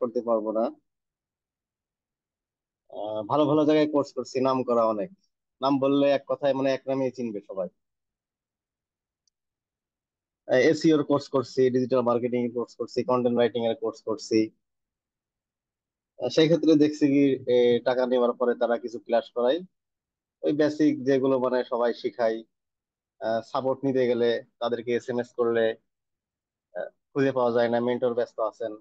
করতে পারবো না। ভালো ভালো জায়গায় কোর্স করছি, নাম করা অনেক। নাম বললে এক কথায় মানে এক নামেই চিনবে সবাই। এসইও এর কোর্স করছি, ডিজিটাল মার্কেটিং এর কোর্স করছি, কন্টেন্ট রাইটিং এর কোর্স করছি। সেই ক্ষেত্রে দেখছি কি, টাকা নেওয়ার পরে তারা কিছু ক্লাস করায়, ওই বেসিক যেগুলো মানে সবাই শিখায়। সাপোর্ট নিতে গেলে তাদেরকে এসএমএস করলে খুঁজে পাওয়া যায় না, মেন্টর ব্যস্ত আছেন।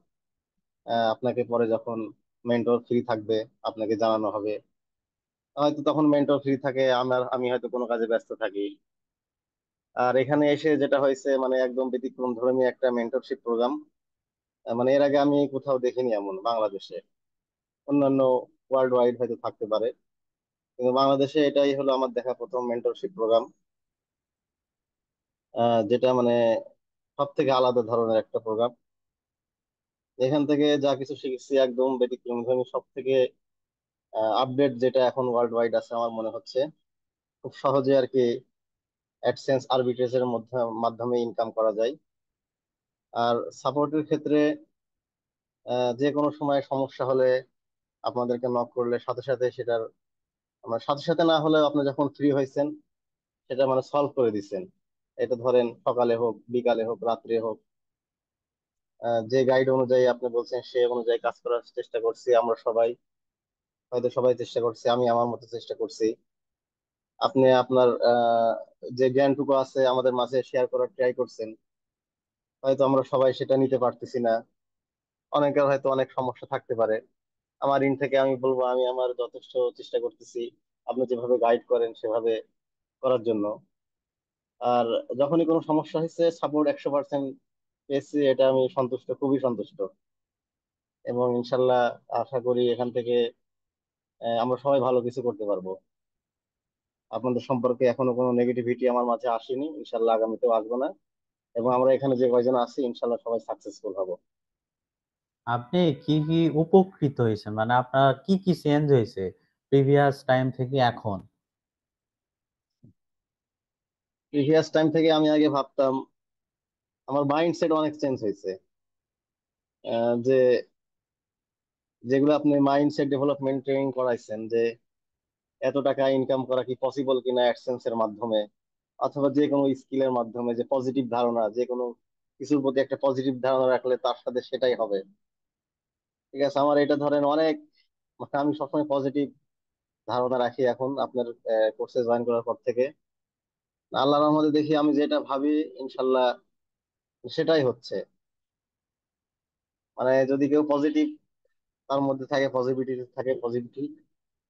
আপনাকে পরে যখন মেন্টর ফ্রি থাকবে আপনাকে জানানো হবে। হয়তো তখন মেন্টর ফ্রি থাকে, আমি হয়তো কোনো কাজে ব্যস্ত থাকি। আর এখানে এসে যেটা হয়েছে মানে একদম ব্যতিক্রম ধর্মী একটা মেন্টরশিপ প্রোগ্রাম। মানে এর আগে আমি কোথাও দেখিনি এমন বাংলাদেশে। অন্যান্য ওয়ার্ল্ড ওয়াইড হয়তো থাকতে পারে, কিন্তু বাংলাদেশে এটাই হলো আমার দেখা প্রথম মেন্টরশিপ প্রোগ্রাম, যেটা মানে সব থেকে আলাদা ধরনের একটা প্রোগ্রাম। এখান থেকে যা কিছু শিখেছি একদম ব্যতিক্রমধর্মী, সব থেকে আপডেট যেটা এখন ওয়ার্ল্ড ওয়াইড আছে আমার মনে হচ্ছে। খুব সহজে আর কি অ্যাডসেন্স আরবিট্রেজের মাধ্যমে ইনকাম করা যায়। আর সাপোর্টের ক্ষেত্রে যে কোনো সময় সমস্যা হলে আপনাদেরকে নক করলে সাথে সাথে সেটার আমার সাথে সাথে না হলেও আপনি যখন ফ্রি হয়েছেন সেটা মানে সলভ করে দিচ্ছেন। এটা ধরেন সকালে হোক, বিকালে হোক, রাত্রে হোক, যে গাইড অনুযায়ী আপনি বলছেন সে অনুযায়ী কাজ করার চেষ্টা করছি আমরা সবাই। হয়তো সবাই চেষ্টা করছি, আমি আমার মতো চেষ্টা করছি। আপনি আপনার যে জ্ঞানটুকু আছে আমাদের মাঝে শেয়ার করার ট্রাই করছেন। হয়তো আমরা সবাই সেটা নিতে পারতেছি না, অনেকের হয়তো অনেক সমস্যা থাকতে পারে। আমার ইন থেকে আমি বলবো আমি আমার যথেষ্ট চেষ্টা করতেছি আপনি যেভাবে গাইড করেন সেভাবে করার জন্য। আর যখনই কোনো সমস্যা হয়েছে সাপোর্ট 100% পেয়েছি, এটা আমি সন্তুষ্ট, খুবই সন্তুষ্ট। এবং ইনশাল্লাহ আশা করি এখান থেকে আমরা সবাই ভালো কিছু করতে পারবো। আপনাদের সম্পর্কে এখনো কোনো নেগেটিভিটি আমার মাঝে আসেনি, ইনশাল্লাহ আগামীতেও আসবে না। এবং আমরা এখানে যে কয়জন আছি ইনশাল্লাহ সবাই সাকসেসফুল হব। আপনি কি কি উপকৃত হয়েছেন, মানে আপনার কি কি চেঞ্জ হয়েছে প্রিভিয়াস টাইম থেকে এখন? প্রিভিয়াস টাইম থেকে আমি আগে ভাবতাম, আমার মাইন্ডসেট অনেক চেঞ্জ হয়েছে। যে যেগুলো আপনি মাইন্ডসেট ডেভেলপমেন্ট ট্রেনিং করাইছেন, যে এত টাকা ইনকাম করা কি পসিবল কিনা অ্যাডসেন্স এর মাধ্যমে, অথবা যে কোনো স্কিলের মাধ্যমে, যে পজিটিভ ধারণা, যে কোনো কিছুর প্রতি একটা পজিটিভ ধারণা রাখলে তার সাথে সেটাই হবে। ঠিক আছে, আমার এটা ধরেন অনেক মানে আমি সবসময় পজিটিভ ধারণা রাখি এখন আপনার কোর্সে জয়েন করার পর থেকে। আল্লাহর রহমতে দেখি আমি যেটা ভাবি ইনশাল্লাহ সেটাই হচ্ছে। মানে যদি কেউ পজিটিভ তার মধ্যে থাকে, পজিটিভিটি থাকে, পজিটিভিটি,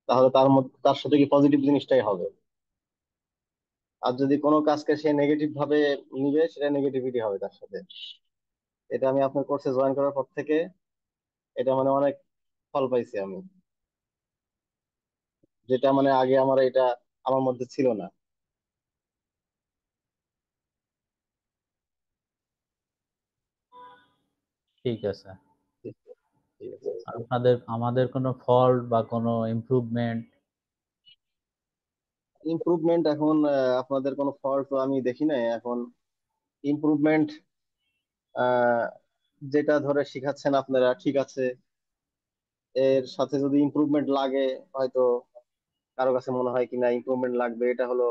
তাহলে তার মধ্যে তার সাথে কি পজিটিভ জিনিসটাই হবে। আর যদি কোনো কাজকে সে নেগেটিভ ভাবে নিবে সেটা নেগেটিভিটি হবে তার সাথে। এটা আমি আপনার কোর্সে জয়েন করার পর থেকে এটা মানে অনেক ফল পাইছি আমি, যেটা মানে আগে আমার এটা আমার মধ্যে ছিল না। ঠিক আছে। ঠিক ঠিক আছে। আপনাদের আমাদের কোনো ফল্ট বা কোনো ইমপ্রুভমেন্ট? ইমপ্রুভমেন্ট এখন আপনাদের কোনো ফল্ট তো আমি দেখি নাই এখন। ইমপ্রুভমেন্ট যেটা ধরে শিখাচ্ছেন আপনারা ঠিক আছে, এর সাথে যদি ইমপ্রুভমেন্ট লাগে হয়তো কারো কাছে মনে হয় কি না ইমপ্রুভমেন্ট লাগবে, এটা হলো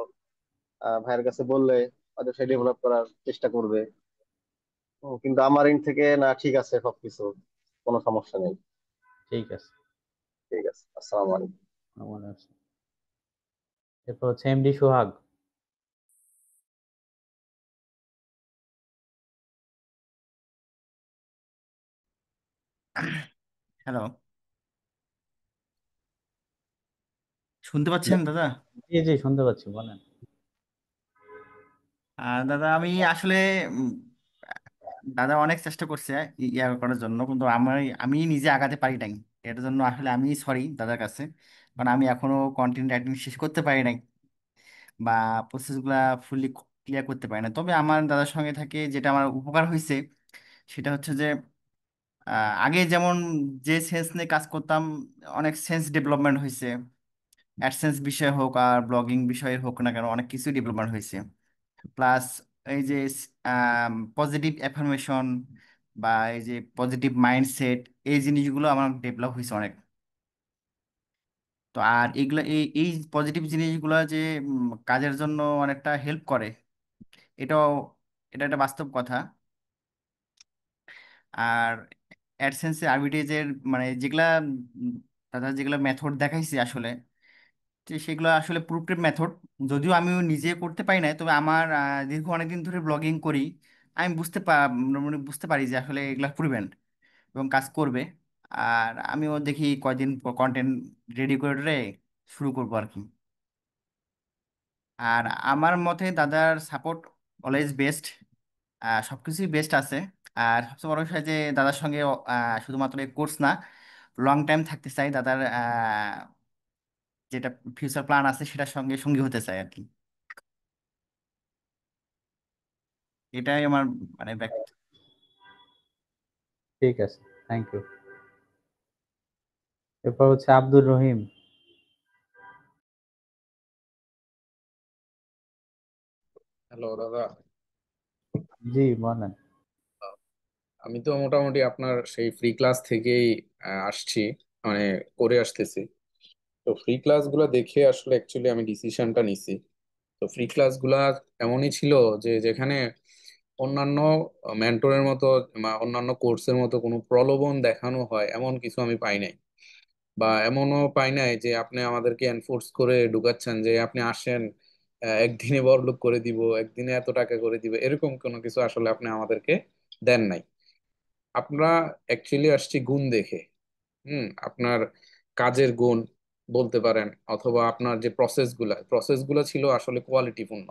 ভাইয়ের কাছে বললে হয়তো সে ডেভেলপ করার চেষ্টা করবে। কিন্তু আমার এন্ড থেকে না, ঠিক আছে সবকিছু, কোনো সমস্যা নেই। ঠিক আছে। ঠিক আছে, আসসালামু আলাইকুম। মনে আছে। এরপর হচ্ছে এমডি সোহাগ। হ্যালো, শুনতে পাচ্ছেন দাদা? জি জি, শুনতে পাচ্ছি, বলেন। দাদা আমি আসলে উম, দাদা অনেক চেষ্টা করছে ইয়া করার জন্য, কিন্তু আমি নিজে আগাতে পারি নাই। এটার জন্য আসলে আমি সরি দাদার কাছে, কারণ আমি এখনো কন্টেন্ট রাইটিং শেষ করতে পারি নাই বা প্রসেসগুলা ফুললি ক্লিয়ার করতে পারি না। তবে আমার দাদার সঙ্গে থাকে যেটা আমার উপকার হয়েছে সেটা হচ্ছে যে আগে যেমন যে সেন্স নিয়ে কাজ করতাম, অনেক সেন্স ডেভেলপমেন্ট হয়েছে। অ্যাডসেন্স বিষয় হোক আর ব্লগিং বিষয়ে হোক না কেন, অনেক কিছু ডেভেলপমেন্ট হয়েছে। প্লাস এই যে পজিটিভ অ্যাফার্মেশন, বা এই যে পজিটিভ মাইন্ডসেট, এই জিনিসগুলো আমার ডেভেলপ হয়েছে অনেক। তো আর এগুলা এই এই পজিটিভ জিনিসগুলো যে কাজের জন্য অনেকটা হেল্প করে, এটাও এটা একটা বাস্তব কথা। আর অ্যাডসেন্সে আরবিট্রেজের মানে যেগুলা তারা যেগুলা মেথড দেখাইছে আসলে, যে সেগুলো আসলে প্রুফড মেথড। যদিও আমিও নিজে করতে পারি না, তবে আমার দীর্ঘ অনেকদিন ধরে ব্লগিং করি, আমি মানে বুঝতে পারি যে আসলে এগুলা প্রুভেন এবং কাজ করবে। আর আমিও দেখি কয়দিন কন্টেন্ট রেডি করে শুরু করবো আর কি। আর আমার মতে দাদার সাপোর্ট অলওয়েজ বেস্ট, সবকিছুই বেস্ট আছে। আর সবচেয়ে বড় বিষয় যে দাদার সঙ্গে শুধুমাত্র এই কোর্স না, লং টাইম থাকতে চাই দাদার, যেটা ফিউচার প্ল্যান আছে সেটার সঙ্গে সঙ্গী হতে চাই আর কি। এটাই আমার মানে ব্যক্তি। ঠিক আছে, থ্যাংক ইউ। এরপর হচ্ছে আব্দুর রহিম। হ্যালো দাদা। জি বলেন। আমি তো মোটামুটি আপনার সেই ফ্রি ক্লাস থেকেই আসছি, মানে করে আসতেছি। তো ফ্রি ক্লাসগুলো দেখে আসলে অ্যাকচুয়ালি আমি ডিসিশনটা নিছি। তো ফ্রি ক্লাসগুলা এমনই ছিল যে যেখানে অন্যান্য মেন্টরের মতো বা অন্যান্য কোর্সের মতো কোনো প্রলোভন দেখানো হয় এমন কিছু আমি পাই নাই। বা এমনও পাই নাই যে আপনি আমাদেরকে এনফোর্স করে ঢুকাচ্ছেন যে আপনি আসেন, একদিনে বড়লোক করে দিব, একদিনে এত টাকা করে দিব, এরকম কোনো কিছু আসলে আপনি আমাদেরকে দেন নাই। আমরা অ্যাকচুয়ালি আসছি গুণ দেখে। আপনার কাজের গুণ বলতে পারেন, অথবা আপনার যে প্রসেসগুলো ছিল আসলে কোয়ালিটিপূর্ণ।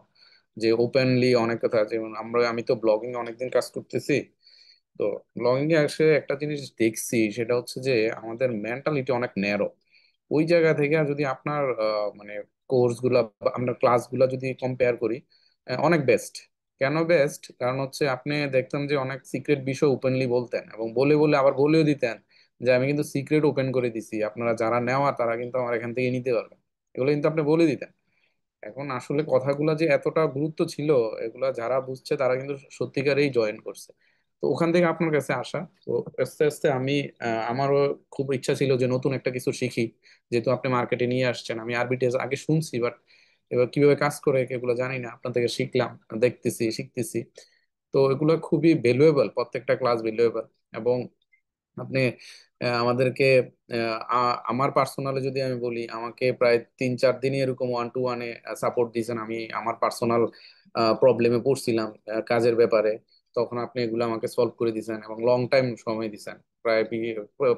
যে ওপেনলি অনেক কথা, যেমন আমি তো ব্লগিং অনেকদিন কাজ করতেছি। তো ব্লগিং এ এসে একটা জিনিস দেখছি, সেটা হচ্ছে যে আমাদের মেন্টালিটি অনেক ন্যারো। ওই জায়গা থেকে যদি আপনার মানে কোর্সগুলা বা আপনার ক্লাসগুলা যদি কম্পেয়ার করি, অনেক বেস্ট। কেন বেস্ট? কারণ হচ্ছে আপনি দেখতেন যে অনেক সিক্রেট বিষয় ওপেনলি বলতেন, এবং বলে বলে আবার বলেও দিতেন যে আমি কিন্তু সিক্রেট ওপেন করে দিছি, আপনারা যারা নেওয়া তারা কিন্তু আমার এখান থেকে নিতে পারবেন। এগুলো কিন্তু আপনি বলে দিতেন। এখন আসলে কথাগুলো যে এতটা গুরুত্ব ছিল, এগুলা যারা বুঝছে তারা কিন্তু সত্যিকারেই জয়েন করছে। তো ওখান থেকে আপনার কাছে আসা। তো আস্তে আস্তে আমি আমারও খুব ইচ্ছা ছিল যে নতুন একটা কিছু শিখি। যেহেতু আপনি মার্কেটে নিয়ে আসছেন, আমি আরবিটিএস আগে শুনছি, বাট এবার কিভাবে কাজ করে এগুলো জানি না, আপনার থেকে শিখলাম, দেখতেছি, শিখতেছি। তো এগুলো খুবই ভ্যালুয়েবল, প্রত্যেকটা ক্লাস ভ্যালুয়েবল। এবং আপনি আমাদেরকে আমার পার্সোনালি যদি আমি বলি, আমাকে প্রায় 3-4 দিনই এরকম ওয়ান টু ওয়ানে সাপোর্ট দিয়েছেন। আমি আমার পার্সোনাল প্রবলেমে পড়ছিলাম কাজের ব্যাপারে, তখন আপনি এগুলো আমাকে সলভ করে দিয়েছেন এবং লং টাইম সময় দিয়েছেন।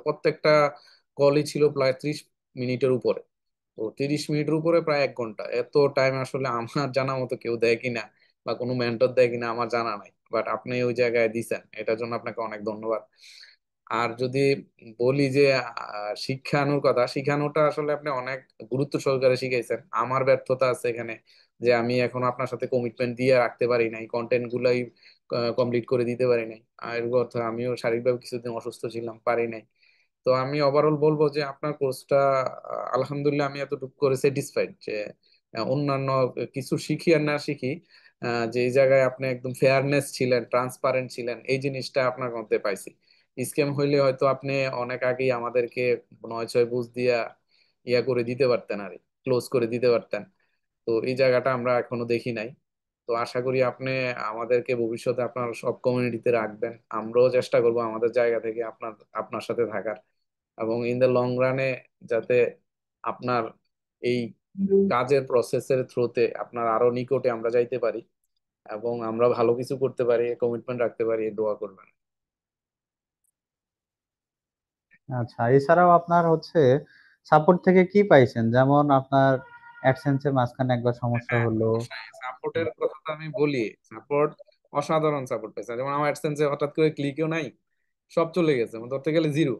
প্রত্যেকটা কলই ছিল প্রায় 30 মিনিটের উপরে। তো 30 মিনিটের উপরে প্রায় 1 ঘন্টা, এত টাইম আসলে আমার জানা মতো কেউ দেয় কিনা বা কোনো মেন্টর দেয় কিনা আমার জানা নাই, বাট আপনি ওই জায়গায় দিছেন, এটার জন্য আপনাকে অনেক ধন্যবাদ। আর যদি বলি যে শিক্ষানোর কথা, শিখানোটা আসলে আপনি অনেক গুরুত্ব সহকারে শিখাইছেন। আমার ব্যর্থতা আছে এখানে, যে আমি এখন আপনার সাথে কমিটমেন্ট দিয়ে রাখতে পারি নাই, কন্টেন্ট গুলাই কমপ্লিট করে দিতে পারি নাই। আর এর কথা আমিও শারীরিকভাবে কিছুদিন অসুস্থ ছিলাম, পারি নাই। তো আমি ওভারঅল বলবো যে আপনার কোর্সটা আলহামদুলিল্লাহ আমি এতটুকু করে স্যাটিসফাইড যে অন্যান্য কিছু শিখি আর না শিখি, যে এই জায়গায় আপনি একদম ফেয়ারনেস ছিলেন, ট্রান্সপারেন্ট ছিলেন, এই জিনিসটা আপনার মধ্যে পাইছি। স্ক্যাম হইলে হয়তো আপনি অনেক আগেই আমাদেরকে নয় ছয় বুঝ দিয়া ইয়া করে দিতে পারতেন, আর ক্লোজ করে দিতে পারতেন। তো এই জায়গাটা আমরা এখনো দেখি নাই। তো আশা করি আপনি আমাদেরকে ভবিষ্যতে আপনার সব কমিউনিটিতে রাখবেন। আমরাও চেষ্টা করব আমাদের জায়গা থেকে আপনার আপনার সাথে থাকার, এবং ইন দ্য লং রানে যাতে আপনার এই কাজের প্রসেসের থ্রুতে আপনার আরো নিকটে আমরা যাইতে পারি, এবং আমরা ভালো কিছু করতে পারি, কমিটমেন্ট রাখতে পারি, এই দোয়া করবেন। আচ্ছা, এছাড়াও আপনার হচ্ছে সাপোর্ট থেকে কি পাইছেন? যেমন আপনার অ্যাডসেন্সের মাঝখানে একবার সমস্যা হ্যাঁ, হলো। অবশ্যই সাপোর্টের কথা তো আমি বলি। সাপোর্ট, অসাধারণ সাপোর্ট পেয়েছে। যেমন আমার অ্যাডসেন্সে হঠাৎ করে ক্লিকও নাই, সব চলে গেছে, মানে ধরতে গেলে জিরো।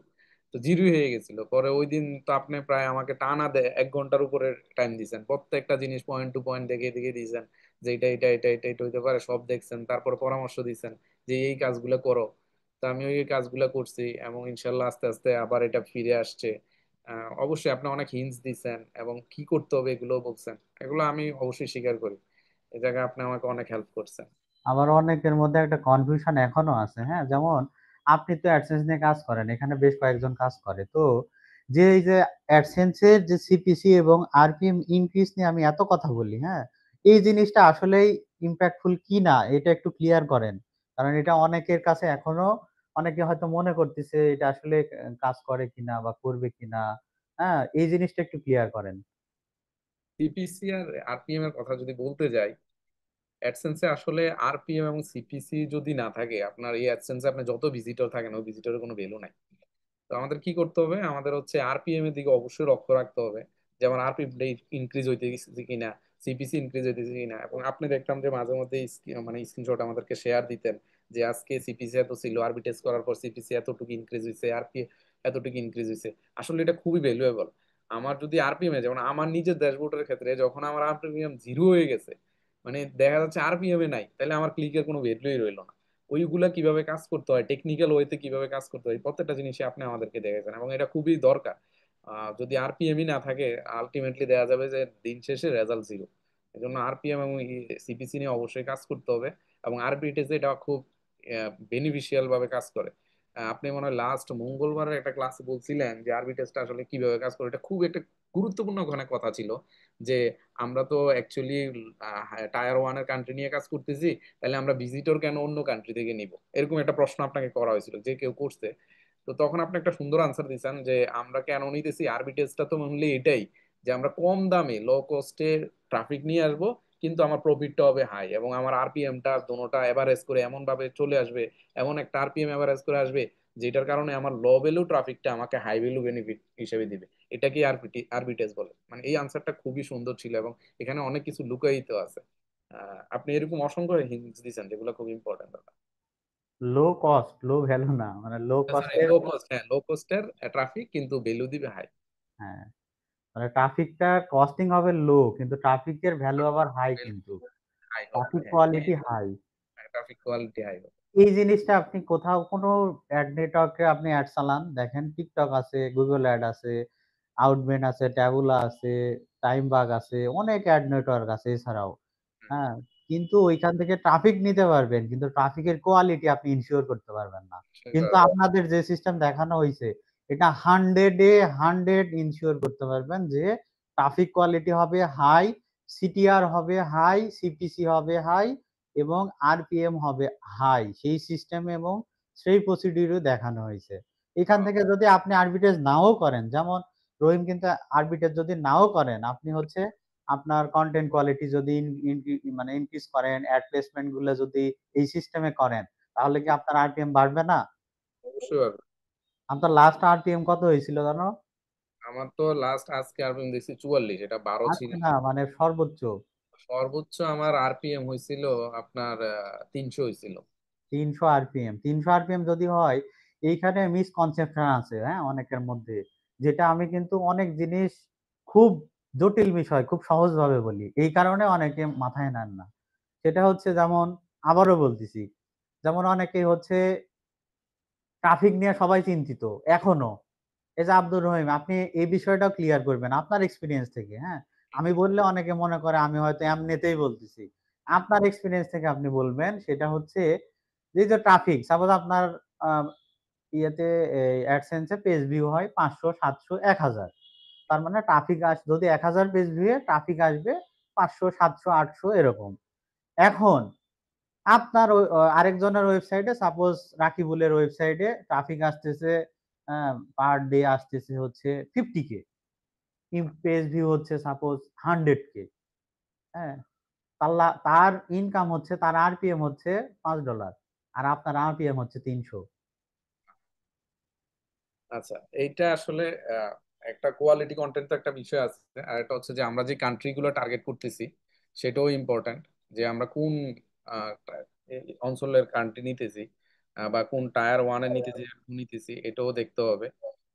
তো জিরোই হয়ে গেছিল। পরে ওই দিন তো আপনি প্রায় আমাকে টানা 1 ঘন্টার উপরে টাইম দিয়েছেন, প্রত্যেকটা জিনিস পয়েন্ট টু পয়েন্ট দেখে দেখে দিয়েছেন, যে এটা হইতে পারে, সব দেখছেন, তারপর পরামর্শ দিয়েছেন যে এই কাজগুলো করো। তো আমি ওই কাজগুলো করছি, এবং ইনশাল্লাহ আস্তে আস্তে আবার এটা ফিরে আসছে। অবশ্যই আপনি অনেক হিন্টস দিচ্ছেন এবং কি করতে হবে এগুলো বলছেন, এগুলো আমি অবশ্যই স্বীকার করি। এই জায়গায় আপনি আমাকে অনেক হেল্প করছেন। আবার অনেকের মধ্যে একটা কনফিউশন এখনো আছে, হ্যাঁ, যেমন আপনি তো অ্যাডসেন্স নিয়ে কাজ করেন, এখানে বেশ কয়েকজন কাজ করে। তো যে এই যে অ্যাডসেন্সের যে সিপিসি এবং আরপিএম ইনক্রিজ নিয়ে আমি এত কথা বলি, হ্যাঁ? এই জিনিসটা আসলেই ইমপ্যাক্টফুল কিনা এটা একটু ক্লিয়ার করেন। কারণ এটা অনেকের কাছে এখনো অনেকে হয়তো মনে করতেছে এটা আসলে কাজ করে কিনা বা করবে কিনা। হ্যাঁ? এই জিনিসটা একটু ক্লিয়ার করেন। সিপিসি আর আরপিএম এর কথা যদি বলতে যাই, অ্যাডসেন্সে আসলে আরপিএম এবং সিপিসি যদি না থাকে, আপনার এই অ্যাডসেন্সে আপনার যত ভিজিটর থাকে না, ওই ভিজিটরের কোনো ভ্যালু নাই। তো আমাদের কি করতে হবে, আমাদের হচ্ছে আরপিএম এর দিকে অবশ্যই লক্ষ্য রাখতে হবে, যেমন আরপিএম ইনক্রিজ হইতেছে কিনা, সিপিসি ইনক্রিজ হইতেছে কিনা। এবং আপনি দেখতাম যে মাঝে মধ্যে মানে স্ক্রিনশট আমাদেরকে শেয়ার দিতেন যে আজকে সিপিসি এত ছিল, আরবি টেস্ট করার পর সিপিসি এতটুকু ইনক্রিজ হয়েছে, আরপি এতটুকু ইনক্রিজ হয়েছে। আসলে এটা খুবই ভ্যালুয়েবল। আমার যদি আরপিএম এ, যেমন আমার নিজের ড্যাশবোর্ডের ক্ষেত্রে যখন আমার আরপিএম জিরো হয়ে গেছে, মানে দেখা যাচ্ছে আরপিএম এ নাই, তাহলে আমার ক্লিকের কোনো ভ্যালুই রইলো না। ওইগুলা কিভাবে কাজ করতে হয়, টেকনিক্যাল ওয়েতে কিভাবে কাজ করতে হয়, প্রত্যেকটা জিনিসই আপনি আমাদেরকে দেখেছেন, এবং এটা খুবই দরকার। যদি আরপিএমই না থাকে, আলটিমেটলি দেখা যাবে যে দিন শেষে রেজাল্ট জিরো। এই জন্য আরপিএম এবং সিপিসি নিয়ে অবশ্যই কাজ করতে হবে। এবং আরবিটেজে এটা খুব বেনিফিশিয়াল ভাবে কাজ করে। আপনি মনে হয় লাস্ট মঙ্গলবারের একটা ক্লাসে বলছিলেন যে আরবিটেজটা আসলে কিভাবে কাজ করে। এটা খুব একটা গুরুত্বপূর্ণ ওখানে কথা ছিল, যে আমরা তো অ্যাকচুয়ালি টায়ার ওয়ানের কান্ট্রি নিয়ে কাজ করতেছি, তাহলে আমরা ভিজিটর কেন অন্য কান্ট্রি থেকে নিব, এরকম একটা প্রশ্ন আপনাকে করা হয়েছিল, যে কেউ করছে। তো তখন আপনি একটা সুন্দর আনসার দিয়েছেন যে আমরা কেন নিতেছি আরবিটেজটা, তো মেনলি এটাই যে আমরা কম দামে লো কস্টে ট্রাফিক নিয়ে আসব, কিন্তু আমার প্রফিটটা হবে হাই, এবং আমার আরপিএমটা দোনোটা এভারেজ করে এমন ভাবে চলে আসবে, এমন একটা আরপিএম এভারেজ করে আসবে যেটার কারণে আমার লো ভ্যালু ট্রাফিকটা আমাকে হাই ভ্যালু বেনিফিট হিসেবে দিবে। এটাকে আরবিটেজ বলে। মানে এই আনসারটা খুবই সুন্দর ছিল, এবং এখানে অনেক কিছু লুকায়িত আছে। আপনি এরকম অসংখ্য হিন্টস দিয়েছেন যেগুলো খুব ইম্পর্টেন্ট। লো কস্ট, লো ভ্যালু না। মানে লো সরি, কস্টের লো কস্ট, হ্যাঁ লো কস্টের ট্রাফিক কিন্তু ভ্যালু দিবে হাই। হ্যাঁ, মানে ট্রাফিকটা কস্টিং হবে লো কিন্তু ট্রাফিকের ভ্যালু আবার হাই কিন্তু। হাই হবে, ট্রাফিক হ্যাঁ quality high. Traffic quality high হবে। এই জিনিসটা আপনি কোথাও কোনো অ্যাড নেটওয়ার্কে আপনি অ্যাড চালান দেখেন টিকটক আছে, গুগল অ্যাড আছে, আউটবেন আছে, ট্যাবুলা আছে, টাইমবাগ আছে, অনেক অ্যাড নেটওয়ার্ক আছে এছাড়াও। হুম, হ্যাঁ, কিন্তু ওইখান থেকে ট্রাফিক নিতে পারবেন কিন্তু ট্রাফিকের কোয়ালিটি আপনি ইনশিওর করতে পারবেন না। সেটা কিন্তু আপনাদের যে সিস্টেম দেখানো হয়েছে এটা 100 এ 100 ইনশিওর করতে পারবেন যে ট্রাফিক কোয়ালিটি হবে হাই, সিটিআর হবে হাই, সিপিসি হবে হাই এবং আরপিএম হবে হাই। সেই সিস্টেম এবং সেই প্রসিডিউরও দেখানো হয়েছে। এখান থেকে যদি আপনি আরবিট্রেজ নাও করেন, যেমন রহিম কিন্তু আরবিট্রেজ যদি নাও করেন, আপনি হচ্ছে আপনার কনটেন্ট কোয়ালিটি যদি মানে ইনক্রিজ করেন, অ্যাড প্লেসমেন্ট গুলো যদি এই সিস্টেমে করেন, তাহলে কি আপনার আরপিএম বাড়বে না? অবশ্যই পারবে। আপনার লাস্ট আরপিএম কত হয়েছিল জানো? আমার তো লাস্ট আজকে আরপিএম দেখছি 44, এটা 12 ছিল। আজকে না, মানে সর্বোচ্চ সর্বোচ্চ আমার আরপিএম হয়েছিল আপনার 300 হয়েছিল। 300 আরপিএম। 300 আরপিএম যদি হয়, এইখানে মিসকনসেপশন আছে হ্যাঁ অনেকের মধ্যে। যেটা আমি কিন্তু অনেক জিনিস খুব জটিল বিষয় খুব সহজভাবে বলি। এই কারণে অনেকে মাথায় নেন না। সেটা হচ্ছে যেমন আবারও বলতেছি, যেমন অনেকেই হচ্ছে ট্রাফিক নিয়ে সবাই চিন্তিত এখনো। এই যে আব্দুর রহিম, আপনি এই বিষয়টাও ক্লিয়ার করবেন আপনার এক্সপিরিয়েন্স থেকে, হ্যাঁ? আমি বললে অনেকে মনে করে আমি হয়তো এমনিতেই বলতেছি। আপনার এক্সপিরিয়েন্স থেকে আপনি বলবেন সেটা হচ্ছে যে ট্রাফিক সাপোজ আপনার আ ইয়েতে এই অ্যাডসেন্স এ পেজ ভিউ হয় ৫০০, ৭০০, ১০০০। তার মানে ট্রাফিক যদি ১০০০ পেজ ভিউ এ ট্রাফিক আসবে ৫০০, ৭০০, ৮০০ এরকম। এখন আপনার ওই আরেকজনের ওয়েবসাইটে সাপোজ রাকিবুলের ওয়েবসাইটে ট্রাফিক আসতেছে পার ডে আসতেছে হচ্ছে 50K, পেজ ভিউ হচ্ছে সাপোজ 100K, হ্যাঁ? তার ইনকাম হচ্ছে তার আরপিএম হচ্ছে $5 আর আপনার আরপিএম হচ্ছে 300। আচ্ছা, এইটা আসলে আহ, একটা কোয়ালিটি কন্টেন্ট তো একটা বিষয় আছে। আর একটা হচ্ছে যে আমরা যে কান্ট্রি গুলো টার্গেট করতেছি সেটাও ইম্পর্ট্যান্ট, যে আমরা কোন এই অঞ্চলের কান্ট্রি নিতেছি, বা কোন টায়ার ওয়ানে নিতেছি এটাও দেখতে হবে।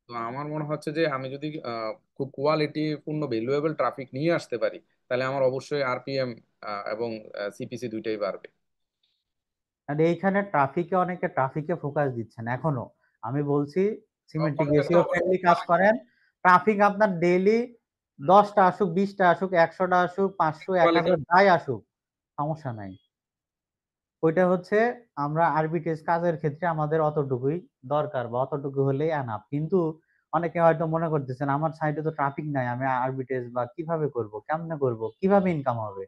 তো আমার মনে হচ্ছে যে আমি যদি খুব কোয়ালিটি পূর্ণ ভ্যালুয়েবল ট্রাফিক নিয়ে আসতে পারি, তাহলে আমার অবশ্যই আরপিএম এবং সিপিসি দুইটাই বাড়বে। আর এইখানে অনেকে ট্রাফিকে ফোকাস দিচ্ছেন এখনো। আমি বলছি সিমেন্টিক কন্টেন্ট তো এসইও ফ্রেন্ডলি অবশ্যই কাজ করেন। ট্রাফিক আপনার ডেইলি ১০ টা আসুক, ২০ টা আসুক, ১০০ টা আসুক, ৫০০, কোয়ালিটি। ১০০০ যাই আসুক, সমস্যা নাই। ওইটা হচ্ছে আমরা আরবিটেজ কাজের ক্ষেত্রে আমাদের অতটুকুই দরকার বা অতটুকু হলেই আনাপ। কিন্তু অনেকে হয়তো মনে করতেছেন আমার সাইডে তো ট্রাফিক নাই, আমি আরবিটেজ বা কিভাবে করব, কেমনে করব, কিভাবে ইনকাম হবে।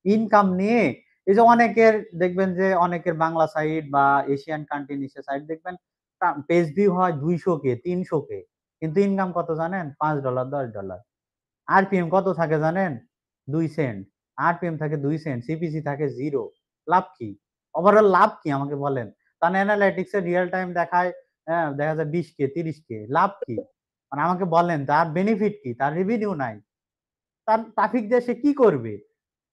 ইনকাম নিয়ে এই যে অনেকের দেখবেন যে অনেকের বাংলা সাইট বা এশিয়ান কান্ট্রি নিচে সাইট দেখবেন পেজ ভিউ হয় 200 কে 300 কে, কিন্তু ইনকাম কত জানেন? $5 $10। আরপিএম কত থাকে জানেন? 2 সেন্ট। আরপিএম থাকে 2 সেন্ট, সিপিসি থাকে জিরো। লাভ কি? ওভারঅল লাভ কি আমাকে বলেন? তার অ্যানালাইটিক্স এর রিয়েল টাইম দেখায়, হ্যাঁ দেখা যায় 20 কে 30 কে। লাভ কি? মানে আমাকে বলেন তার বেনিফিট কি? তার রেভিনিউ নাই, তার ট্রাফিক দিয়ে সে কি করবে?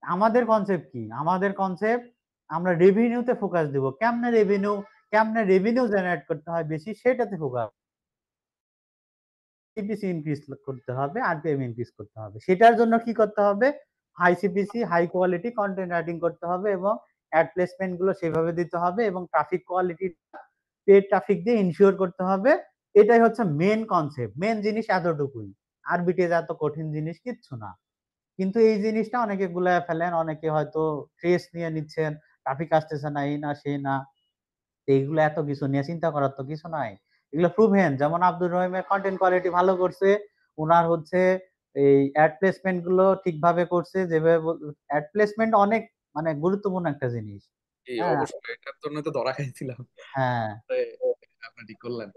আমাদের কনসেপ্ট কি? আমাদের কনসেপ্ট আমরা রেভিনিউতে ফোকাস দিব। কেমনে রেভিনিউ জেনারেট করতে হয় বেশি, সেটাতে ফোকাস। সিপিসি ইনক্রিজ করতে হবে, আরপিএম ইনক্রিজ করতে হবে। সেটার জন্য কি করতে হবে? High CPC high quality content writing করতে হবে এবং অ্যাড প্লেসমেন্ট গুলো সেভাবে দিতে হবে এবং ট্রাফিক কোয়ালিটি পেড ট্রাফিক দিয়ে ইনশিওর করতে হবে। এটাই হচ্ছে মেন কনসেপ্ট, মেন জিনিস এতটুকুই। আরবিটিএস এত কঠিন জিনিস কিচ্ছু না। কিন্তু এই জিনিসটা অনেকে গুলায় ফেলেন, অনেকে হয়তো ট্রেস নিয়ে নিচ্ছেন, ট্রাফিক আসতেছে না, এই না সেই না। তো এইগুলো এত কিছু নিয়ে চিন্তা করার তো কিছু নাই। এগুলো প্রুভেন, যেমন আব্দুর রহিমের কন্টেন্ট কোয়ালিটি ভালো করছে, ওনার হচ্ছে এই অ্যাড প্লেসমেন্ট গুলো ঠিকভাবে করছে যেভাবে। অ্যাড প্লেসমেন্ট অনেক মানে গুরুত্বপূর্ণ একটা জিনিস। এই হ্যাঁ। অবশ্যই এটার জন্য তো ধরা খাইছিলাম। হ্যাঁ। তাই আপনি ঠিক করলেন।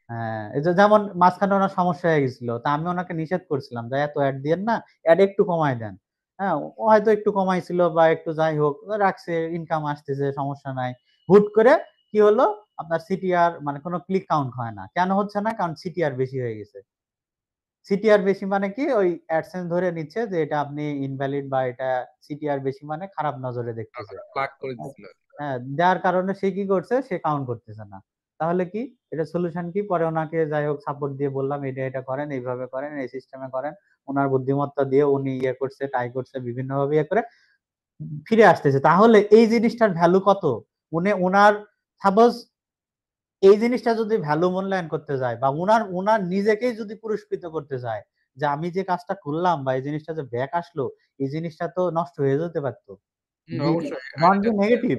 হ্যাঁ, এই যে যেমন মাঝখানে ওনার সমস্যা হয়ে গেছিল, তা আমি ওনাকে নিষেধ করছিলাম যে এত অ্যাড দিয়েন না, অ্যাড একটু কমায় দেন। হ্যাঁ, ও হয়তো একটু কমাইছিল বা একটু যাই হোক রাখছে, ইনকাম আসতেছে, সমস্যা নাই। হুট করে কি হলো, আপনার সিটিআর মানে কোনো ক্লিক কাউন্ট হয় না। কেন হচ্ছে না? কারণ সিটিআর বেশি হয়ে গেছে। সিটিআর বেশি মানে কি, ওই অ্যাডসেন্স ধরে নিচ্ছে যে এটা আপনি ইনভ্যালিড বা এটা সিটিআর বেশি মানে খারাপ নজরে দেখতেছে। প্লাগ করে দিছিল। হ্যাঁ, যার কারণে সে কি করছে, সে কাউন্ট করতেছে না। তাহলে কি এটা সলিউশন কি? পরে ওনাকে যাই হোক সাপোর্ট দিয়ে বললাম এটা করেন, এইভাবে করেন, এই সিস্টেমে করেন। ওনার বুদ্ধিমত্তা দিয়ে উনি ইয়ে করছে, ট্রাই করছে বিভিন্ন ভাবে ইয়ে করে ফিরে আসতেছে। তাহলে এই জিনিসটার ভ্যালু কত? ওনার সাপোজ এই জিনিসটা যদি ভ্যালু মূল্যায়ন করতে যায় বা উনার উনার নিজেকেই যদি পুরস্কৃত করতে যায় যে আমি যে কাজটা করলাম বা এই জিনিসটা যে ব্যাক আসলো, এই জিনিসটা তো নষ্ট হয়ে যেতে পারতো। অবশ্যই নট এটা বি নেগেটিভ,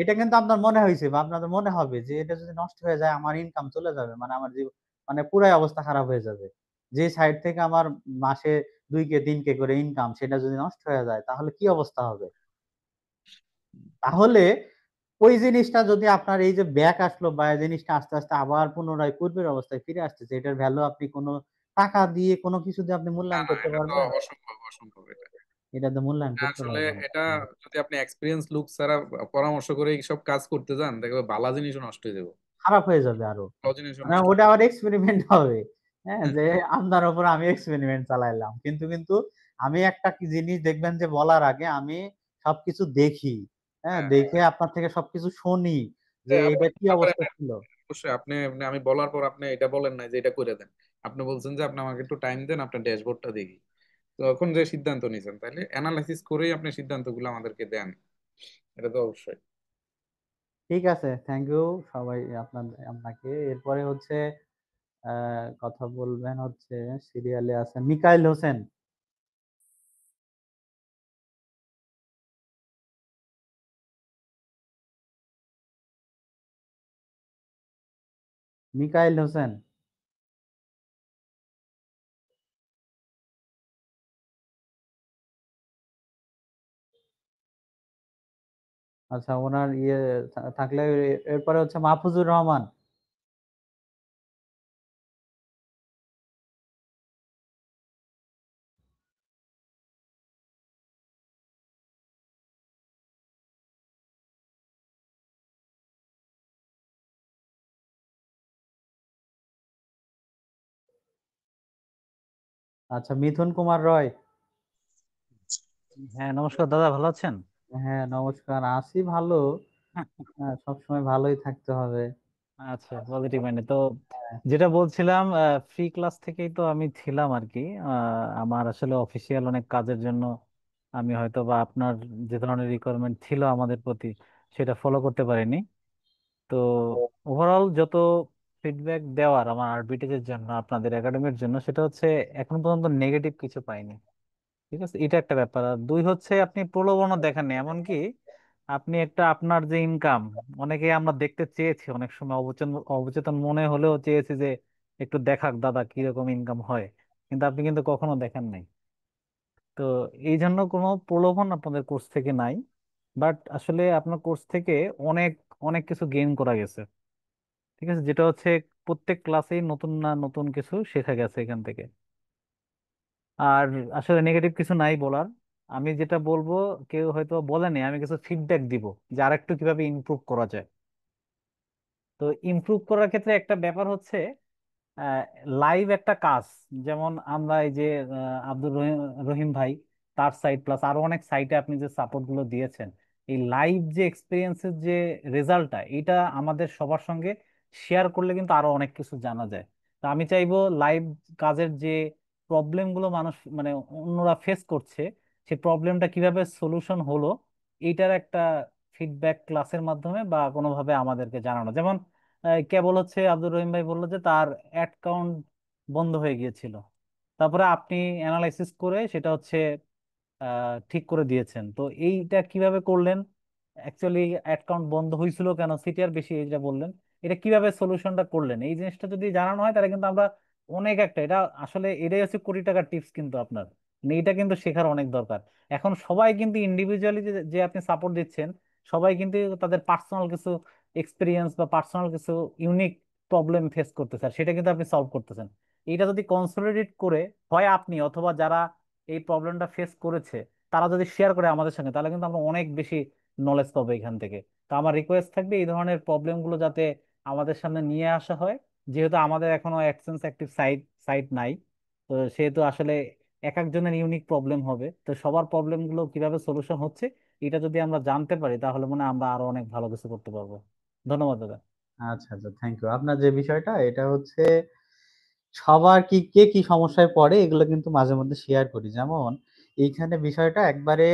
এটা কিন্তু আপনার মনে হয়েছে বা আপনাদের মনে হবে যে এটা যদি নষ্ট হয়ে যায় আমার ইনকাম চলে যাবে, মানে আমার জীবন মানে পুরাই অবস্থা খারাপ হয়ে যাবে। যে সাইড থেকে আমার মাসে 2 কে 3 কে করে ইনকাম, সেটা যদি নষ্ট হয়ে যায় তাহলে কি অবস্থা হবে? তাহলে ওই জিনিসটা যদি আপনার এই যে ব্যাক আসলো বা এই জিনিসটা আস্তে আস্তে আবার পুনরায় পূর্বের অবস্থায় ফিরে আসতেছে, এটার ভ্যালু আপনি কোনো টাকা দিয়ে কোনো কিছু দিয়ে আপনি না মূল্যায়ন না, করতে এটা তো পারবেন? অসম্ভব অসম্ভব এটা। এটা তো মূল্যায়ন করতে আসলে পারবেন না। এটা যদি আপনি এক্সপিরিয়েন্স লুক ছাড়া পরামর্শ করে এইসব কাজ করতে যান, দেখবে ভালো জিনিসও নষ্ট হয়ে যাবে। খারাপ হয়ে যাবে আরো। ভালো জিনিসও মানে নষ্ট হয়ে ওটা যাবে। আবার এক্সপেরিমেন্ট হবে। হ্যাঁ, যে আপনার উপর আমি এক্সপেরিমেন্ট চালাইলাম, কিন্তু আমি একটা কি জিনিস দেখবেন যে বলার আগে আমি সবকিছু দেখি। হ্যাঁ, হ্যাঁ, দেখে আপনার থেকে সবকিছু শুনি যে এটা কি আবার অবস্থা ছিল। অবশ্যই আপনি আমি বলার পর আপনি এটা বলেন না যে এটা করে দেন। আপনি বলছেন যে আপনি আমাকে একটু টাইম দেন, আপনার ড্যাশবোর্ডটা দেখি। তো এখন যে সিদ্ধান্ত নিয়েছেন, তাহলে অ্যানালাইসিস করেই আপনি সিদ্ধান্তগুলো আমাদেরকে দেন। এটা তো অবশ্যই। ঠিক আছে, থ্যাংক ইউ সবাই আপনাকে। এরপরে হচ্ছে কথা বলবেন হচ্ছে সিরিয়ালে আছেন মিকাইল হোসেন। মিকাইল হোসেন। আচ্ছা, ওনার ইয়ে থাকলে এরপরে হচ্ছে মাহফুজুর রহমান। আচ্ছা, মিথুন কুমার রয়। হ্যাঁ, নমস্কার দাদা, ভালো আছেন? হ্যাঁ নমস্কার, আছি ভালো। হ্যাঁ, সবসময় ভালোই থাকতে হবে। আচ্ছা, পজিটিভ মাইন্ডে তো যেটা বলছিলাম, ফ্রি ক্লাস থেকেই তো আমি ছিলাম আর কি। আমার আসলে অফিসিয়াল অনেক কাজের জন্য আমি হয়তো বা আপনার যে ধরনের রিকোয়ারমেন্ট ছিল আমাদের প্রতি সেটা ফলো করতে পারিনি। তো ওভারঅল যত ফিডব্যাক দেওয়ার আমার আরবিটেজের জন্য আপনাদের একাডেমির জন্য, সেটা হচ্ছে এখন পর্যন্ত নেগেটিভ কিছু পাইনি। ঠিক আছে, এটা একটা ব্যাপার। আর দুই হচ্ছে আপনি প্রলোভনও দেখেননি, এমনকি আপনি একটা আপনার যে ইনকাম, অনেকে আমরা দেখতে চেয়েছি, অনেক সময় অবচেতন অবচেতন মনে হলেও চেয়েছি যে একটু দেখাক দাদা কিরকম ইনকাম হয়, কিন্তু আপনি কিন্তু কখনো দেখেন নাই। তো এই জন্য কোনো প্রলোভন আপনাদের কোর্স থেকে নাই, বাট আসলে আপনার কোর্স থেকে অনেক অনেক কিছু গেইন করা গেছে। ঠিক আছে, যেটা হচ্ছে প্রত্যেক ক্লাসেই নতুন না নতুন কিছু শেখা গেছে এখান থেকে। আর আসলে নেগেটিভ কিছু নাই বলার। আমি যেটা বলবো, কেউ হয়তো বলেনি, আমি কিছু ফিডব্যাক দিব যে আরেকটু কিভাবে ইমপ্রুভ করা যায়। তো ইমপ্রুভ করার ক্ষেত্রে একটা ব্যাপার হচ্ছে লাইভ একটা কাজ, যেমন আমরা এই যে আব্দুর রহিম রহিম ভাই, তার সাইট প্লাস আরো অনেক সাইটে আপনি যে সাপোর্ট গুলো দিয়েছেন, এই লাইভ যে এক্সপিরিয়েন্সের যে রেজাল্টটা, এটা আমাদের সবার সঙ্গে শেয়ার করলে কিন্তু আরো অনেক কিছু জানা যায়। তো আমি চাইবো লাইভ কাজের যে প্রবলেম গুলো মানুষ মানে অন্যরা ফেস করছে, সেই প্রবলেমটা কিভাবে সলিউশন হলো, এইটার একটা ফিডব্যাক ক্লাসের মাধ্যমে বা কোনোভাবে আমাদেরকে জানানো। যেমন কেবল হচ্ছে আব্দুর রহিম ভাই বললো যে তার অ্যাকাউন্ট বন্ধ হয়ে গিয়েছিল, তারপরে আপনি অ্যানালাইসিস করে সেটা হচ্ছে ঠিক করে দিয়েছেন। তো এইটা কিভাবে করলেন, অ্যাকচুয়ালি অ্যাকাউন্ট বন্ধ হয়েছিল কেন, সিটিআর বেশি, এটা বললেন, এটা কিভাবে সলিউশনটা করলেন, এই জিনিসটা যদি জানানো হয় তাহলে কিন্তু আমরা অনেক একটা, এটা আসলে এটাই হচ্ছে কোটি টাকার টিপস কিন্তু আপনার, মানে এটা কিন্তু শেখার অনেক দরকার। এখন সবাই কিন্তু ইন্ডিভিজুয়ালি যে যে আপনি সাপোর্ট দিচ্ছেন, সবাই কিন্তু তাদের পার্সোনাল কিছু এক্সপিরিয়েন্স বা পার্সোনাল কিছু ইউনিক প্রবলেম ফেস করতেছে, আর সেটা কিন্তু আপনি সলভ করতেছেন। এটা যদি কনসলিডেট করে, হয় আপনি অথবা যারা এই প্রবলেমটা ফেস করেছে, তারা যদি শেয়ার করে আমাদের সঙ্গে, তাহলে কিন্তু আমরা অনেক বেশি নলেজ পাবো এখান থেকে। তো আমার রিকোয়েস্ট থাকবে এই ধরনের প্রবলেমগুলো যাতে আমাদের সামনে নিয়ে আসা হয়, যেহেতু আমাদের এখনো অ্যাডসেন্স অ্যাক্টিভ সাইট সাইট নাই। তো সেহেতু আসলে এক একজনের ইউনিক প্রবলেম হবে, তো সবার প্রবলেমগুলো কিভাবে সলিউশন হচ্ছে এটা যদি আমরা জানতে পারি, তাহলে মনে হয় আমরা আরো অনেক ভালো কিছু করতে পারবো। ধন্যবাদ দাদা। আচ্ছা আচ্ছা, থ্যাংক ইউ। আপনার যে বিষয়টা এটা হচ্ছে সবার কি কে কি সমস্যায় পড়ে এগুলো কিন্তু মাঝে মধ্যে শেয়ার করি। যেমন এইখানে বিষয়টা একবারে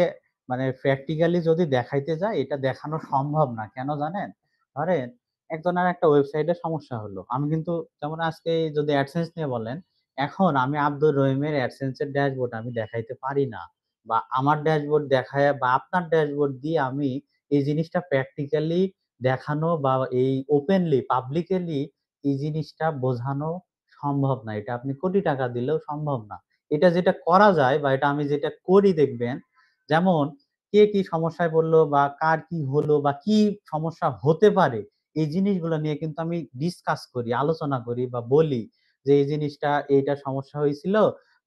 মানে প্র্যাকটিক্যালি যদি দেখাইতে যায় এটা দেখানো সম্ভব না, কেন জানেন? ধরেন একজনের একটা ওয়েবসাইটে সমস্যা হলো, আমি কিন্তু যেমন আজকে যদি অ্যাডসেন্স নিয়ে বলেন, এখন আমি আব্দুর রহিমের অ্যাডসেন্স এর ড্যাশবোর্ড আমি দেখাইতে পারি না, বা আমার ড্যাশবোর্ড দেখায় বা আপনার ড্যাশবোর্ড দিয়ে আমি এই জিনিসটা প্র্যাকটিক্যালি দেখানো বা এই ওপেনলি পাবলিকলি এই জিনিসটা বোঝানো সম্ভব না। এটা আপনি কোটি টাকা দিলেও সম্ভব না। এটা যেটা করা যায় বা এটা আমি যেটা করি দেখবেন, যেমন কে কি সমস্যায় পড়লো বা কার কি হলো বা কি সমস্যা হতে পারে, এই জিনিসগুলো নিয়ে কিন্তু আমি ডিসকাস করি, আলোচনা করি বা বলি যে এই জিনিসটা এইটা সমস্যা হয়েছিল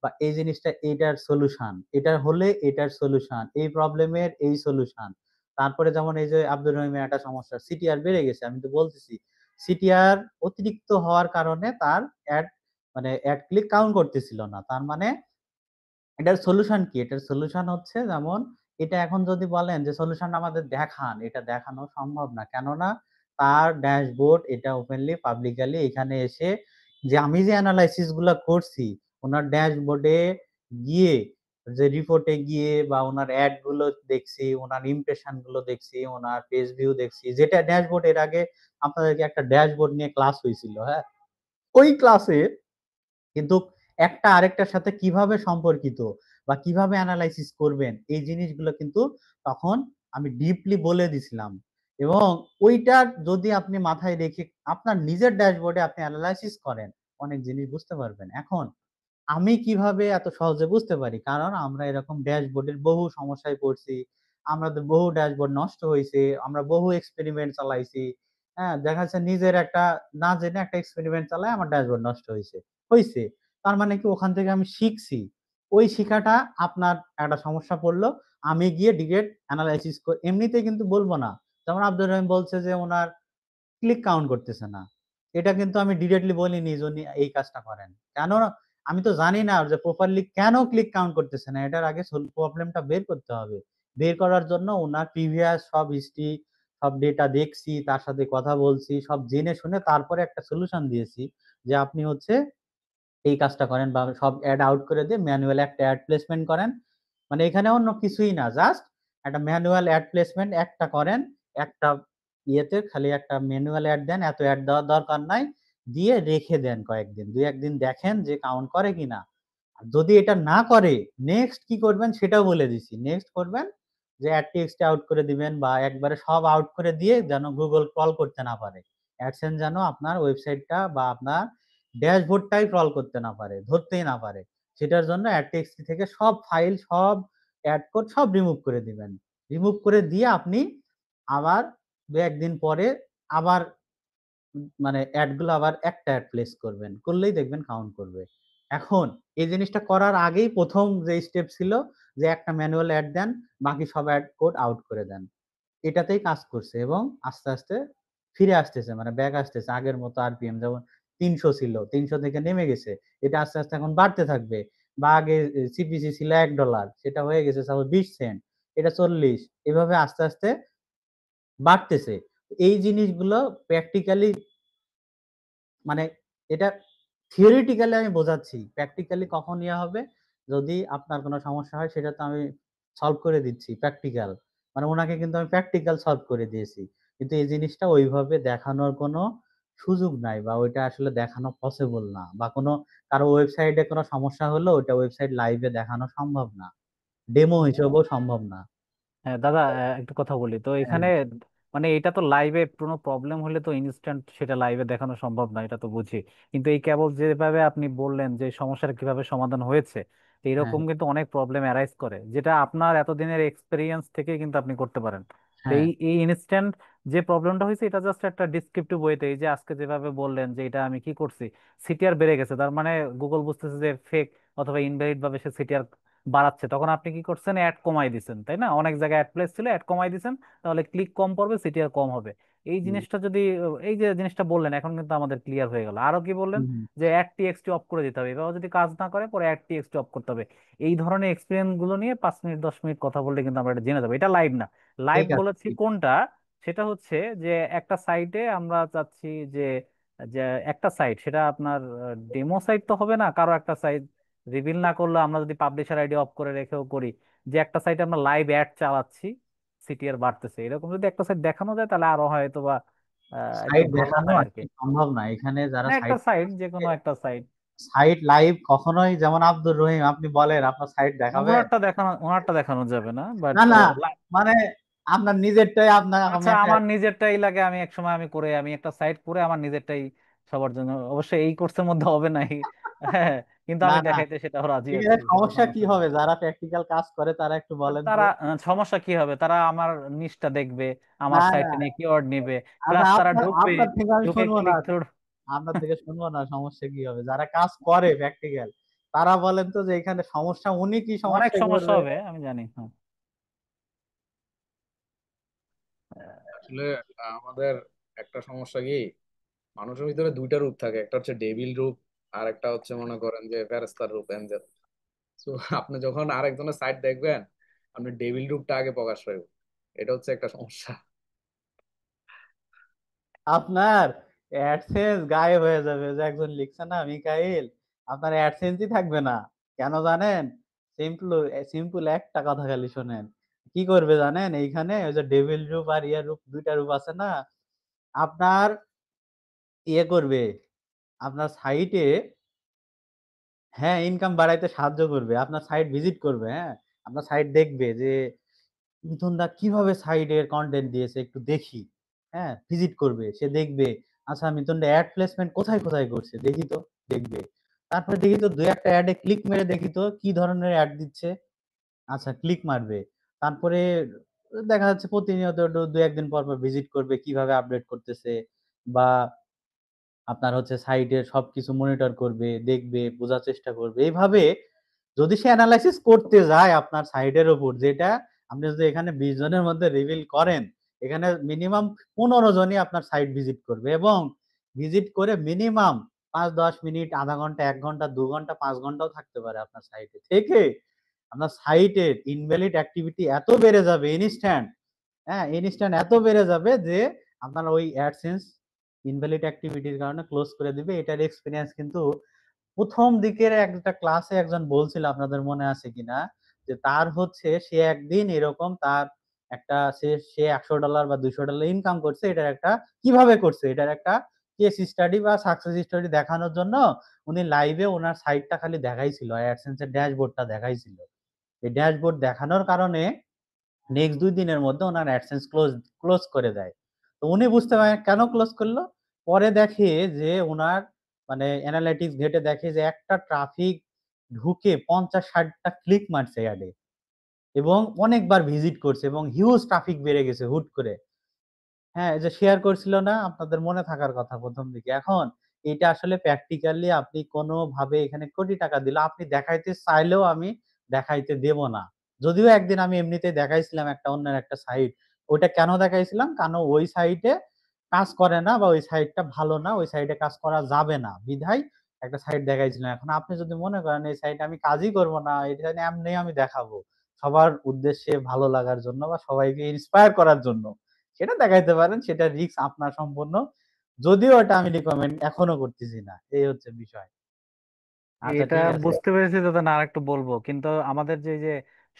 বা এই জিনিসটা এইটার সলিউশন, এটা হলে এটার সলিউশন, এই প্রবলেমের এই সলিউশন। তারপরে যেমন এই যে আব্দুর রহিমের একটা সমস্যা, সিটিআর বেড়ে গেছে, আমি তো বলতেছি সিটিআর অতিরিক্ত হওয়ার কারণে তার অ্যাড মানে অ্যাড ক্লিক কাউন্ট করতেছিল না। তার মানে এটার সলিউশন কি? এটার সলিউশন হচ্ছে যেমন এটা এখন যদি বলেন যে সলিউশন আমাদের দেখান, এটা দেখানো সম্ভব না। কেননা তার ড্যাশবোর্ড এটা ওপেনলি পাবলিকলি এখানে এসে যে আমি যে এনালাইসিস গুলা করছি ওনার ড্যাশবোর্ডে গিয়ে, যে রিপোর্টে গিয়ে বা ওনার অ্যাড গুলো দেখছি, ওনার ইমপ্রেশন গুলো দেখছি, ওনার পেজ ভিউ দেখছি, যেটা ড্যাশবোর্ড এর আগে আপনাদেরকে একটা ড্যাশবোর্ড নিয়ে ক্লাস হয়েছিল, হ্যাঁ? ওই ক্লাসে কিন্তু একটা আরেকটার সাথে কিভাবে সম্পর্কিত বা কিভাবে অ্যানালাইসিস করবেন এই জিনিসগুলো কিন্তু তখন আমি ডিপলি বলে দিছিলাম। এবং ওইটা যদি আপনি মাথায় রেখে আপনার নিজের ড্যাশবোর্ডে আপনি অ্যানালাইসিস করেন, অনেক জিনিস বুঝতে পারবেন। এখন আমি কিভাবে এত সহজে বুঝতে পারি? কারণ আমরা এরকম ড্যাশবোর্ডের বহু সমস্যায় পড়ছি। আমাদের বহু ড্যাশবোর্ড নষ্ট হইছে। আমরা বহু এক্সপেরিমেন্ট চালাইছি। হ্যাঁ? দেখা যাচ্ছে নিজের একটা না জেনে একটা এক্সপেরিমেন্ট চালায় আমার ড্যাশবোর্ড নষ্ট হইছে। হইছে। তার মানে কি ওখান থেকে আমি শিখছি। ওই শিখাটা আপনার একটা সমস্যা পড়লো। আমি গিয়ে ডিরেক্ট এনালাইসিস এমনিতে কিন্তু বলব না। যেমন আব্দুর রহিম বলছে যে উনার ক্লিক কাউন্ট করতেছে না। এটা কিন্তু আমি ডিরেক্টলি বলিনি যে উনি এই কাজটা করেন। কেন? আমি তো জানি না যে প্রপারলি কেন ক্লিক কাউন্ট করতেছে না। এটার আগে প্রবলেমটা বের করতে হবে। বের করার জন্য উনার প্রিভিয়াস সব হিস্ট্রি, সব ডেটা দেখছি, তার সাথে কথা বলছি, সব জেনে শুনে তারপরে একটা সলিউশন দিয়েছি যে আপনি হচ্ছে এই কাজটা করেন বা সব এড আউট করে দিয়ে ম্যানুয়াল একটা এড প্লেসমেন্ট করেন। মানে এখানে অন্য কিছুই না, জাস্ট একটা ম্যানুয়াল এড প্লেসমেন্ট একটা করেন, একটা ইয়েতে খালি একটা ম্যানুয়াল এড দেন, এত এড দেওয়ার দরকার নাই, দিয়ে রেখে দেন কয়েকদিন, দুই একদিন দেখেন যে কাউন্ট করে কিনা। আর যদি এটা না করে নেক্সট কি করবেন সেটাও বলে দিছি। নেক্সট করবেন যে @txt আউট করে দিবেন বা একবারে সব আউট করে দিয়ে যেন গুগল ক্রল করতে না পারে, অ্যাডসেন্স যেন আপনার ওয়েবসাইটটা বা আপনার ড্যাশবোর্ডটাই ক্রল করতে না পারে, ধরতেই না পারে। সেটার জন্য @txt থেকে সব ফাইল, সব অ্যাড কোড সব রিমুভ করে দিবেন। রিমুভ করে দিয়ে আপনি আবার 2-1 দিন পরে আবার মানে অ্যাড গুলো আবার একটা অ্যাড প্লেস করবেন, করলেই দেখবেন কাউন্ট করবে। এখন এই জিনিসটা করার আগেই প্রথম যে স্টেপ ছিল যে একটা ম্যানুয়াল অ্যাড দেন, বাকি সব অ্যাড কোড আউট করে দেন। এটাতেই কাজ করছে এবং আস্তে আস্তে ফিরে আসতেছে, মানে ব্যাক আসতেছে আগের মতো আরপিএম। যেমন 300 ছিল, 300 থেকে নেমে গেছে, এটা আস্তে আস্তে এখন বাড়তে থাকবে। বা আগে সিপিসি ছিল $1, সেটা হয়ে গেছে সাপোজ 20 সেন্ট, এটা 40, এভাবে আস্তে আস্তে বাড়তেছে। এই জিনিসগুলো প্র্যাকটিক্যালি মানে এটা থিওরিটিক্যালি আমি বোঝাচ্ছি, প্র্যাকটিক্যালি কখন ইয়া হবে, যদি আপনার কোনো সমস্যা হয় সেটা তো আমি সলভ করে দিচ্ছি প্র্যাকটিক্যাল। মানে ওনাকে কিন্তু আমি প্র্যাকটিক্যাল সলভ করে দিয়েছি। কিন্তু এই জিনিসটা ওইভাবে দেখানোর কোনো সুযোগ নাই বা ওইটা আসলে দেখানো পসিবল না, বা কোনো কারো ওয়েবসাইটে কোনো সমস্যা হলো ওইটা ওয়েবসাইট লাইভে দেখানো সম্ভব না, ডেমো হিসেবেও সম্ভব না। হ্যাঁ দাদা, একটা কথা বলি তো হ্যাঁ, এখানে। মানে এটা তো লাইভে কোনো প্রবলেম হলে তো ইনস্ট্যান্ট সেটা লাইভে দেখানো সম্ভব না, এটা তো বুঝি। কিন্তু এই কেবল যেভাবে আপনি বললেন যে সমস্যার কিভাবে সমাধান হয়েছে, তো হ্যাঁ, এরকম কিন্তু অনেক প্রবলেম অ্যারাইজ করে, যেটা আপনার এতদিনের এক্সপিরিয়েন্স থেকে কিন্তু আপনি করতে পারেন। তো হ্যাঁ, এই এই ইনস্ট্যান্ট যে প্রবলেমটা হয়েছে, এটা জাস্ট একটা ডিসক্রিপটিভ ওয়েতে, এই যে আজকে যেভাবে বললেন যে এটা আমি কি করছি, সিটিআর বেড়ে গেছে, তার মানে গুগল বুঝতেছে যে ফেক অথবা ইনভ্যালিড ভাবে সে সিটিআর বাড়াচ্ছে, তখন আপনি কি করছেন, অ্যাড কমাই দিচ্ছেন, তাই না? অনেক জায়গায় অ্যাড প্লেস ছিল, অ্যাড কমাই দিচ্ছেন, তাহলে ক্লিক কম পড়বে, সিটিআর কম হবে। এই হুম, জিনিসটা যদি, এই যে জিনিসটা বললেন এখন কিন্তু আমাদের ক্লিয়ার হয়ে গেল। আরো কি বললেন? হুম, যে অ্যাড টিএক্সটি অফ করে দিতে হবে, এভাবে যদি কাজ না করে পরে অ্যাড টিএক্সটি অফ করতে হবে। এই ধরনের এক্সপিরিয়েন্স গুলো নিয়ে 5 মিনিট 10 মিনিট কথা বললে কিন্তু আমরা এটা জেনে যাবো। এটা লাইভ না। লাইভ ঠিক আছে, বলেছি ঠিক। কোনটা, সেটা হচ্ছে যে একটা সাইটে আমরা চাচ্ছি যে, যে একটা সাইট, সেটা আপনার ডেমো সাইট তো হবে না, কারো একটা সাইট রিভিল না করলে আমরা যদি পাবলিশার আইডি অফ করে রেখেও করি, যে একটা সাইটে আমরা লাইভ অ্যাড চালাচ্ছি, সিটিআর বাড়তেছে, এরকম যদি একটা সাইট দেখানো যায় তাহলে আরো হয়তো বা একটু সাইট ভালো দেখানো হয় আর কি। আজকে সম্ভব না, এখানে যারা মানে একটা সাইট সাইট, যে কোনো একটা সাইট। সাইট লাইভ কখনোই, যেমন আব্দুর রহিম, আপনি বলেন আপনার সাইট দেখাবেন? ওনারটা দেখানো যাবে না, বাট না, না, মানে আপনার নিজেরটাই আপনার, আমি আচ্ছা, একটা, আমার নিজেরটাই লাগে, আমি একসময় আমি একটা সাইট করে আমার নিজেরটাই সবার জন্য, অবশ্যই এই কোর্সের মধ্যে হবে না হ্যাঁ, কিন্তু না, আমি না, দেখাইতে সেটাও রাজি ঠিক আছি, আছে, সেটা সমস্যা কি সমস্যা নেই। হবে? যারা প্র্যাকটিক্যাল কাজ করে তারা একটু বলেন তো। তারা সমস্যা কি হবে, তারা আমার নিচটা দেখবে, আমার না, না, সাইটে নিয়ে কিওয়ার্ড নিবে, আচ্ছা, প্লাস তারা আপনার ঢুকবে, আপনার থেকে আমি ঢুকে শুনবো না, ক্লিক থ্রু। আপনার থেকে শুনবো না, সমস্যা কি হবে? যারা কাজ করে প্র্যাকটিক্যাল তারা বলেন তো যে এখানে সমস্যা, উনি কি অনেক সমস্যায় সমস্যা পড়বে? হবে আমি জানি, হ্যাঁ। আসলে আমাদের একটা সমস্যা কি, মানুষের ভিতরে দুইটা রূপ থাকে, একটা হচ্ছে ডেভিল রূপ, আর একটা হচ্ছে মনে করেন যে ফেরেশতার রূপ, এঞ্জেল। তো আপনি যখন আরেকজনের সাইড দেখবেন, আপনি ডেভিল রূপটা আগে প্রকাশ পাইব, এটা হচ্ছে একটা সমস্যা। আপনার অ্যাডসেন্স গায়েব হয়ে যাবে, যে একজন লিখছে না মিকাইল, আপনার অ্যাডসেন্সই থাকবে না। কেন জানেন? সিম্পল, সিম্পল একটা কথা খালি শোনেন। কি করবে জানেন? এইখানে ওই যে ডেভিল রূপ আর ইয়ার রূপ, দুইটা রূপ আছে না, আপনার ইয়ে করবে, আপনার সাইটে, হ্যাঁ, ইনকাম বাড়াইতে সাহায্য করবে। আপনার সাইট ভিজিট করবে, হ্যাঁ, আপনার সাইট দেখবে যে মিথুন দা কিভাবে সাইটের কন্টেন্ট দিয়েছে একটু দেখি, হ্যাঁ, ভিজিট করবে, সে দেখবে, আচ্ছা মিথুন দা অ্যাড প্লেসমেন্ট কোথায় কোথায় করছে দেখি তো, দেখবে। তারপরে দেখি তো দুই একটা অ্যাডে ক্লিক মেরে দেখি তো কি ধরনের অ্যাড দিচ্ছে, আচ্ছা ক্লিক মারবে। তারপরে দেখা যাচ্ছে প্রতিনিয়ত একটু ২-১ দিন পর পর ভিজিট করবে কিভাবে আপডেট করতেছে, বা আপনার হচ্ছে সাইটের সবকিছু মনিটর করবে, দেখবে, বোঝার চেষ্টা করবে। এইভাবে যদি সে এনালাইসিস করতে যায় আপনার সাইটের উপর, যেটা আপনি যদি এখানে 20 জনের মধ্যে রিভিল করেন, এখানে মিনিমাম 15 জনই আপনার সাইট ভিজিট করবে, এবং ভিজিট করে মিনিমাম ৫-১০ মিনিট, আধা ঘন্টা, ১ ঘন্টা, ২ ঘন্টা, ৫ ঘন্টাও থাকতে পারে আপনার সাইটে। থেকে আপনার সাইটের ইনভ্যালিড অ্যাক্টিভিটি এত বেড়ে যাবে ইনস্ট্যান্ট, হ্যাঁ, ইনস্ট্যান্ট এত বেড়ে যাবে যে আপনার ওই অ্যাডসেন্স ইনভ্যালিড অ্যাক্টিভিটির কারণে ক্লোজ করে দিবে। এটার এক্সপেরিয়েন্স কিন্তু প্রথম দিকের একটা ক্লাসে একজন বলছিল, আপনাদের মনে আছে কিনা, যে তার হচ্ছে সে একদিন এরকম তার একটা, সে $100 বা $200 ইনকাম করছে, এটার একটা কিভাবে করছে এটার একটা কেস স্টাডি বা সাকসেস স্টোরি দেখানোর জন্য উনি লাইভে ওনার সাইটটা খালি দেখাইছিল, অ্যাডসেন্স এর ড্যাশবোর্ডটা দেখাইছিল। এই ড্যাশবোর্ড দেখানোর কারণে নেক্সট 2 দিনের মধ্যে ওনার অ্যাডসেন্স ক্লোজ ক্লোজ করে দেয়। তো উনি বুঝতে পারেন কেন ক্লোজ করলো। পরে দেখে যে ওনার মানে অ্যানালাইটিক্স ঘেটে দেখে যে একটা ট্রাফিক ঢুকে 50-60টা ক্লিক মারছে অ্যাডে, এবং অনেকবার ভিজিট করছে এবং হিউজ ট্রাফিক বেড়ে গেছে হুট করে। হ্যাঁ, এই যে শেয়ার করছিল না আপনাদের মনে থাকার কথা প্রথম দিকে। এখন এটা আসলে প্র্যাকটিক্যালি আপনি কোনোভাবে এখানে কোটি টাকা দিলে আপনি দেখাইতে চাইলেও আমি দেখাইতে দেব না। যদিও একদিন আমি এমনিতেই দেখাইছিলাম একটা অন্যের একটা সাইট। ওইটা কেন দেখাইছিলাম? কারণ ওই সাইটে কাজ করে না বা ওই সাইটটা ভালো না, ওই সাইটে কাজ করা যাবে না। বিধায় একটা সাইট দেখাইছিলাম। এখন আপনি যদি মনে করেন এই সাইটে আমি কাজই করব না, এটা এমনি আমি দেখাবো। সবার উদ্দেশ্যে ভালো লাগার জন্য বা সবাইকে ইন্সপায়ার করার জন্য। সেটা দেখাইতে পারেন, সেটা রিস্ক আপনার সম্পূর্ণ। যদিও এটা আমি রিকমেন্ড এখনো করতেছি না। এই হচ্ছে বিষয়। আচ্ছা, এটা ঠিক আছে। বুঝতে পেরেছি দাদা, না আরেকটু বলবো, কিন্তু আমাদের যে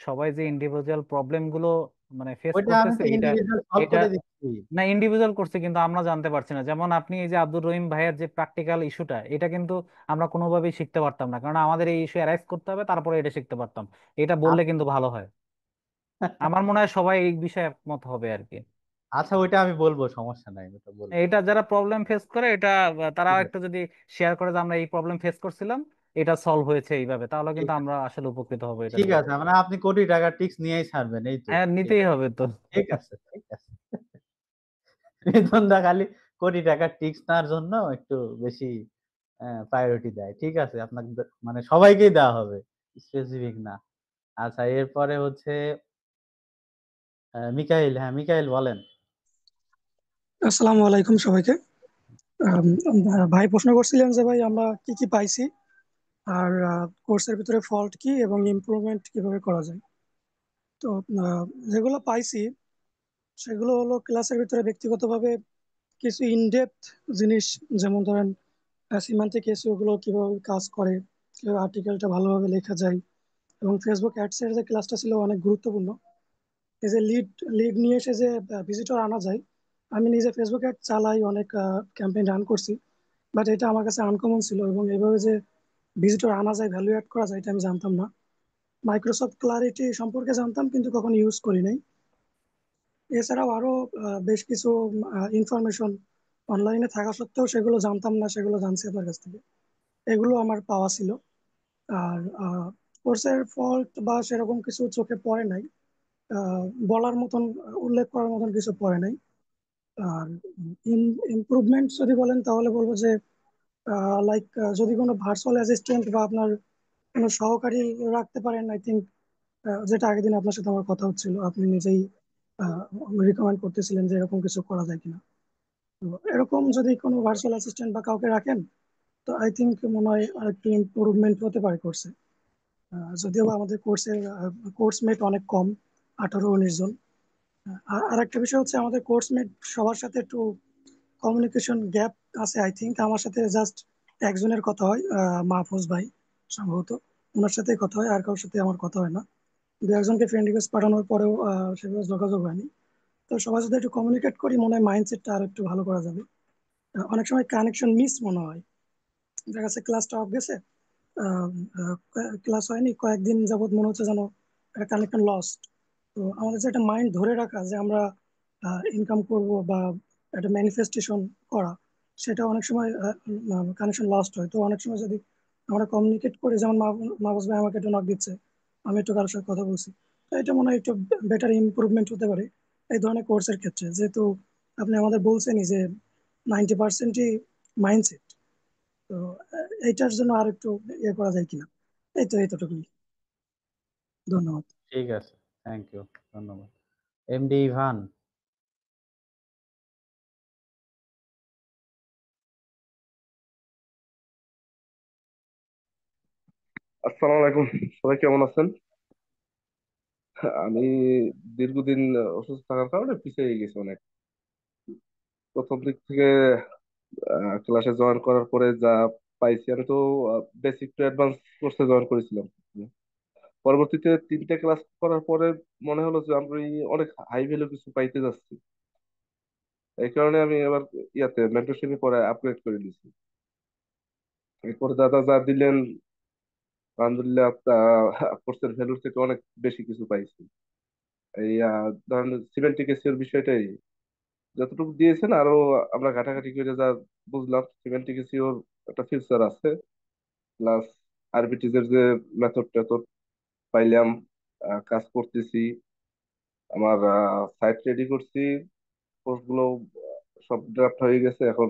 সবাই যে ইন্ডিভিজুয়াল প্রবলেম গুলো মানে ফেস ওইটা আমি করতেছে, তো এটা ইন্ডিভিজুয়াল সলভ এটা করে দিচ্ছি। না ইন্ডিভিজুয়াল করছে কিন্তু আমরা জানতে পারছি না। যেমন আপনি এই যে আব্দুর রহিম ভাইয়ের যে প্র্যাকটিক্যাল ইস্যুটা, এটা কিন্তু আমরা কোনোভাবেই শিখতে পারতাম না, কারণ আমাদের এই ইস্যু অ্যারাইজ করতে হবে, তারপরে এটা শিখতে পারতাম। এটা বললে কিন্তু ভালো হয়। আমার মনে হয় সবাই এই বিষয়ে একমত হবে আর কি। আচ্ছা, ওইটা আমি বলবো, সমস্যা নাই, ওটা বলবো। এটা যারা প্রবলেম ফেস করে, এটা তারাও ঠিক একটু আছে, যদি শেয়ার করে যে আমরা এই প্রবলেম ফেস করছিলাম, এটা সলভ হয়েছে এইভাবে, তাহলে ঠিক কিন্তু আছে, আমরা আসলে উপকৃত হবো এটা ঠিক দিয়ে। আছে। মানে আপনি কোটি টাকার টিক্স নিয়েই ছাড়বেন, এই তো? হ্যাঁ, ঠিক নিতেই আছে, হবে তো। ঠিক আছে, ঠিক আছে। মিথুনদা খালি কোটি টাকার টিক্স নেওয়ার জন্য একটু বেশি প্রায়োরিটি দেয়। ঠিক আছে, আপনাকে মানে সবাইকেই দেওয়া হবে, স্পেসিফিক না। আচ্ছা, এরপরে হচ্ছে মিকাইল। হ্যাঁ, মিকাইল বলেন। আসসালামু আলাইকুম সবাইকে। আম, ভাই প্রশ্ন করছিলেন যে ভাই আমরা কি কি পাইছি আর কোর্সের ভিতরে ফল্ট কি এবং ইমপ্রুভমেন্ট কিভাবে করা যায়। তো যেগুলো পাইছি সেগুলো হলো ক্লাসের ভিতরে ব্যক্তিগতভাবে কিছু ইনডেপথ জিনিস, যেমন ধরেন সিমান্টিক এসইও গুলো কিভাবে কাজ করে, কিভাবে আর্টিকেলটা ভালোভাবে লেখা যায়, এবং ফেসবুক অ্যাডস এর যে ক্লাসটা ছিল অনেক গুরুত্বপূর্ণ। এই যে লিড লিড নিয়ে এসে যে ভিজিটর আনা যায়, আমি নিজে ফেসবুক অ্যাড চালাই, অনেক ক্যাম্পেইন রান করছি, বাট এটা আমার কাছে আনকমন ছিল এবং এভাবে যে ভিজিটর আনা যায়, ভ্যালু অ্যাড করা যায়, এটা আমি জানতাম না। মাইক্রোসফট ক্লারিটি সম্পর্কে জানতাম কিন্তু কখনো ইউজ করি নাই। এছাড়াও আরো বেশ কিছু ইনফরমেশন অনলাইনে থাকা সত্ত্বেও সেগুলো জানতাম না, সেগুলো জানছি আপনার কাছ থেকে। এগুলো আমার পাওয়া ছিল। আর কোর্সের ফল্ট বা সেরকম কিছু চোখে পড়ে নাই, আহ, বলার মতন, উল্লেখ করার মতন কিছু পড়ে নাই। আর ইমপ্রুভমেন্ট যদি বলেন তাহলে বলবো যে লাইক যদি কোনো ভার্চুয়াল অ্যাসিস্ট্যান্ট বা আপনার কোনো সহকারী রাখতে পারেন, আই থিঙ্ক। যেটা আগের দিন আপনার সাথে আমার কথা হচ্ছিল, আপনি নিজেই রিকমেন্ড করতেছিলেন যে এরকম কিছু করা যায় কিনা। তো এরকম যদি কোনো ভার্চুয়াল অ্যাসিস্ট্যান্ট বা কাউকে রাখেন, তো আই থিঙ্ক মনে হয় আরেকটু ইমপ্রুভমেন্ট হতে পারে কোর্সে। যদিও বা আমাদের কোর্সমেট অনেক কম, 18-19 জন। আর একটা বিষয় হচ্ছে আমাদের কোর্সমেট সবার সাথে একটু কমিউনিকেশন গ্যাপ আছে। আই থিঙ্ক আমার সাথে জাস্ট একজনের কথা হয়, মাহফুজ ভাই সম্ভবত, ওনার সাথেই কথা হয়, আর কারোর সাথে আমার কথা হয় না। দু একজনকে ফ্রেন্ড রিকোয়েস্ট পাঠানোর পরেও সেভাবে যোগাযোগ হয়নি। তো সবার সাথে একটু কমিউনিকেট করি, মনে হয় মাইন্ডসেটটা আর একটু ভালো করা যাবে। অনেক সময় কানেকশন মিস মনে হয়, দেখা যাচ্ছে ক্লাসটা অফ গেছে, ক্লাস হয়নি কয়েকদিন যাবত, মনে হচ্ছে যেন একটা কানেকশন লস্ট। তো আমাদের যে একটা মাইন্ড ধরে রাখা যে আমরা ইনকাম করব বা একটা ম্যানিফেস্টেশন করা, সেটা অনেক সময় কানেকশন লস্ট হয়। তো অনেক সময় যদি আমরা কমিউনিকেট করি, যেমন মাহবুব ভাই আমাকে একটু নক দিচ্ছে, আমি একটু কারোর সাথে কথা বলছি, তো এটা মনে হয় একটু বেটার ইমপ্রুভমেন্ট হতে পারে এই ধরনের কোর্সের ক্ষেত্রে। যেহেতু আপনি আমাদের বলছেনই যে 90%ই মাইন্ডসেট। তো এইটার জন্য আর একটু ইয়ে করা যায় কিনা। এতটুকুই। ধন্যবাদ। ঠিক আছে, থ্যাংক ইউ, ধন্যবাদ। এমডি ইভান। আসসালামু আলাইকুম। সবাই কেমন আছেন? আমি দীর্ঘদিন অসুস্থ থাকার কারণে পিছিয়ে গেছি অনেক। প্রথম দিক থেকে ক্লাসে জয়েন করার পরে যা পাইছি, আমি তো বেসিক টু অ্যাডভান্স কোর্সে জয়েন করেছিলাম। পরবর্তীতে 3টে ক্লাস করার পরে মনে হলো যে আমি অনেক হাই ভ্যালু কিছু পাইতে যাচ্ছি। এই কারণে আমি এবার মেন্টরশিপে পরে আপগ্রেড করে দিয়েছি। এরপরে দাদা যা দিলেন, আলহামদুলিল্লাহ, কোর্সের ভ্যালুর থেকে অনেক বেশি কিছু পাইছি। এই ধরেন সিমেন্টিক এসিওর বিষয়টাই যতটুকু দিয়েছেন, আরো আমরা ঘাটাঘাটি করে যা বুঝলাম সিমেন্টিক এসিওর একটা ফিউচার আছে, প্লাস আরবিটিজ এর যে মেথড টেথড পাইলাম, কাজ করতেছি, আমার সাইট রেডি করছি, পোস্ট গুলো সব ড্রাফট হয়ে গেছে, এখন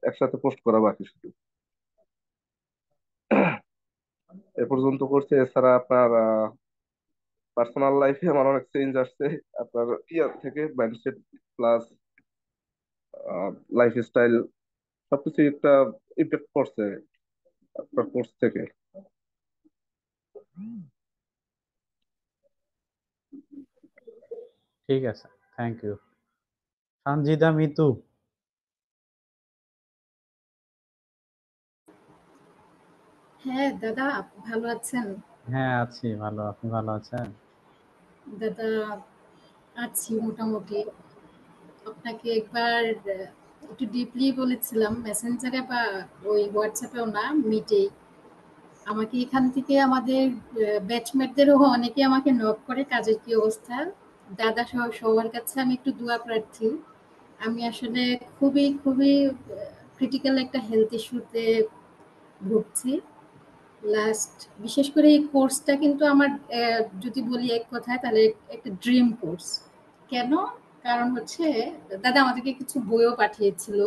একসাথে পোস্ট করা বাকি শুধু। এ পর্যন্ত করছে। এছাড়া আপনার পার্সোনাল লাইফে আমার অনেক চেঞ্জ আসছে, আপনার ইয়ার থেকে মাইন্ডসেট প্লাস লাইফ স্টাইল সবকিছু একটা ইম্প্যাক্ট করছে আপনার কোর্স থেকে। ঠিক আছে, থ্যাংক ইউ। সঞ্জিদা মিতু। হ্যাঁ দাদা, ভালো আছেন? হ্যাঁ আছি ভালো, আপনি ভালো আছেন? দাদা আছি মোটামুটি। আপনাকে একবার একটু ডিপলি বলেছিলাম মেসেঞ্জারে বা ওই হোয়াটসঅ্যাপেও না, মিটেই। আমাকে এখান থেকে আমাদের ব্যাচমেটদেরও অনেকে আমাকে নক করে কাজের কি অবস্থা। দাদা সহ সবার কাছে আমি একটু দোয়া প্রার্থী। আমি আসলে খুবই খুবই ক্রিটিক্যাল একটা হেলথ ইস্যুতে ভুগছি লাস্ট। বিশেষ করে এই কোর্সটা কিন্তু আমার যদি বলি এক কথায় তাহলে একটা ড্রিম কোর্স। কেন? কারণ হচ্ছে দাদা আমাদেরকে কিছু বইও পাঠিয়েছিল।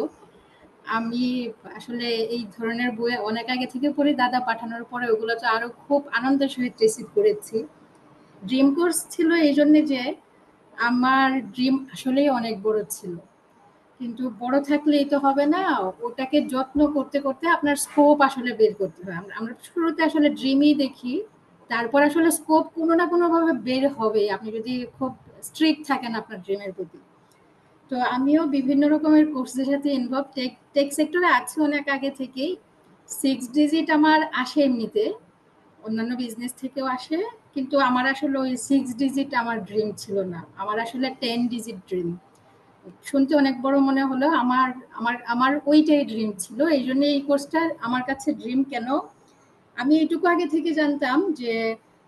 আমি আসলে এই ধরনের বই অনেক আগে থেকে পড়ি, দাদা পাঠানোর পরে ওগুলো তো আরো খুব আনন্দের সহিত রিসিভ করেছি। ড্রিম কোর্স ছিল এই জন্য যে আমার ড্রিম আসলেই অনেক বড় ছিল, কিন্তু বড় থাকলেই তো হবে না, ওটাকে যত্ন করতে করতে আপনার স্কোপ আসলে বের করতে হয়। আমরা শুরুতে আসলে ড্রিমই দেখি, তারপর আসলে স্কোপ কোনো না কোনো ভাবে বের হবে আপনি যদি খুব স্ট্রিক্ট থাকেন আপনার ড্রিমের প্রতি। তো আমিও বিভিন্ন রকমের কোর্সের সাথে ইনভলভ, টেক টেক সেক্টরে আছি অনেক আগে থেকেই। 6 ডিজিট আমার আসে এমনিতে, অন্যান্য বিজনেস থেকেও আসে, কিন্তু আমার আসলে ওই 6 ডিজিট আমার ড্রিম ছিল না, আমার আসলে 10 ডিজিট ড্রিম। শুনতে অনেক বড় মনে হলো, আমার আমার আমার ওইটাই ড্রিম ছিল। এই জন্য এই কোর্সটা আমার কাছে ড্রিম। কেন? আমি এইটুকু আগে থেকে জানতাম যে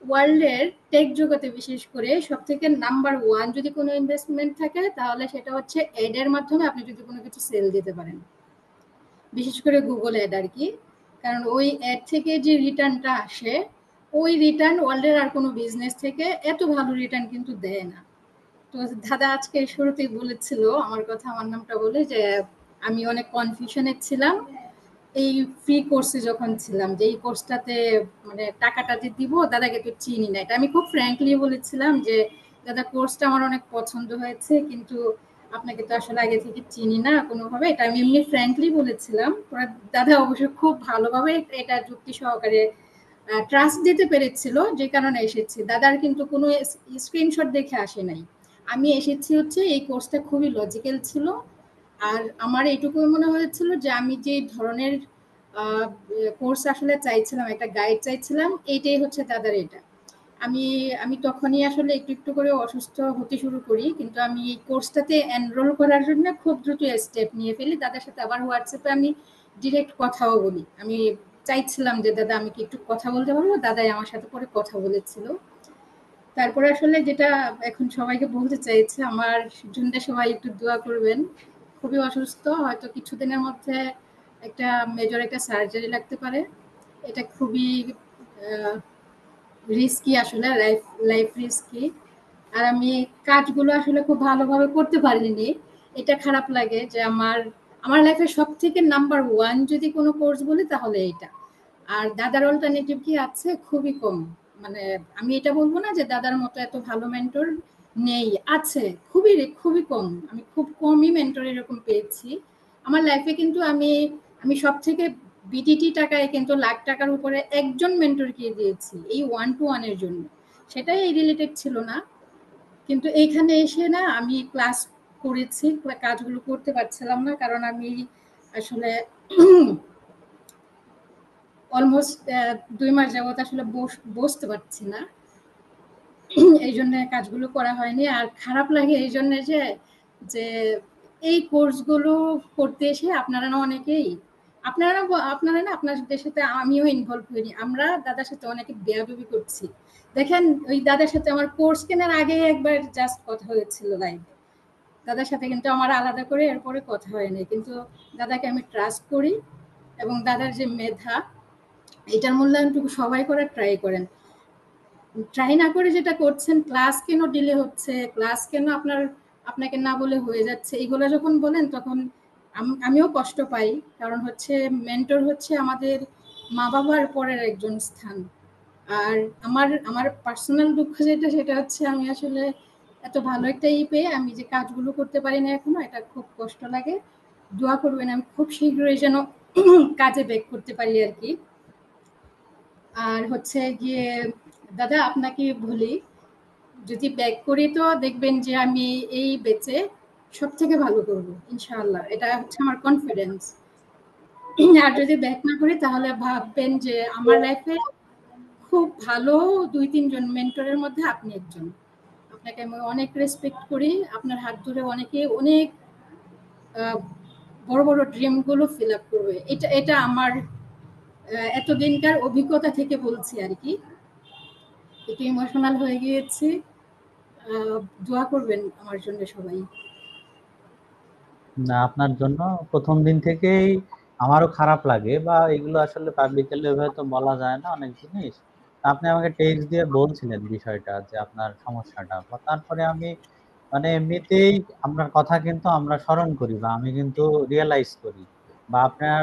ওয়ার্ল্ডের টেক জগতে বিশেষ করে সব থেকে নাম্বার ওয়ান যদি কোনো ইনভেস্টমেন্ট থাকে তাহলে সেটা হচ্ছে এডের মাধ্যমে আপনি যদি কোনো কিছু সেল দিতে পারেন, বিশেষ করে গুগল অ্যাড আর কি। কারণ ওই অ্যাড থেকে যে রিটার্নটা আসে, ওই রিটার্ন ওয়ার্ল্ডের আর কোনো বিজনেস থেকে এত ভালো রিটার্ন কিন্তু দেয় না। তো দাদা আজকে শুরুতেই বলেছিল আমার কথা, আমার নামটা বলে, যে আমি অনেক কনফিউশনে ছিলাম এই ফ্রি কোর্সে যখন ছিলাম, যে এই কোর্সটাতে মানে টাকাটা যে দিব, দাদাকে তো চিনি না। এটা আমি খুব ফ্র্যাঙ্কলি বলেছিলাম যে দাদা কোর্সটা আমার অনেক পছন্দ হয়েছে, কিন্তু আপনাকে তো আসলে আগে থেকে চিনি না কোনোভাবে। এটা আমি এমনি ফ্র্যাঙ্কলি বলেছিলাম। দাদা অবশ্য খুব ভালোভাবে এটা যুক্তি সহকারে ট্রাস্ট দিতে পেরেছিল, যে কারণে এসেছি। দাদার কিন্তু কোনো স্ক্রিনশট দেখে আসে নাই, আমি এসেছি হচ্ছে এই কোর্সটা খুবই লজিক্যাল ছিল। আর আমার এইটুকু মনে হয়েছিল যে আমি যে ধরনের কোর্স আসলে চাইছিলাম, একটা গাইড চাইছিলাম, এইটাই হচ্ছে দাদার এটা। আমি আমি তখনই আসলে একটু একটু করে অসুস্থ হতে শুরু করি, কিন্তু আমি এই কোর্সটাতে এনরোল করার জন্য খুব দ্রুত স্টেপ নিয়ে ফেলি। দাদার সাথে আবার হোয়াটসঅ্যাপে আমি ডিরেক্ট কথাও বলি। আমি চাইছিলাম যে দাদা আমি কি একটু কথা বলতে পারবো, দাদাই আমার সাথে পরে কথা বলেছিল। তারপরে আসলে যেটা এখন সবাইকে বলতে চাইছে, আমার জন্য সবাই একটু দোয়া করবেন। খুবই অসুস্থ, হয়তো কিছুদিনের মধ্যে একটা মেজর একটা সার্জারি লাগতে পারে। এটা খুবই রিস্কি, আসলে লাইফ লাইফ রিস্কি। আর আমি কাজগুলো আসলে খুব ভালোভাবে করতে পারিনি, এটা খারাপ লাগে যে আমার আমার লাইফের সব থেকে নাম্বার ওয়ান যদি কোনো কোর্স বলি তাহলে এইটা। আর দাদার অল্টারনেটিভ কি আছে? খুবই কম। মানে আমি এটা বলবো না যে দাদার মতো এত ভালো মেন্টর নেই, আছে, খুবই খুবই কম। আমি খুব কমই মেন্টর এরকম পেয়েছি আমার লাইফে। কিন্তু আমি আমি সব থেকে বিটিটি টাকায় কিন্তু লাখ টাকার উপরে একজন মেন্টরকে দিয়েছি এই ওয়ান টু ওয়ানের জন্য, সেটাই এই রিলেটেড ছিল না। কিন্তু এইখানে এসে না আমি ক্লাস করেছি, কাজগুলো করতে পারছিলাম না, কারণ আমি আসলে অলমোস্ট 2 মাস যাবত আসলে বসতে পারছি না, এই জন্য কাজগুলো করা হয়নি। আর খারাপ লাগে এই জন্য যে যে এই কোর্সগুলো করতে এসে আপনারা না অনেকেই আপনারা না, আপনাদের সাথে আমিও ইনভলভ হইনি, আমরা দাদার সাথে অনেকে বেয়াদবি করছি। দেখেন ওই দাদার সাথে আমার কোর্স কেনার আগে একবার জাস্ট কথা হয়েছিল লাইভ, দাদার সাথে কিন্তু আমার আলাদা করে এরপরে কথা হয়নি, কিন্তু দাদাকে আমি ট্রাস্ট করি এবং দাদার যে মেধা এটার মূল্যায়নটুকু সবাই করার ট্রাই করেন। ট্রাই না করে যেটা করছেন, ক্লাস কেন ডিলে হচ্ছে, ক্লাস কেন আপনাকে না বলে হয়ে যাচ্ছে, এগুলো যখন বলেন তখন আমিও কষ্ট পাই। কারণ হচ্ছে মেন্টর হচ্ছে আমাদের মা বাবার পরের একজন স্থান। আর আমার পার্সোনাল দুঃখ যেটা, সেটা হচ্ছে আমি আসলে এত ভালো একটা পেয়ে আমি যে কাজগুলো করতে পারি না এখনো, এটা খুব কষ্ট লাগে। দোয়া করবেন আমি খুব শীঘ্রই যেন কাজে ব্যাক করতে পারি আর কি। আর হচ্ছে গিয়ে দাদা আপনাকে বলি, যদি ব্যাক করি তো দেখবেন যে আমি এই বেচে সব থেকে ভালো করবো ইনশাআল্লাহ, এটা হচ্ছে আমার কনফিডেন্স। আর যদি ব্যাক না করি তাহলে ভাববেন যে আমার লাইফে খুব ভালো 2-3 জন মেন্টরের মধ্যে আপনি একজন। আপনাকে আমি অনেক রেসপেক্ট করি, আপনার হাত ধরে অনেকে অনেক বড় বড় ড্রিম গুলো ফিল আপ করবে, এটা আমার এতদিনকার অভিজ্ঞতা থেকে বলছি আর কি। একটু ইমোশনাল হয়ে গিয়েছি, দোয়া করবেন আমার জন্য সবাই। না, আপনার জন্য প্রথম দিন থেকেই আমারও খারাপ লাগে, বা এগুলো আসলে পাবলিকলি হয়তো বলা যায় না অনেক জিনিস। আপনি আমাকে টেক্সট দিয়ে বলছিলেন বিষয়টা যে আপনার সমস্যাটা, বা তারপরে আমি মানে এমনিতেই আপনার কথা কিন্তু আমরা স্মরণ করি, বা আমি কিন্তু রিয়েলাইজ করি, বা আপনার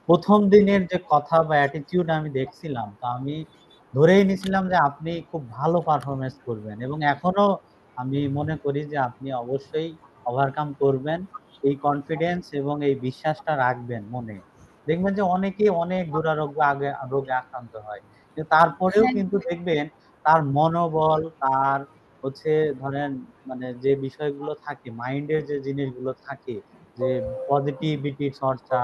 প্রথম দিনের যে কথা বা অ্যাটিটিউড আমি দেখছিলাম, তো আমি ধরেই নিছিলাম যে আপনি খুব ভালো পারফরমেন্স করবেন, এবং এখনো আমি মনে করি যে আপনি অবশ্যই ওভারকাম করবেন। এই কনফিডেন্স এবং এই বিশ্বাসটা রাখবেন মনে। দেখবেন যে অনেকেই অনেক দুরারোগ্য রোগে আক্রান্ত হয়, কিন্তু তারপরেও কিন্তু দেখবেন তার মনোবল, তার হচ্ছে ধরেন মানে যে বিষয়গুলো থাকে মাইন্ডের, যে জিনিসগুলো থাকে, যে পজিটিভিটি চর্চা,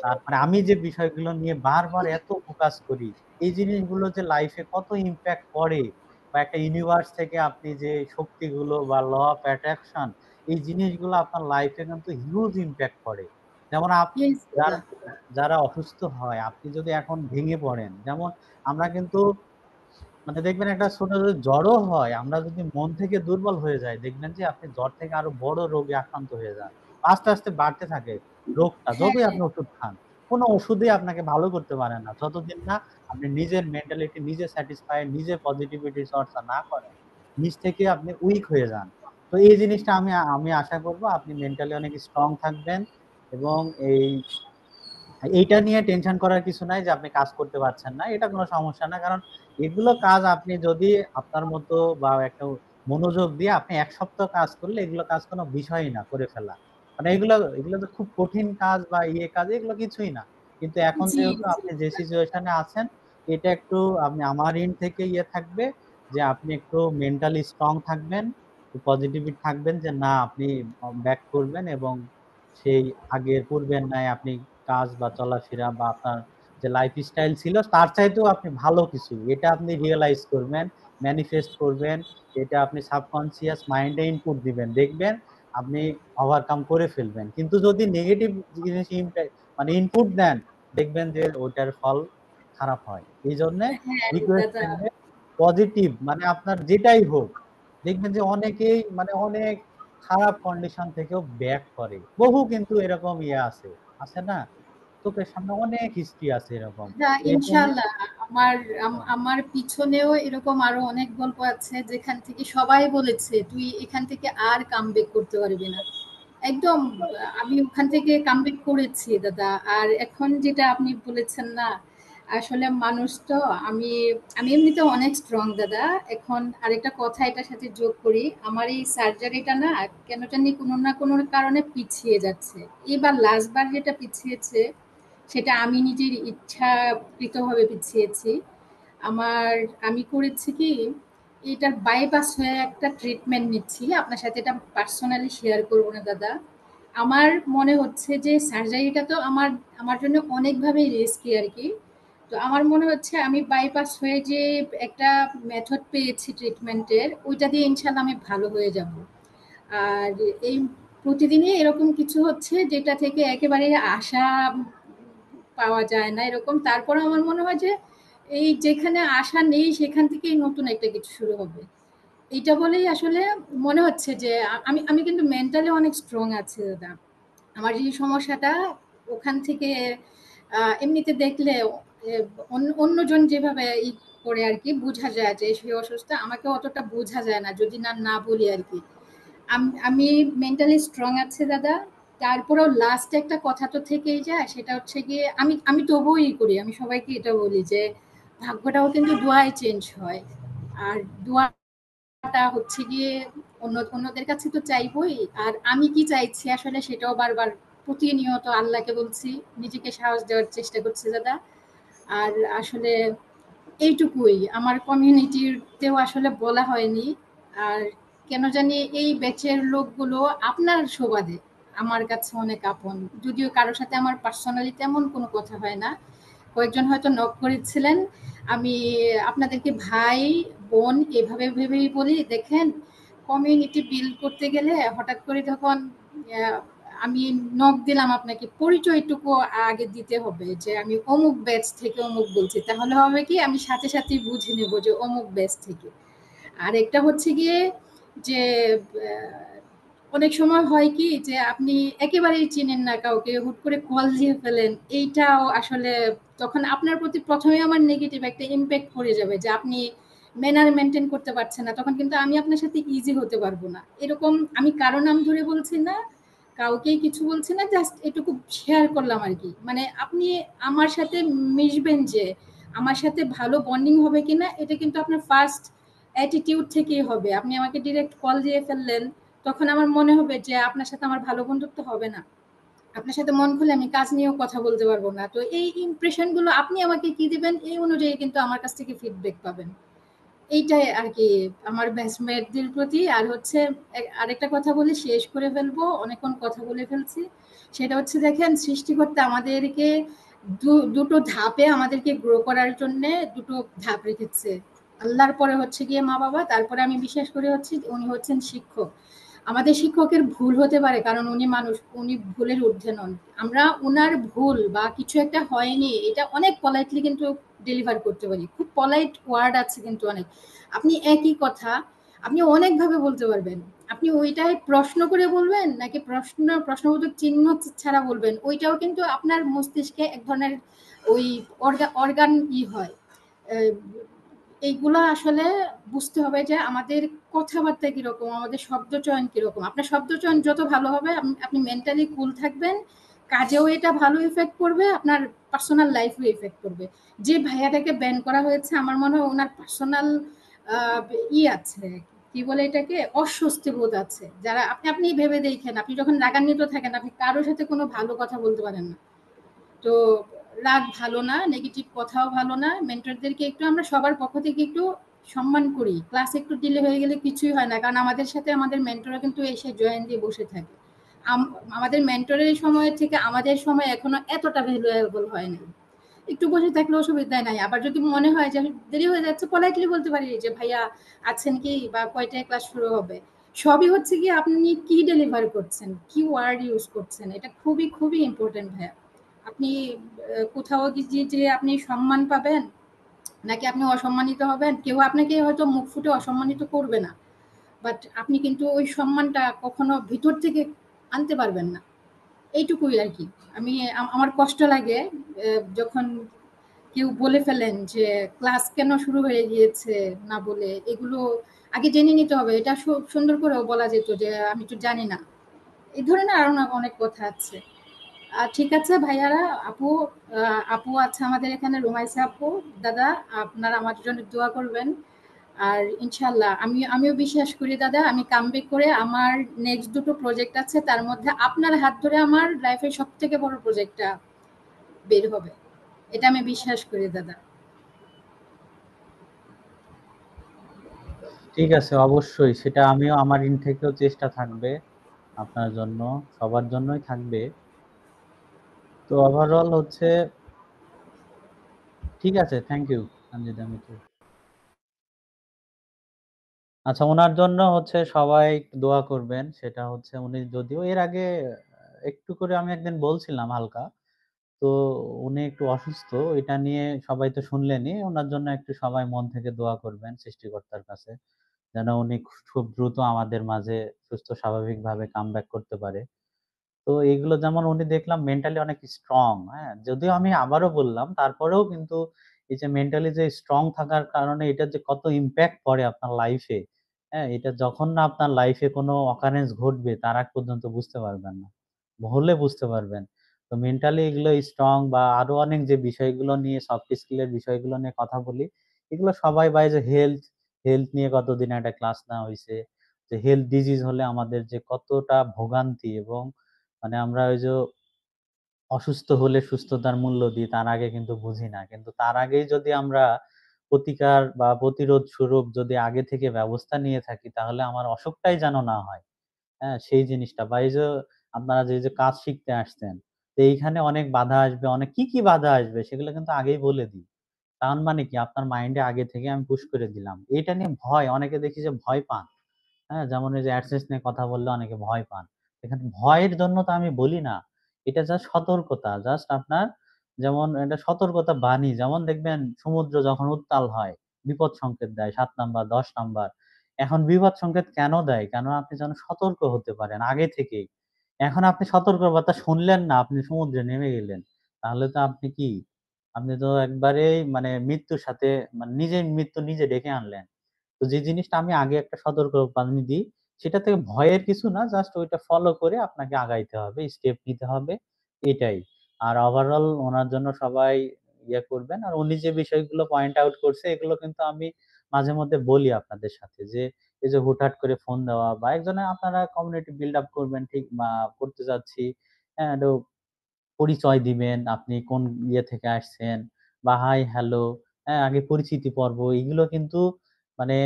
তারপরে আমি যে বিষয়গুলো নিয়ে বারবার এত ফোকাস করি, এই জিনিসগুলো যে লাইফে কত ইম্প্যাক্ট করে, বা একটা ইউনিভার্স থেকে আপনি যে শক্তিগুলো বা ল অফ অ্যাট্রাকশন, এই জিনিসগুলো আপনার লাইফে কিন্তু হিউজ ইম্প্যাক্ট করে। যেমন Yes, যারা দাদা। যারা অসুস্থ হয়, আপনি যদি এখন ভেঙে পড়েন, যেমন আমরা কিন্তু মানে দেখবেন একটা ছোট যদি জ্বরও হয়, আমরা যদি মন থেকে দুর্বল হয়ে যাই, দেখবেন যে আপনি জ্বর থেকে আরো বড় রোগে আক্রান্ত হয়ে যান, আস্তে আস্তে বাড়তে থাকে রোগটা, হ্যাঁ, যতই আপনি ওষুধ খান। কোনো ওষুধই আপনাকে ভালো করতে পারে না যতদিন না আপনি নিজের মেন্টালিটি নিজে স্যাটিসফাই, নিজে পজিটিভিটি চর্চা না করেন, নিজ থেকে আপনি উইক হয়ে যান। তো এই জিনিসটা আমি আমি আশা করব আপনি মেন্টালি অনেক স্ট্রং থাকবেন, এবং এইটা নিয়ে টেনশন করার কিছু নাই যে আপনি কাজ করতে পারছেন না, এটা কোনো সমস্যা না। কারণ এগুলো কাজ আপনি যদি আপনার মতো বা একটা মনোযোগ দিয়ে আপনি 1 সপ্তাহ কাজ করলে, এগুলো কাজ কোনো বিষয়ই না করে ফেলা। মানে এগুলো এগুলো তো খুব কঠিন কাজ বা কাজ, এগুলো কিছুই না। কিন্তু এখন জি যেহেতু জি আপনি যে সিচুয়েশনে আছেন, এটা একটু আপনি আমার ইন থেকে থাকবে যে আপনি একটু মেন্টালি স্ট্রং থাকবেন, পজিটিভিটি থাকবেন, যে না আপনি ব্যাক করবেন, এবং সেই আগের পূর্বের ন্যায় আপনি কাজ বা চলাফেরা বা আপনার যে লাইফ স্টাইল ছিল তার চাইতেও আপনি ভালো কিছু, এটা আপনি রিয়েলাইজ করবেন, ম্যানিফেস্ট করবেন, এটা আপনি সাবকনসিয়াস মাইন্ডে ইনপুট দিবেন, দেখবেন আপনি ওভারকাম করে ফেলবেন। কিন্তু যদি নেগেটিভ জিনিস মানে ইনপুট দেন, দেখবেন যে ওটার ফল খারাপ হয়। এই জন্য হ্যাঁ রিকোয়েস্ট দাদা। থাকবে পজিটিভ, মানে আপনার যেটাই হোক, দেখবেন যে অনেকেই মানে অনেক খারাপ কন্ডিশন থেকেও ব্যাক করে, বহু কিন্তু এরকম আছে, আছে না? চোখের সামনে অনেক হিস্ট্রি আছে এরকম। হ্যাঁ, এই জন্য ইনশাআল্লাহ। আমার পিছনেও এরকম আরো অনেক গল্প আছে যেখান থেকে সবাই বলেছে তুই এখান থেকে আর কামব্যাক করতে পারবি না। একদম আমি ওখান থেকে কামব্যাক করেছি দাদা। আর এখন যেটা আপনি বলেছেন না, আসলে মানুষ তো আমি আমি এমনিতে অনেক স্ট্রং দাদা। এখন আরেকটা কথা এটার সাথে যোগ করি, আমার এই সার্জারিটা না কেন জানি কোনো না কোনো কারণে পিছিয়ে যাচ্ছে। এবার লাস্ট বার যেটা পিছিয়েছে সেটা আমি নিজের ইচ্ছাকৃতভাবে পিছিয়েছি। আমার আমি করেছি কি, এটার বাইপাস হয়ে একটা ট্রিটমেন্ট নিচ্ছি, আপনার সাথে এটা পার্সোনালি শেয়ার করবো না দাদা। আমার মনে হচ্ছে যে সার্জারিটা তো আমার আমার জন্য অনেকভাবেই রিস্কি আর কি। তো আমার মনে হচ্ছে আমি বাইপাস হয়ে যে একটা মেথড পেয়েছি ট্রিটমেন্টের, ওইটা দিয়ে ইনশাল্লাহ আমি ভালো হয়ে যাব। আর এই প্রতিদিনই এরকম কিছু হচ্ছে যেটা থেকে একেবারে আশা পাওয়া যায় না এরকম, তারপর আমার মনে হয় যে এই যেখানে আশা নেই সেখান থেকেই নতুন একটা কিছু শুরু হবে। এইটা বলেই আসলে মনে হচ্ছে যে আমি আমি কিন্তু মেন্টালি অনেক স্ট্রং আছি দাদা। আমার যে সমস্যাটা ওখান থেকে এমনিতে দেখলে অন্যজন যেভাবে করে আর কি বোঝা যায় যে সে অসুস্থ, আমাকে অতটা বোঝা যায় না যদি না না বলি আর কি। আমি মেন্টালি স্ট্রং আছে দাদা। তারপরেও লাস্ট একটা কথা তো থেকেই যায়, সেটা হচ্ছে গিয়ে আমি আমি তবুও করি, আমি সবাইকে এটা বলি যে ভাগ্যটাও কিন্তু দোয়ায় চেঞ্জ হয়। আর দোয়াটা হচ্ছে গিয়ে অন্যদের কাছে তো চাইবই, আর আমি কি চাইছি আসলে সেটাও বারবার প্রতিনিয়ত আল্লাহকে বলছি, নিজেকে সাহস দেওয়ার চেষ্টা করছি দাদা। আর আসলে এইটুকুই, আমার কমিউনিটিতেও আসলে বলা হয়নি। আর কেন জানি এই ব্যাচের লোকগুলো আপনার সুবাদে আমার কাছে অনেক আপন, যদিও কারোর সাথে আমার পার্সোনালি তেমন কোনো কথা হয় না। কয়েকজন হয়তো নক করেছিলেন, আমি আপনাদেরকে ভাই বোন এভাবে ভেবেই বলি। দেখেন, কমিউনিটি বিল্ড করতে গেলে হঠাৎ করে যখন আমি নক দিলাম, আপনাকে পরিচয়টুকু আগে দিতে হবে যে আমি অমুক ব্যাচ থেকে অমুক বলছি, তাহলে হবে কি আমি সাথে সাথে বুঝে নেব যে অমুক ব্যাচ থেকে। আর একটা হচ্ছে গিয়ে যে অনেক সময় হয় কি যে আপনি একেবারেই চিনেন না কাউকে, হুট করে কল দিয়ে ফেলেন, এইটাও আসলে তখন আপনার প্রতি প্রথমে আমার নেগেটিভ একটা ইম্প্যাক্ট পড়ে যাবে যে আপনি ম্যানার মেনটেন করতে পারছেন না, তখন কিন্তু আমি আপনার সাথে ইজি হতে পারবো না। এরকম আমি কারো নাম ধরে বলছি না, কাউকেই কিছু বলছি না, জাস্ট এটুকু শেয়ার করলাম আর কি। মানে আপনি আমার সাথে মিশবেন, যে আমার সাথে ভালো বন্ডিং হবে কিনা এটা কিন্তু আপনার ফার্স্ট অ্যাটিটিউড থেকেই হবে। আপনি আমাকে ডিরেক্ট কল দিয়ে ফেললেন, তখন আমার মনে হবে যে আপনার সাথে আমার ভালো বন্ধুত্ব হবে না, আপনার সাথে মন খুলে আমি কাজ নিয়েও কথা বলতে পারবো না। তো এই ইমপ্রেশন গুলো আপনি আমাকে কি দিবেন এই অনুযায়ী কিন্তু আমার কাছ থেকে ফিডব্যাক পাবেন। এইটাই আর কি আমার ব্যাচমেটদের প্রতি। আর হচ্ছে আরেকটা কথা বলে শেষ করে ফেলবো, অনেকক্ষণ কথা বলে ফেলছি। সেটা হচ্ছে দেখেন, সৃষ্টিকর্তা আমাদেরকে দুটো ধাপে আমাদেরকে গ্রো করার জন্য দুটো ধাপ রেখেছে। আল্লাহর পরে হচ্ছে গিয়ে মা বাবা, তারপরে আমি বিশ্বাস করি হচ্ছে উনি হচ্ছেন শিক্ষক। আমাদের শিক্ষকের ভুল হতে পারে, কারণ উনি মানুষ, উনি ভুলের ঊর্ধ্বে নন। আমরা উনার ভুল বা কিছু একটা হয়নি এটা অনেক পলাইটলি কিন্তু ডেলিভার করতে পারি, খুব পলাইট ওয়ার্ড আছে কিন্তু অনেক। আপনি একই কথা আপনি অনেকভাবে বলতে পারবেন। আপনি ওইটাই প্রশ্ন করে বলবেন নাকি প্রশ্নবোধক চিহ্ন ছাড়া বলবেন, ওইটাও কিন্তু আপনার মস্তিষ্কে এক ধরনের ওই অর্গান হয়। এইগুলো আসলে বুঝতে হবে যে আমাদের কথাবার্তা কিরকম, আমাদের শব্দ চয়ন কিরকম। আপনার শব্দ চয়ন যত ভালো হবে, আপনি মেন্টালি কুল থাকবেন, কাজেও এটা ভালো ইফেক্ট করবে, আপনার পার্সোনাল লাইফেও ইফেক্ট করবে। যে ভাইয়াটাকে ব্যান করা হয়েছে, আমার মনে হয় ওনার পার্সোনাল আছে, কি বলে এটাকে, অস্বস্তি বোধ আছে। যারা আপনি ভেবে দেখেন, আপনি যখন রাগান্বিত থাকেন আপনি কারোর সাথে কোনো ভালো কথা বলতে পারেন না। তো রাগ ভালো না, নেগেটিভ কথাও ভালো না। মেন্টরদেরকে একটু আমরা সবার পক্ষ থেকে একটু সম্মান করি। ক্লাস একটু ডিলে হয়ে গেলে কিছুই হয় না, কারণ আমাদের সাথে আমাদের মেন্টররা কিন্তু এসে জয়েন দিয়ে বসে থাকে। আমাদের মেন্টরের সময় থেকে আমাদের সময় এখনো এতটা ভ্যালুয়েবল হয় না। একটু বসে থাকলে অসুবিধা নাই। আবার যদি মনে হয় যে দেরি হয়ে যাচ্ছে, পোলাইটলি বলতে পারি যে ভাইয়া আছেন কি, বা কয়টায় ক্লাস শুরু হবে। সবই হচ্ছে কি আপনি কি ডেলিভার করছেন, কি ওয়ার্ড ইউজ করছেন, এটা খুবই খুবই ইম্পর্টেন্ট ভাইয়া। আপনি কোথাও গিয়ে যে আপনি সম্মান পাবেন নাকি আপনি অসম্মানিত হবেন, কেউ আপনাকে হয়তো মুখ ফুটে অসম্মানিত করবে না, বাট আপনি কিন্তু ওই সম্মানটা কখনো ভিতর থেকে আনতে পারবেন না। এইটুকুই আর কি। আমার কষ্ট লাগে যখন কেউ বলে ফেলেন যে ক্লাস কেন শুরু হয়ে গিয়েছে না বলে। এগুলো আগে জেনে নিতে হবে, এটা সুন্দর করেও বলা যেত যে আমি তো জানি না। এই ধরনের আরো অনেক কথা আছে। ঠিক আছে ভাইয়ারা, আপু আছে আমাদের এখানে, রুমাইসা আপু, দাদা আপনারা আমার জন্য দোয়া করবেন। আর ইনশাল্লাহ আমিও বিশ্বাস করি দাদা, আমি কামব্যাক করে আমার নেক্সট দুটো প্রজেক্ট আছে, তার মধ্যে আপনার হাত ধরে আমার লাইফের সব থেকে বড় প্রজেক্টটা বের হবে, এটা আমি বিশ্বাস করি দাদা। ঠিক আছে, অবশ্যই সেটা আমিও আমার ইন থেকেও চেষ্টা থাকবে আপনার জন্য, সবার জন্যই থাকবে। তো ওভারঅল হচ্ছে ঠিক আছে, থ্যাংক ইউ সঞ্জিদা মিতু। আচ্ছা, ওনার জন্য হচ্ছে সবাই দোয়া করবেন। সেটা হচ্ছে উনি যদিও এর আগে একটু করে আমি একদিন বলছিলাম হালকা, তো উনি একটু অসুস্থ, এটা নিয়ে সবাই তো শুনলেনই। ওনার জন্য একটু সবাই মন থেকে দোয়া করবেন সৃষ্টিকর্তার কাছে, যেন উনি খুব দ্রুত আমাদের মাঝে সুস্থ স্বাভাবিকভাবে কামব্যাক করতে পারে। তো এগুলো যেমন উনি দেখলাম মেন্টালি অনেক স্ট্রং, হ্যাঁ? যদিও আমি আবারও বললাম, তারপরেও কিন্তু এই যে মেন্টালি যে স্ট্রং থাকার কারণে এটার যে কত ইমপ্যাক্ট পড়ে আপনার লাইফে, হ্যাঁ? এটা যখন না আপনার লাইফে কোনো occurrence ঘটবে তার আগ পর্যন্ত বুঝতে পারবেন না। হলে বুঝতে পারবেন। তো মেন্টালি এগুলো স্ট্রং বা আরো অনেক যে বিষয়গুলো নিয়ে সফট স্কিলের বিষয়গুলো নিয়ে কথা বলি, এগুলো সবাই বা এই যে হেলথ নিয়ে কতদিন একটা ক্লাস নেওয়া হইছে। যে হেলথ ডিজিজ হলে আমাদের যে কতটা ভোগান্তি, এবং মানে আমরা ওই যে অসুস্থ হলে সুস্থতার মূল্য দিই, তার আগে কিন্তু বুঝি না। কিন্তু তার আগেই যদি আমরা প্রতিকার বা প্রতিরোধ স্বরূপ যদি আগে থেকে ব্যবস্থা নিয়ে থাকি, তাহলে আমার অসুখটাই যেন না হয়। হ্যাঁ? সেই জিনিসটা বা এই যে আপনারা যে কাজ শিখতে আসছেন, তো এইখানে অনেক বাধা আসবে, অনেক কি বাধা আসবে সেগুলো কিন্তু আগেই বলে দিই। তার মানে কি আপনার মাইন্ডে আগে থেকে আমি পুশ করে দিলাম। এটা নিয়ে ভয়, অনেকে দেখি যে ভয় পান। হ্যাঁ? যেমন এই যে অ্যাডসেন্স নিয়ে কথা বললে অনেকে ভয় পান। এখানে ভয়ের জন্য তো আমি বলি না। এটা জাস্ট সতর্কতা। জাস্ট আপনার যেমন এটা সতর্কতা বাণী। যেমন দেখবেন সমুদ্র যখন উত্তাল হয়, বিপদ সংকেত দেয় ৭ নাম্বার, ১০ নাম্বার। এখন বিপদ সংকেত কেন দেয়? কেন আপনি যেন সতর্ক হতে পারেন আগে থেকেই। এখন আপনি সতর্কবার্তা শুনলেন না, আপনি সমুদ্রে নেমে গেলেন। তাহলে তো আপনি কি? আপনি তো একবারেই মানে মৃত্যুর সাথে মানে নিজেই মৃত্যু নিজে ডেকে আনলেন। তো যে জিনিসটা আমি আগে একটা সতর্কবাণী দিই, সেটা থেকে ভয়ের কিছু না, জাস্ট ওইটা ফলো করে আপনাকে আগাইতে হবে, স্টেপ নিতে হবে, এটাই। আর ওভারঅল ওনার জন্য সবাই ইয়ে করবেন। আর উনি যে বিষয়গুলো পয়েন্ট আউট করছে এগুলো কিন্তু আমি মাঝে মধ্যে বলি আপনাদের সাথে যে, এই যে হুটহাট করে ফোন দেওয়া বা একজনের আপনারা কমিউনিটি বিল্ড আপ করবেন ঠিক বা করতে চাচ্ছি, হ্যাঁ? একটু পরিচয় দিবেন, আপনি কোন ইয়ে থেকে আসছেন বা হাই, হ্যালো, হ্যাঁ? আগে পরিচিতি পর্ব এগুলো কিন্তু মানে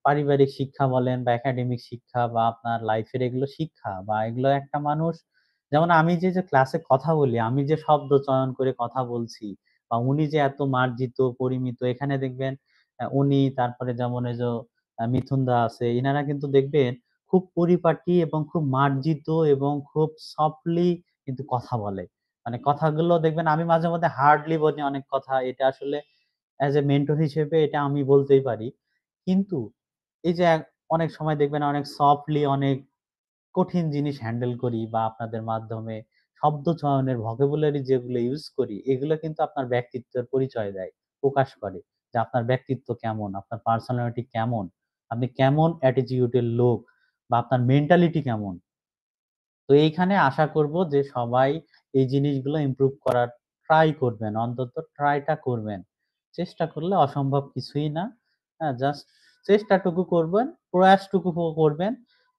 পারিবারিক শিক্ষা বলেন বা একাডেমিক শিক্ষা বা আপনার লাইফের এগুলো শিক্ষা বা এগুলো একটা মানুষ যেমন আমি যে ক্লাসে কথা বলি, আমি যে শব্দ চয়ন করে কথা বলছি বা উনি যে এত মার্জিত, পরিমিত এখানে দেখবেন উনি তারপরে যেমন এই যে মিথুন দা আছে, ইনারা কিন্তু দেখবেন খুব পরিপাটি এবং খুব মার্জিত এবং খুব সফটলি কিন্তু কথা বলে। মানে কথাগুলো দেখবেন আমি মাঝে মধ্যে হার্ডলি বলি অনেক কথা। এটা আসলে অ্যাজ এ মেন্টর হিসেবে এটা আমি বলতেই পারি। কিন্তু এই যে অনেক সময় দেখবেন অনেক সফটলি অনেক কঠিন জিনিস হ্যান্ডেল করি বা আপনাদের মাধ্যমে শব্দ চয়নের ভোকাবুলারি যেগুলো ইউজ করি, এগুলো কিন্তু আপনার ব্যক্তিত্বের পরিচয় দেয়, প্রকাশ করে যে আপনার ব্যক্তিত্ব কেমন, আপনার পার্সোনালিটি কেমন, আপনি কেমন অ্যাটিটিউড এর লোক বা আপনার মেন্টালিটি কেমন। তো এইখানে আশা করব যে সবাই এই জিনিসগুলো ইমপ্রুভ করার ট্রাই করবেন। অন্তত ট্রাইটা করবেন। চেষ্টা করলে অসম্ভব কিছুই না। হ্যাঁ, জাস্ট চেষ্টাটুকু করবেন, প্রয়াসটুকু করবেন।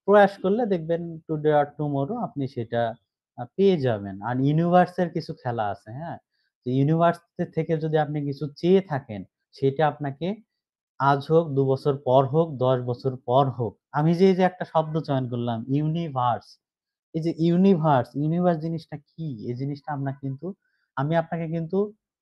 প্রয়াস করলে দেখবেন টুডে অর টুমরো আপনি সেটা পেয়ে যাবেন। আর ইউনিভার্স এর কিছু খেলা আছে, হ্যাঁ? তো ইউনিভার্স থেকে যদি আপনি কিছু চেয়ে থাকেন, সেটা আপনাকে আজ হোক, ২ বছর পর হোক, ১০ বছর পর হোক। আমি যে একটা শব্দ চয়ন করলাম ইউনিভার্স। এই যে ইউনিভার্স জিনিসটা কি? এই জিনিসটা আমরা কিন্তু আমি আপনাকে কিন্তু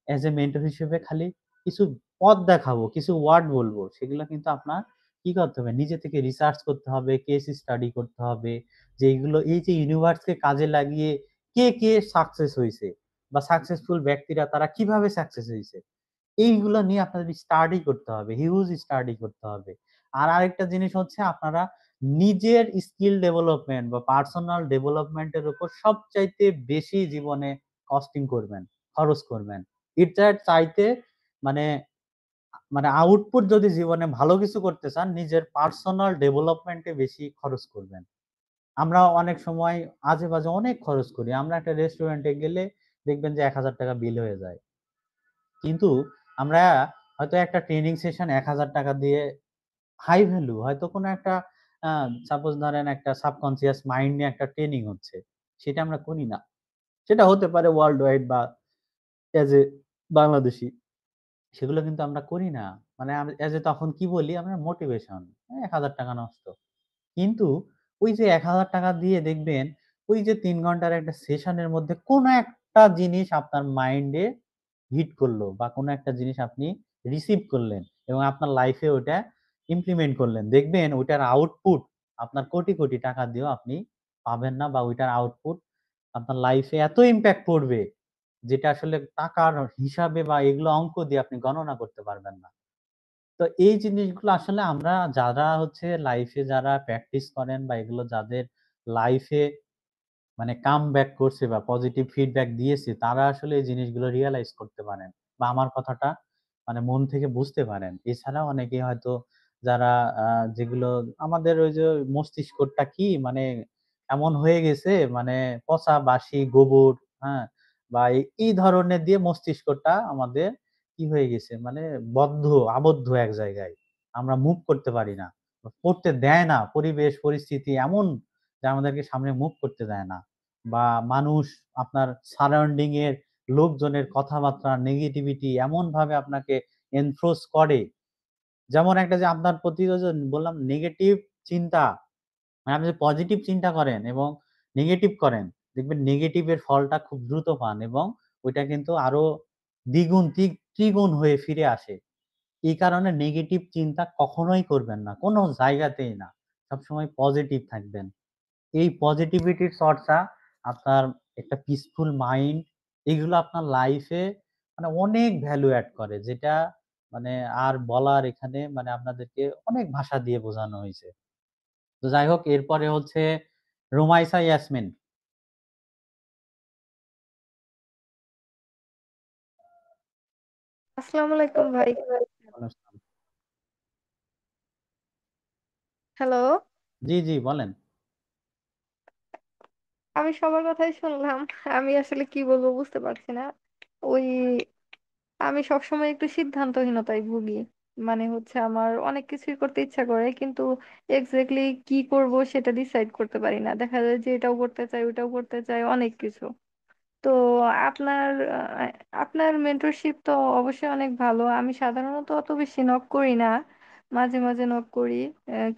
এজ এ মেন্টর হিসেবে খালি কিছু পথ দেখাবো, কিছু ওয়ার্ড বলবো। সেগুলো কিন্তু আপনার কি করতে হবে? নিজে থেকে রিসার্চ করতে হবে, কেস স্টাডি করতে হবে। যে এগুলো এই যে ইউনিভার্সকে কাজে লাগিয়ে কে সাকসেস হইছে বা সাকসেসফুল ব্যক্তিরা তারা কিভাবে সাকসেস হইছে? এইগুলো নিয়ে আপনাদের স্টাডি করতে হবে, হিউজ স্টাডি করতে হবে। আর আরেকটা জিনিস হচ্ছে আপনারা নিজের স্কিল ডেভেলপমেন্ট বা পার্সোনাল ডেভেলপমেন্ট এর উপর সবচাইতে বেশি জীবনে কস্টিং করবেন, খরচ করবেন। এটার চাইতে মানে মানে আউটপুট যদি জীবনে ভালো কিছু করতে চান, নিজের পার্সোনাল ডেভেলপমেন্ট এ বেশি খরচ করবেন। আমরা অনেক সময় আজে-বাজে অনেক খরচ করি। আমরা একটা রেস্টুরেন্টে গেলে দেখবেন যে ৳১,০০০ বিল হয়ে যায়। কিন্তু আমরা হয়তো একটা ট্রেনিং সেশন ৳১,০০০ দিয়ে হাই ভ্যালু হয়তো কোনো একটা আ সাপোজ ধরেন একটা সাবকন্সিয়াস মাইন্ড নিয়ে একটা ট্রেনিং হচ্ছে। সেটা আমরা করি না। সেটা হতে পারে ওয়ার্লড ওয়াইড বা এজ এ বাংলাদেশী। সেগুলো কিন্তু আমরা করি না। মানে এজ এ তখন কি বলি আমরা মোটিভেশন। ৳১,০০০ নষ্ট। কিন্তু ওই যে ৳১,০০০ দিয়ে দেখবেন ওই যে ৩ ঘন্টার একটা সেশনের মধ্যে কোনো একটা জিনিস আপনার মাইন্ডে হিট করলো বা কোনো একটা জিনিস আপনি রিসিভ করলেন এবং আপনার লাইফে ওটা ইমপ্লিমেন্ট করলেন। দেখবেন ওইটার আউটপুট আপনার কোটি টাকা দিয়েও আপনি পাবেন না বা ওইটার আউটপুট আপনার লাইফে এত ইমপ্যাক্ট পড়বে যেটা আসলে টাকার হিসাবে বা এগুলো অঙ্ক দিয়ে আপনি গণনা করতে পারবেন না। তো এই জিনিসগুলো আসলে আমরা যারা হচ্ছে লাইফে যারা প্র্যাকটিস করেন বা এগুলো যাদের লাইফে মানে কাম ব্যাক করছে বা পজিটিভ ফিডব্যাক দিয়েছে, তারা আসলে এই জিনিসগুলো রিয়ালাইজ করতে পারেন বা আমার কথাটা মানে মন থেকে বুঝতে পারেন। এছাড়া অনেকে হয়তো যারা যেগুলো আমাদের ওই যে মস্তিষ্কটা কি মানে এমন হয়ে গেছে মানে পচা বাসি গোবর, হ্যাঁ, বা এই ধরনের দিয়ে মস্তিষ্কটা আমাদের কি হয়ে গেছে মানে আবদ্ধ এক জায়গায়, আমরা মুভ করতে পারি না, করতে দেয় না, পরিবেশ পরিস্থিতি এমন যে আমাদেরকে সামনে মুভ করতে দেয় না, বা মানুষ আপনার সারাউন্ডিং এর লোকজনের কথাবার্তা নেগেটিভিটি এমন ভাবে আপনাকে এনফোর্স করে, যেমন একটা যে আপনার প্রতি ওই যে বললাম নেগেটিভ চিন্তা, মানে আপনি যদি পজিটিভ চিন্তা করেন এবং নেগেটিভ করেন, দেখবেন নেগেটিভ এর ফলটা খুব দ্রুত পান এবং ওইটা কিন্তু আরো দ্বিগুণ ত্রিগুণ হয়ে ফিরে আসে। এই কারণে নেগেটিভ চিন্তা কখনোই করবেন না, কোনো জায়গাতেই না। সবসময় পজিটিভ থাকবেন। এই পজিটিভিটির চর্চা আপনার একটা পিসফুল মাইন্ড, এগুলো আপনার লাইফে মানে অনেক ভ্যালু অ্যাড করে, যেটা মানে আর বলার এখানে মানে আপনাদেরকে অনেক ভাষা দিয়ে বোঝানো হয়েছে। তো যাই হোক, এরপরে হচ্ছে রুমাইসা ইয়াসমিন। আসসালামু আলাইকুম ভাই। হ্যালো। জি জি বলেন। আমি সবার কথাই শুনলাম। আমি আসলে কি বলবো বুঝতে পারছি না। ওই আমি সবসময় একটু সিদ্ধান্তহীনতায় ভুগি। মানে হচ্ছে আমার অনেক কিছুই করতে ইচ্ছা করে, কিন্তু এক্স্যাক্টলি কি করব সেটা ডিসাইড করতে পারি না। দেখা যায় যে এটাও করতে চাই ওটাও করতে চাই, অনেক কিছু। তো আপনার আপনার মেন্টরশিপ তো অবশ্যই অনেক ভালো। আমি সাধারণত অত বেশি নক করি না, মাঝে মাঝে নক করি,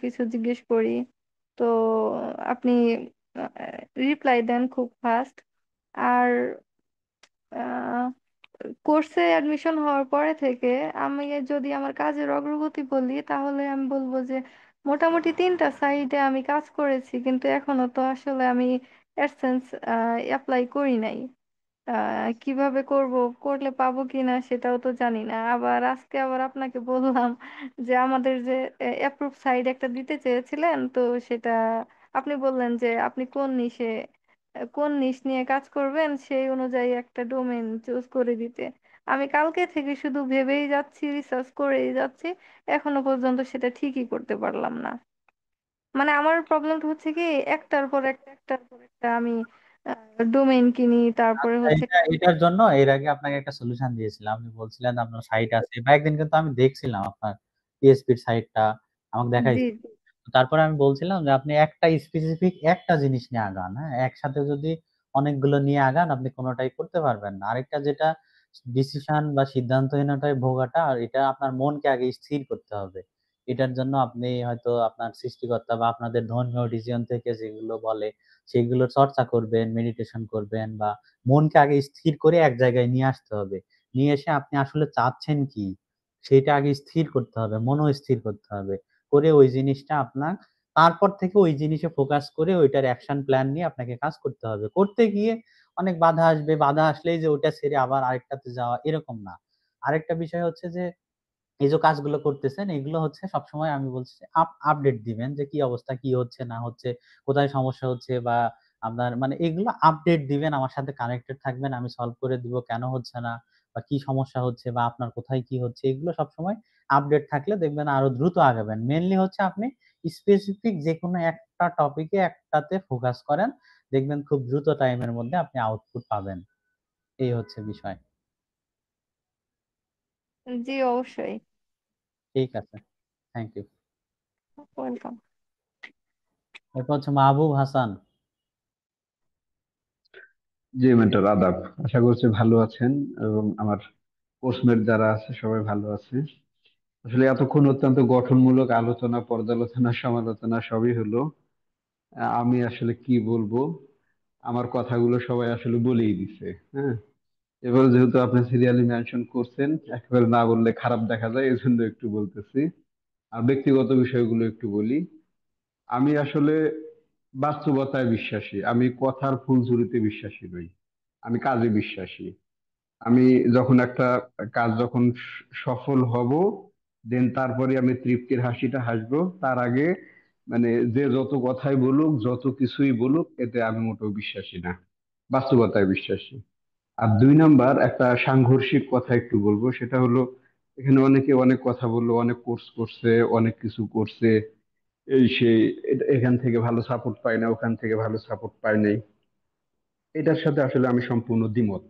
কিছু জিজ্ঞেস করি। তো আপনি রিপ্লাই দেন খুব ফাস্ট। আর কোর্সে অ্যাডমিশন হওয়ার পরে থেকে আমি যদি আমার কাজের অগ্রগতি বলি, তাহলে আমি বলবো যে মোটামুটি 3টা সাইটে আমি কাজ করেছি, কিন্তু এখনো তো আসলে আমি অ্যাডসেন্স অ্যাপ্লাই করি নাই। কিভাবে করব, করলে পাবো কিনা সেটাও তো জানি না। আবার আজকে আবার আপনাকে বললাম যে আমাদের যে অ্যাপ্রুভ সাইট একটা দিতে চেয়েছিলেন, তো সেটা আপনি বললেন যে আপনি কোন নিশ নিয়ে কাজ করবেন সেই অনুযায়ী একটা ডোমেন চুজ করে দিতে। আমি কালকে থেকে শুধু ভেবেই যাচ্ছি, রিসার্চ করেই যাচ্ছি, এখনো পর্যন্ত সেটা ঠিকই করতে পারলাম না। মানে আমার প্রবলেমটা হচ্ছে কি, একটার পর একটা আমি ডোমেইন কিনি, তারপরে আচ্ছা, হচ্ছে এটার জন্য এর আগে আপনাকে একটা সলিউশন দিয়েছিলাম। আপনি বলছিলেন আপনার সাইট আছে, বা একদিন কিন্তু আমি দেখছিলাম আপনার পিএসপির সাইটটা, আমাকে জি দেখাইছে। জি তারপরে আমি বলছিলাম যে আপনি একটা স্পেসিফিক একটা জিনিস নিয়ে আগান, হ্যাঁ, একসাথে যদি অনেকগুলো নিয়ে আগান আপনি কোনোটাই করতে পারবেন না। আরেকটা যেটা ডিসিশন বা সিদ্ধান্তহীনতায় ভোগাটা, আর এটা আপনার মনকে আগে স্থির করতে হবে। এটার জন্য আপনি হয়তো আপনার সৃষ্টিকর্তা বা আপনাদের ধর্মীয় রিজিয়ন থেকে যেগুলো বলে সেগুলো চর্চা করবেন, মেডিটেশন করবেন, বা মনকে আগে স্থির করে এক জায়গায় নিয়ে আসতে হবে। নিয়ে এসে আপনি আসলে চাচ্ছেন কি সেটা আগে স্থির করতে হবে, মনও স্থির করতে হবে। করে ওই জিনিসটা আপনার, তারপর থেকে ওই জিনিসে ফোকাস করে ওইটার অ্যাকশন প্ল্যান নিয়ে আপনাকে কাজ করতে হবে। করতে গিয়ে অনেক বাধা আসবে, বাধা আসলেই যে ওইটা ছেড়ে আবার আরেকটাতে যাওয়া এরকম না। আরেকটা বিষয় হচ্ছে যে এই যে কাজগুলো করতেছেন এগুলো হচ্ছে সবসময় আমি বলছি আপডেট দিবেন যে কি অবস্থা, কি হচ্ছে না হচ্ছে, কোথায় সমস্যা হচ্ছে, বা আপনার মানে এগুলো আপডেট দিবেন, আমার সাথে কানেক্টেড থাকবেন, আমি সলভ করে দিব কেন হচ্ছে না বা কি সমস্যা হচ্ছে বা আপনার কোথায় কি হচ্ছে, এগুলো সবসময় আপডেট থাকলে দেখবেন আরো দ্রুত আগাবেন। মেনলি হচ্ছে আপনি স্পেসিফিক যে কোনো একটা টপিকে একটাতে ফোকাস করেন, দেখবেন খুব দ্রুত টাইমের মধ্যে আপনি আউটপুট পাবেন। এই হচ্ছে বিষয়। জি অবশ্যই। ঠিক আছে, থ্যাংক ইউ। ওয়েলকাম। এরপর হচ্ছে মাহবুব হাসান। জি মেন্টর আদাব, আশা করছি ভালো আছেন এবং আমার কোর্সমেট যারা আছে সবাই ভালো আছে। আসলে এতক্ষণ অত্যন্ত গঠনমূলক আলোচনা, পর্যালোচনা, সমালোচনা সবই হলো। আমি আসলে কি বলবো, আমার কথাগুলো সবাই আসলে বলেই দিছে। হ্যাঁ, এবার যেহেতু আপনি সিরিয়ালি মেনশন করছেন, একেবারে না বললে খারাপ দেখা যায়, এই জন্য একটু বলতেছি। আর ব্যক্তিগত বিষয়গুলো একটু বলি। আমি আসলে বাস্তবতায় বিশ্বাসী, আমি কথার ফুলঝুরিতে বিশ্বাসী নই, আমি কাজে বিশ্বাসী। আমি যখন একটা কাজ যখন সফল হব, দেন তারপরে আমি তৃপ্তির হাসিটা হাসবো। তার আগে মানে যে যত কথাই বলুক, যত কিছুই বলুক, এতে আমি মোটেও বিশ্বাসী না, বাস্তবতায় বিশ্বাসী। আর 2 নাম্বার একটা সাংঘর্ষিক কথা একটু বলবো, সেটা হলো এখানে অনেকে অনেক কথা বললো, অনেক কোর্স করছে, অনেক কিছু করছে, এই সেই, এখান থেকে ভালো সাপোর্ট পায় না, ওখান থেকে ভালো সাপোর্ট পায় নাই। এটার সাথে আসলে আমি সম্পূর্ণ দ্বিমত।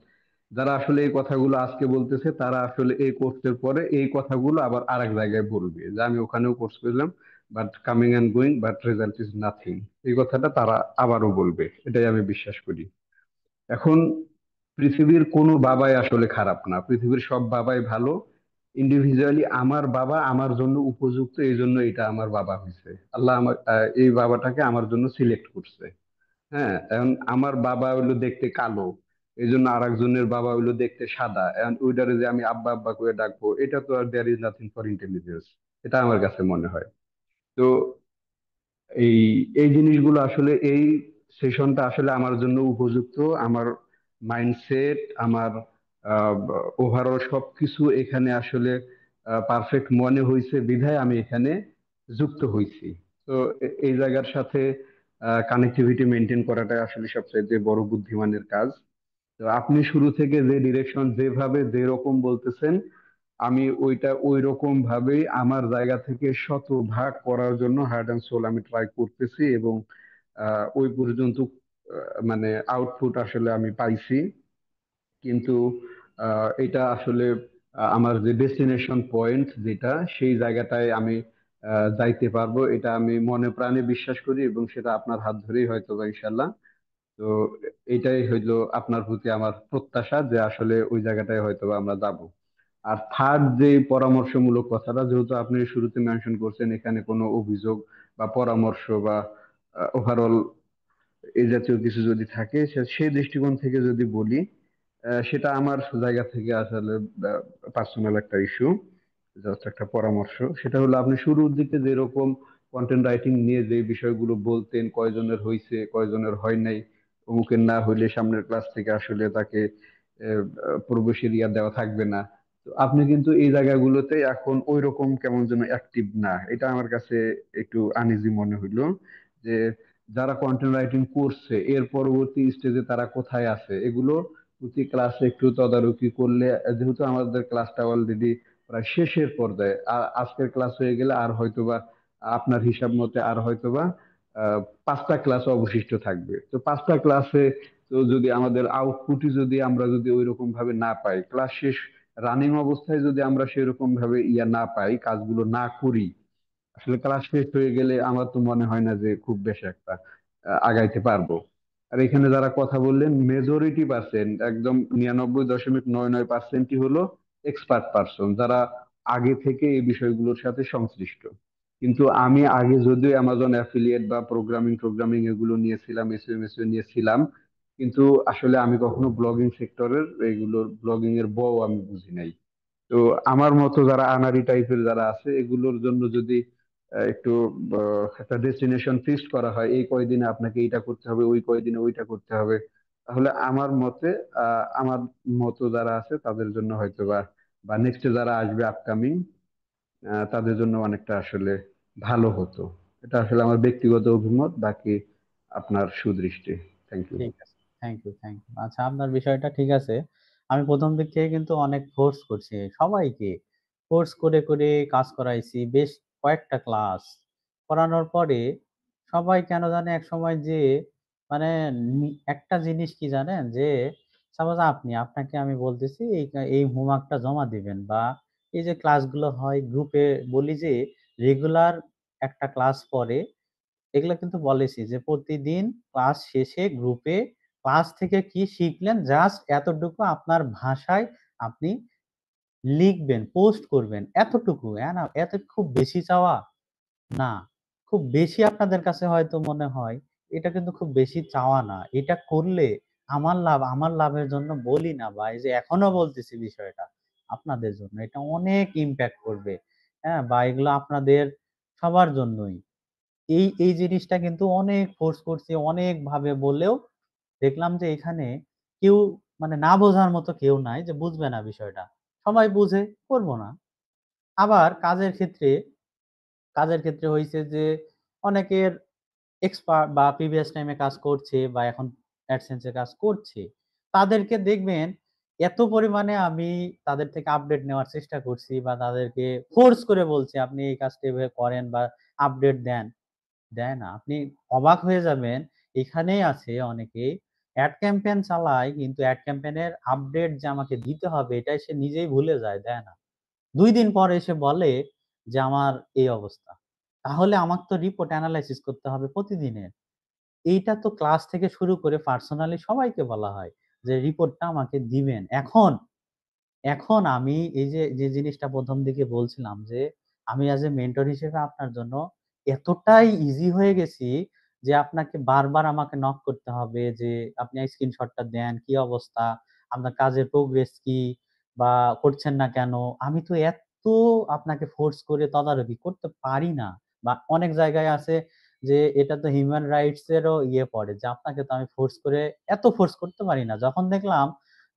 যারা আসলে এই কথাগুলো আজকে বলতেছে, তারা আসলে এই কোর্সের পরে এই কথাগুলো আবার আরেক জায়গায় বলবে যে আমি ওখানেও কোর্স করলাম, but coming and going, but result is nothing. এই কথাটা তারা আবারও বলবে, এটাই আমি বিশ্বাস করি। এখন পৃথিবীর কোনো বাবাই আসলে খারাপ না, পৃথিবীর সব বাবাই ভালো। ইন্ডিভিজুয়ালি আমার বাবা আমার জন্য উপযুক্ত, এই জন্য এটা আমার বাবা হয়েছে। আল্লাহ আমার এই বাবাটাকে আমার জন্য সিলেক্ট করছে। হ্যাঁ, এখন আমার বাবা হইলো দেখতে কালো, এই জন্য আর একজনের বাবা হইলো দেখতে সাদা, এখন ওইটারে যে আমি আব্বা আব্বা করে ডাকবো, এটা তো আর there is nothing for intelligence. এটা আমার কাছে মনে হয়। তো এই এই জিনিসগুলো আসলে, এই সেশনটা আসলে আমার জন্য উপযুক্ত। আমার মাইন্ডসেট, আমার ওভারঅল সবকিছু এখানে আসলে পারফেক্ট মনে হয়েছে, বিধায় আমি এখানে যুক্ত হয়েছি। তো এই জায়গার সাথে কানেক্টিভিটি মেনটেন করাটাই আসলে সবচাইতে বড় বুদ্ধিমানের কাজ। তো আপনি শুরু থেকে যে ডিরেকশন, যেভাবে যেরকম বলতেছেন, আমি ওইটা ওই রকম ভাবেই আমার জায়গা থেকে শতভাগ করার জন্য হার্ট অ্যান্ড সোল আমি ট্রাই করতেছি, এবং ওই পর্যন্ত মানে আউটপুট আসলে আমি পাইছি। কিন্তু এটা আসলে আমার যে ডেস্টিনেশন পয়েন্ট যেটা, সেই জায়গাটায় আমি যাইতে পারবো, এটা আমি মনে প্রাণে বিশ্বাস করি, এবং সেটা আপনার হাত ধরেই হয়তো বা ইনশাল্লাহ। তো এটাই হইলো আপনার প্রতি আমার প্রত্যাশা, যে আসলে ওই জায়গাটায় হয়তো বা আমরা যাব। আর থার্ড যে পরামর্শমূলক কথাটা, যেহেতু আপনি শুরুতে মেনশন করছেন, এখানে কোনো অভিযোগ বা পরামর্শ বা ওভারঅল এই জাতীয় কিছু যদি থাকে, সেই দৃষ্টিকোণ থেকে যদি বলি, সেটা আমার জায়গা থেকে আসলে পার্সোনাল একটা ইস্যু, জাস্ট একটা পরামর্শ। সেটা হলো আপনি শুরুর দিকে যেরকম কন্টেন্ট রাইটিং নিয়ে যে বিষয়গুলো বলতেন, কয়জনের হয়েছে কয়জনের হয় নাই, অমুকের না হইলে সামনের ক্লাস থেকে আসলে তাকে প্রবেশের ইয়া দেওয়া থাকবে না। তো আপনি কিন্তু এই জায়গাগুলোতে এখন ওই রকম কেমন যেন অ্যাক্টিভ না, এটা আমার কাছে একটু আনইজি মনে হইলো। যে যারা কন্টেন্ট রাইটিং করছে, এর পরবর্তী স্টেজে তারা কোথায় আছে, এগুলো প্রতি ক্লাসে একটু তদারকি করলে, যেহেতু আমাদের ক্লাসটা অলরেডি প্রায় শেষের পর্যায়ে, আর আজকের ক্লাস হয়ে গেলে আর হয়তোবা আপনার হিসাব মতে আর হয়তোবা আহ 5টা ক্লাস অবশিষ্ট থাকবে। তো 5টা ক্লাসে তো যদি আমাদের আউটপুটই যদি আমরা যদি ওই রকম ভাবে না পাই, ক্লাস শেষ রানিং অবস্থায় যদি আমরা সেরকম ভাবে ইয়া না পাই, কাজগুলো না করি, আসলে ক্লাস শেষ হয়ে গেলে আমার তো মনে হয় না যে খুব বেশি একটা আগাইতে পারবো। আর এখানে যারা কথা বললেন, মেজরিটি পার্সেন্ট, একদম 99.99%ই হলো এক্সপার্ট পার্সন, যারা আগে থেকে এই বিষয়গুলোর সাথে সংশ্লিষ্ট। কিন্তু আমি আগে যদিও অ্যামাজন অ্যাফিলিয়েট বা প্রোগ্রামিং এগুলো নিয়েছিলাম, এসইও নিয়েছিলাম, কিন্তু আসলে আমি কখনো ব্লগিং সেক্টরের এগুলোর ব্লগিং এর আমি বুঝি নাই। তো আমার মতো যারা আনারি টাইপের যারা আছে, এগুলোর জন্য যদি একটু একটা ডেস্টিনেশন ফিক্সড করা হয়, এই কয়দিনে আপনাকে এইটা করতে হবে, ওই কয়দিনে ওইটা করতে হবে, তাহলে আমার মতে আমার মতো যারা আছে তাদের জন্য হয়তো বা বা নেক্সটে যারা আসবে আপকামিং, তাদের জন্য অনেকটা আসলে ভালো হতো। এটা আসলে আমার ব্যক্তিগত অভিমত, বাকি আপনার সুদৃষ্টি। Thank you. ঠিক আছে, থ্যাংক ইউ। আচ্ছা, আপনার বিষয়টা ঠিক আছে। আমি প্রথম দিক থেকে কিন্তু অনেক ফোর্স করছি, সবাইকে ফোর্স করে করে কাজ করাইছি, বেশ কয়েকটা ক্লাস করানোর পরে সবাই কেন জানে এক সময় যে মানে একটা জিনিস কি জানেন, যে সাপোজ আপনাকে আমি বলতেছি এই হোমওয়ার্কটা জমা দিবেন, বা এই যে ক্লাসগুলো হয় গ্রুপে, বলি যে রেগুলার একটা ক্লাস পরে, এগুলো কিন্তু বলেছি যে প্রতিদিন ক্লাস শেষে গ্রুপে ক্লাস থেকে কি শিখলেন জাস্ট এতটুকু আপনার ভাষায় আপনি লিখবেন, পোস্ট করবেন, এতটুকু। হ্যাঁ, না এত খুব বেশি চাওয়া না। খুব বেশি আপনাদের কাছে হয়তো মনে হয়, এটা কিন্তু খুব বেশি চাওয়া না। এটা করলে আমার লাভের জন্য বলি না ভাই, যে এখনো বলতেছি বিষয়টা আপনাদের জন্য এটা অনেক ইম্প্যাক্ট করবে। হ্যাঁ, বা এগুলো আপনাদের সবার জন্যই। এই জিনিসটা কিন্তু অনেক ফোর্স করছি, অনেক ভাবে বলেও দেখলাম যে এখানে কেউ মানে না বোঝার মতো কেউ নাই যে বুঝবে না বিষয়টা, সবাই বুঝে, করবো না। আবার কাজের ক্ষেত্রে হয়েছে যে অনেকের এক্সপার্ট বা প্রিভিয়াস টাইমে কাজ করছে বা এখন অ্যাডসেন্সে কাজ করছে, তাদেরকে দেখবেন এত পরিমাণে আমি তাদের থেকে আপডেট নেওয়ার চেষ্টা করছি বা তাদেরকে ফোর্স করে বলছি আপনি এই কাজটা এভাবে করেন বা আপডেট দেন, দেয় না। আপনি অবাক হয়ে যাবেন, এখানেই আছে অনেকেই অ্যাড ক্যাম্পেইন চালায় কিন্তু অ্যাড ক্যাম্পেইনের আপডেট যে আমাকে দিতে হবে এটাই সে নিজেই ভুলে যায়, দেয় না। 2 দিন পর এসে বলে যে আমার এই অবস্থা। তাহলে আমাকে তো রিপোর্ট এনালাইসিস করতে হবে প্রতিদিনের। এইটা তো ক্লাস থেকে শুরু করে পার্সোনালি সবাইকে বলা হয় যে রিপোর্টটা আমাকে দিবেন। এখন এখন আমি এই যে জিনিসটা ১ম দিকে বলছিলাম যে আমি অ্যাজ এ মেন্টর হিসেবে আপনার জন্য এতটাই ইজি হয়ে গেছি যে আপনাকে বারবার আমাকে নক করতে হবে যে আপনি এই স্ক্রিনশটটা দেন, কি অবস্থা? আপনার কাজের প্রোগ্রেস কি? বা করছেন না কেন? আমি তো এত আপনাকে ফোর্স করে তদারকি করতে পারি না। বা অনেক জায়গায় আছে যে এটা তো হিউম্যান রাইটস এরও ইয়ে পড়ে যে আপনাকে তো আমি ফোর্স করে এত ফোর্স করতে পারি না। যখন দেখলাম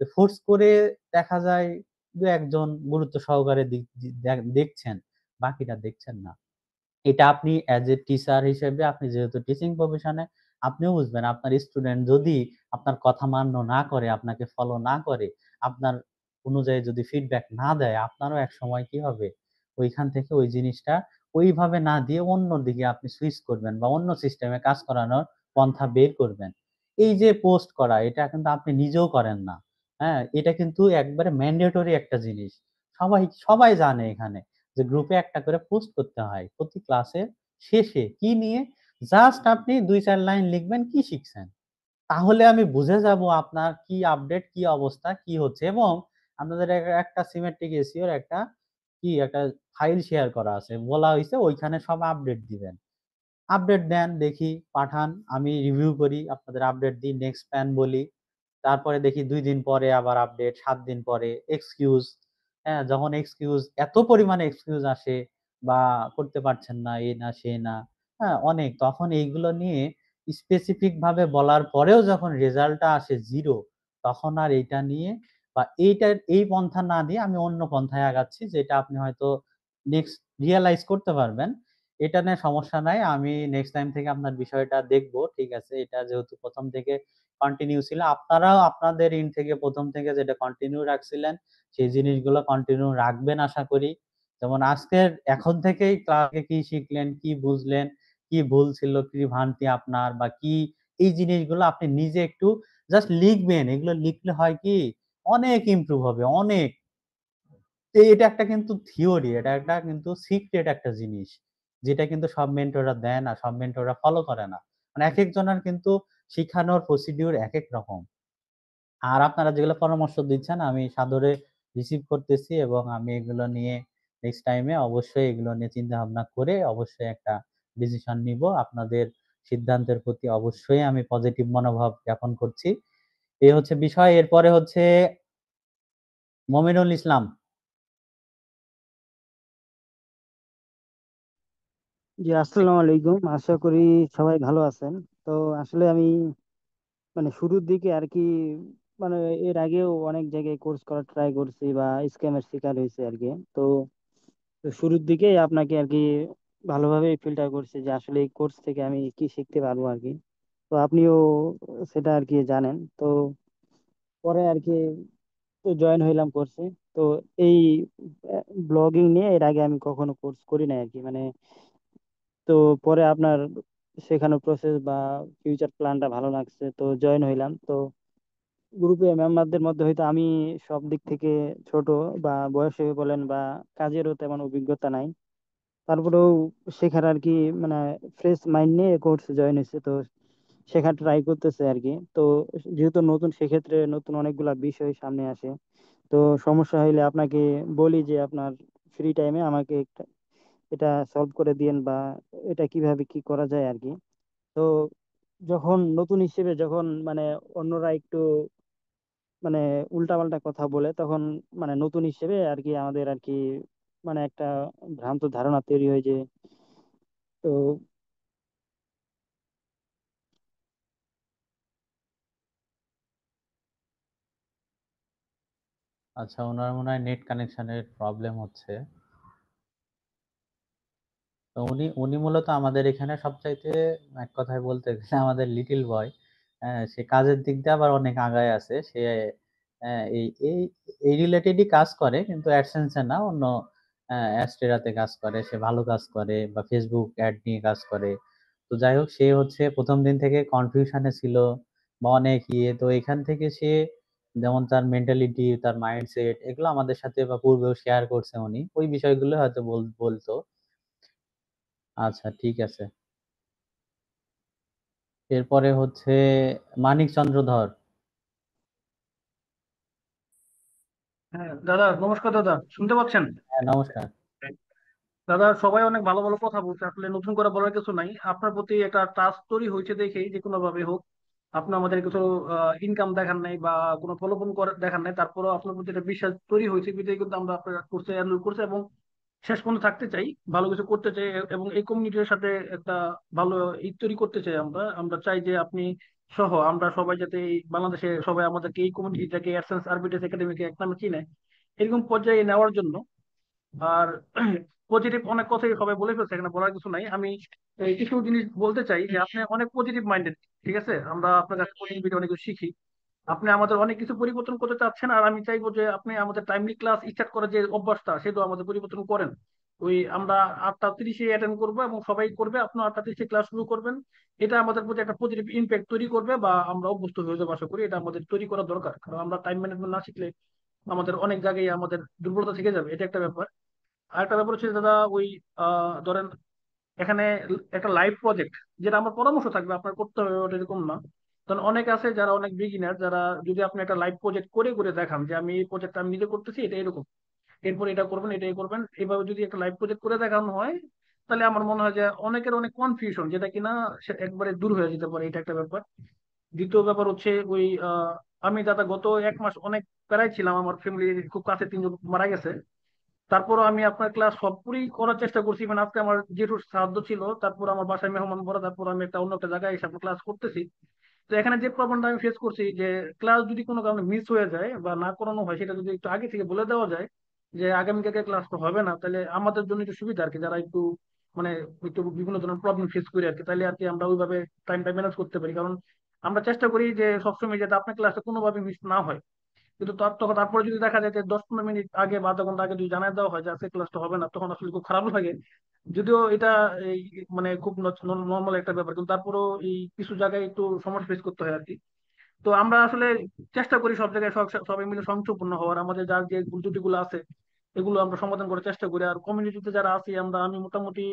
যে ফোর্স করে দেখা যায় ২-১ জন গুরুত্ব সহকারে দেখছেন, বাকিরা দেখছেন না। এটা আপনি অ্যাজ এ টিচার হিসেবে আপনি যেহেতু টিচিং প্রফেশনে আপনিও বুঝবেন আপনার স্টুডেন্ট যদি আপনার কথা মান্য না করে, আপনাকে ফলো না করে, আপনার অনুযায়ী যদি ফিডব্যাক না দেয়, আপনারও একসময় কি হবে? ওইখান থেকে ওই জিনিসটা ওইভাবে না দিয়ে অন্যদিকে আপনি সুইচ করবেন বা অন্য সিস্টেমে কাজ করানোর পন্থা বের করবেন। এই যে পোস্ট করা এটা কিন্তু আপনি নিজেও করেন না। হ্যাঁ? এটা কিন্তু একবারে ম্যান্ডেটরি একটা জিনিস। সবাই জানে এখানে। যে গ্রুপে একটা করে পোস্ট করতে হয় প্রতি ক্লাসের শেষে কি নিয়ে জাস্ট আপনি ২-৪ লাইন লিখবেন কি শিখছেন। তাহলে আমি বুঝে যাব আপনার কি আপডেট, কি অবস্থা, কি হচ্ছে এবং আপনাদের একটা সিমেট্রিক এসইও এর একটা ফাইল শেয়ার করা আছে। বলা হইছে ওইখানে সব আপডেট দিবেন। আপডেট দেন, দেখি, পাঠান। আমি রিভিউ করি, আপনাদের আপডেট দিই, নেক্সট প্ল্যান বলি। তারপরে দেখি ২ দিন পরে আবার আপডেট, ৭ দিন পরে এক্সকিউজ। হ্যাঁ? যখন এত পরিমাণে এক্সকিউজ আসে বা করতে পারছেন না, এ না, সে না, হ্যাঁ? অনেক। তখন এইগুলো নিয়ে স্পেসিফিক ভাবে বলার পরেও যখন রেজাল্টটা আসে 0 তখন আর এইটা নিয়ে বা এই পন্থা না দিয়ে আমি অন্য পন্থায় আগাচ্ছি যেটা আপনি হয়তো নেক্সট রিয়ালাইজ করতে পারবেন। এটা নিয়ে সমস্যা নাই। আমি নেক্সট টাইম থেকে আপনার বিষয়টা দেখব। ঠিক আছে? এটা যেহেতু ১ম থেকে কন্টিনিউ ছিল। আপনারাও আপনাদের এন্ড থেকে ১ম থেকে যেটা কন্টিনিউ রাখছিলেন, সেই জিনিসগুলো কন্টিনিউ রাখবেন আশা করি। যেমন এখন থেকেই ক্লাসে কি শিখলেন, কি বুঝলেন, কি ভুল ছিল, কি ভ্রান্তি আপনার বা কি এই জিনিসগুলো আপনি নিজে একটু জাস্ট লিখবেন। এগুলো লিখলে হয় কি অনেক ইমপ্রুভ হবে, অনেক। এটা একটা কিন্তু থিওরি, এটা একটা কিন্তু সিক্রেট একটা জিনিস। যেটা কিন্তু সব মেন্টররা দেয় না, সব মেন্টররা ফলো করে না। মানে একেকজনের কিন্তু শিখানোর প্রসিডিউর একেক রকম। আর আপনারা যেগুলো পরামর্শ দিচ্ছেন আমি সাদরে রিসিভ করতেছি এবং আমি এগুলো নিয়ে নেক্সট টাইমে অবশ্যই এগুলো নিয়ে চিন্তা ভাবনা করে অবশ্যই একটা ডিসিশন নিব। আপনাদের সিদ্ধান্তের প্রতি অবশ্যই আমি পজিটিভ মনোভাব জ্ঞাপন করছি। এই হচ্ছে বিষয়। এরপরে হচ্ছে মমিনুল ইসলাম। জি, আসসালামু আলাইকুম। আশা করি সবাই ভালো আছেন। তো আসলে আমি মানে শুরুর দিকে আর কি, মানে এর আগেও অনেক জায়গায় কোর্স করার ট্রাই করছি বা স্ক্যামের শিকার হয়েছে আর কি। তো তো শুরুর দিকে আপনাকে আর কি ভালোভাবে ফিল্টার করছি যে আসলে এই কোর্স থেকে আমি কি শিখতে পারবো আর কি। তো আপনিও সেটা আর কি জানেন। তো পরে আর কি জয়েন হইলাম কোর্সে। তো এই ব্লগিং নিয়ে এর আগে আমি কখনো কোর্স করি নাই আর কি। মানে তো পরে আপনার শেখানোর প্রসেস বা ফিউচার প্ল্যানটা ভালো লাগছে, তো জয়েন হইলাম। তো গ্রুপে মেম্বারদের মধ্যে হয়তো আমি সব দিক থেকে ছোট, বা বয়সে বলেন বা কাজেরও তেমন অভিজ্ঞতা নাই, তারপরেও শেখার আর কি মানে ফ্রেশ মাইন্ড নিয়ে কোর্সে জয়েন হয়েছে। তো শেখার ট্রাই করতেছে আর কি। তো যেহেতু নতুন, সেক্ষেত্রে নতুন অনেকগুলা বিষয় সামনে আসে। তো সমস্যা হইলে আপনাকে বলি যে আপনার ফ্রি টাইমে আমাকে এটা সলভ করে দিয়েন, বা এটা কিভাবে কি করা যায় আর কি। তো যখন নতুন হিসেবে যখন মানে অন্যরা একটু মানে উল্টাপাল্টা কথা বলে, তখন মানে নতুন হিসেবে আর কি আমাদের আর কি মানে একটা ভ্রান্ত ধারণা তৈরি হয় যে, তো আচ্ছা, ওনার মনে হয় নেট কানেকশনের প্রবলেম হচ্ছে। তো উনি উনি মূলত আমাদের এখানে সবচাইতে, এক কথায় বলতে গেলে, আমাদের লিটল বয়। সে কাজের দিক দিয়ে আবার অনেক আগায় আছে। সে এই এই এই রিলেটেডই কাজ করে, কিন্তু অ্যাডসেন্সে না, অন্য অ্যাস্টেরাতে কাজ করে। সে ভালো কাজ করে, বা ফেসবুক অ্যাড নিয়ে কাজ করে। তো যাই হোক, সে হচ্ছে প্রথম দিন থেকে কনফিউশনে ছিল, বা অনেক তো এখান থেকে সে, যেমন তার মেন্টালিটি, তার মাইন্ডসেট, এগুলো আমাদের সাথে বা পূর্বেও শেয়ার করছে উনি। ওই বিষয়গুলো হয়তো বলতো। আচ্ছা, ঠিক আছে। এরপরে হচ্ছে মানিক চন্দ্র ধর। হ্যাঁ দাদা, নমস্কার দাদা, শুনতে পাচ্ছেন? হ্যাঁ, নমস্কার। দাদা, সবাই অনেক ভালো ভালো কথা বলছে, আসলে নতুন করে বলার কিছু নাই। আপনার প্রতি একটা ট্রাস্ট তৈরি হয়েছে দেখেই, যে কোনো ভাবে হোক, আপনি আমাদের কিছু ইনকাম দেখান নাই বা কোনো প্রলোভন করে দেখান নাই, তারপরেও আপনার প্রতি একটা বিশ্বাস তৈরি হয়েছে বিধায় কিন্তু আমরা আপনার কোর্সে এনরোল করছি, এবং শেষ পর্যন্ত থাকতে চাই, ভালো কিছু করতে চাই, এবং এই কমিউনিটির সাথে একটা ভালো তৈরি করতে চাই। আমরা আমরা চাই যে আপনি সহ আমরা সবাই যাতে এই বাংলাদেশে সবাই আমাদেরকে এই কমিউনিটিটাকে অ্যাডসেন্স আরবিটাস একাডেমিকে এক নামে চিনে, এরকম পর্যায়ে নেওয়ার জন্য। আর পজিটিভ অনেক কথাই সবাই বলে ফেলছে, এখানে বলার কিছু নাই। আমি এই কিছু জিনিস বলতে চাই, যে আপনি অনেক পজিটিভ মাইন্ডেড, ঠিক আছে? আমরা আপনার কাছে পজিটিভিটি অনেক কিছু শিখি। আপনি আমাদের অনেক কিছু পরিবর্তন করতে চাচ্ছেন, আর আমি চাইবো যে আপনি আমাদের টাইমলি ক্লাস স্টার্ট করার যে অভ্যাসটা, সেটা আমাদের পরিবর্তন করেন। ওই আমরা 8টা 30-এ অ্যাটেন্ড করবো এবং সবাই করবে, আপনি 8টা 30-এ ক্লাস শুরু করবেন। এটা আমাদের প্রতি একটা পজিটিভ ইম্প্যাক্ট তৈরি করবে, বা আমরা অভ্যস্ত হয়ে যাবো আশা করি। এটা আমাদের তৈরি করা দরকার, কারণ আমরা টাইম ম্যানেজমেন্ট না শিখলে আমাদের অনেক জায়গায় আমাদের দুর্বলতা থেকে যাবে। এটা একটা ব্যাপার। আরেকটা ব্যাপার হচ্ছে দাদা, ওই ধরেন এখানে একটা লাইভ প্রজেক্ট, যেটা আমার পরামর্শ থাকবে আপনার করতে হবে ওটা এরকম না। কারণ অনেক আছে যারা অনেক বিগিনার, যারা যদি আপনি একটা লাইভ প্রজেক্ট করে করে দেখান যে আমি এই প্রজেক্ট আমি নিজে করতেছি, এটা এরকম, এরপর এটা করবেন, এটাই করবেন, এইভাবে যদি একটা লাইভ প্রজেক্ট করে দেখানো হয়, তাহলে আমার মনে হয় যে অনেকের অনেক কনফিউশন, যেটা কিনা সে একবারে দূর হয়ে যেতে পারে। এটা একটা ব্যাপার। দ্বিতীয় ব্যাপার হচ্ছে ওই আমি দাদা গত 1 মাস অনেক প্যারায় ছিলাম, আমার ফ্যামিলির খুব কাছে 3 জন মারা গেছে। তারপরও আমি আপনার ক্লাস সবপুরি করার চেষ্টা করছি, মানে আজকে আমার যেটুকু সাহায্য ছিল, তারপর আমার বাসায় মেহমান পড়া, তারপর আমি একটা অন্য একটা জায়গায় এসে আপনার ক্লাস করতেছি। তো এখানে যে প্রবলেমটা আমি ফেস করছি, যে ক্লাস যদি কোনো কারণে মিস হয়ে যায় বা না করানো হয়, সেটা যদি একটু আগে থেকে বলে দেওয়া যায় যে আগামীকালকে ক্লাসটা হবে না, তাহলে আমাদের জন্য একটু সুবিধা আর কি, যারা একটু মানে একটু বিভিন্ন ধরনের প্রবলেম ফেস করি আর কি, তাহলে আর কি আমরা ওইভাবে টাইমটা ম্যানেজ করতে পারি। কারণ আমরা চেষ্টা করি যে সবসময় যাতে আপনার ক্লাসটা কোনোভাবে মিস না হয়। কিন্তু তারপরে যদি দেখা যায় যে 10-15 মিনিট আগে বা আধা ঘন্টা আগে যদি জানাই দেওয়া হয় যে আজকে ক্লাসটা হবে না, তখন আসলে খুব খারাপ লাগে। যদিও এটা এই মানে খুব নর্মাল একটা ব্যাপার, কিন্তু তারপরেও এই কিছু জায়গায় একটু সমস্যা ফেস করতে হয় আর কি। তো আমরা আসলে চেষ্টা করি সব জায়গায় সবাই মিলে সংযুক্তপূর্ণ হওয়ার, আমাদের যার যে ভুল ত্রুটিগুলো আছে এগুলো আমরা সমাধান করার চেষ্টা করি। আর কমিউনিটিতে যারা আছি আমি মোটামুটি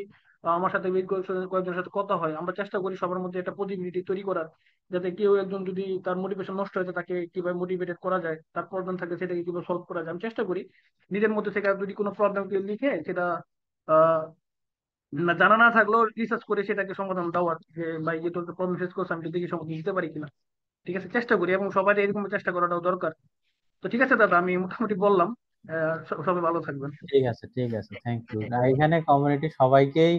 আমার সাথে বেশ কয়েকজনের সাথে কথা হয়, আমরা চেষ্টা করি সবার মধ্যে একটা পজিটিভিটি তৈরি করার, যাতে কেউ একজন যদি তার মোটিভেশন নষ্ট হয়েছে, তাকে কিভাবে মোটিভেটেড করা যায়, তার প্রবলেম থাকে সেটাকে কিভাবে সলভ করা যায়। আমি চেষ্টা করি নিজের মধ্যে থেকে যদি কোনো প্রবলেম কেউ লিখে সেটা আহ জানা না থাকলেও রিসার্চ করে সেটাকে সমাধান দেওয়ার, যে ভাই যে তোর প্রবলেম ফেস করছে, আমি দেখি সমাধান দিতে পারি কিনা। ঠিক আছে, চেষ্টা করি, এবং সবাই এরকম চেষ্টা করাটাও দরকার। তো ঠিক আছে দাদা, আমি মোটামুটি বললাম। সবাই ভালো থাকবেন। ঠিক আছে, ঠিক আছে, থ্যাংক ইউ। এখানে কমিউনিটি সবাইকেই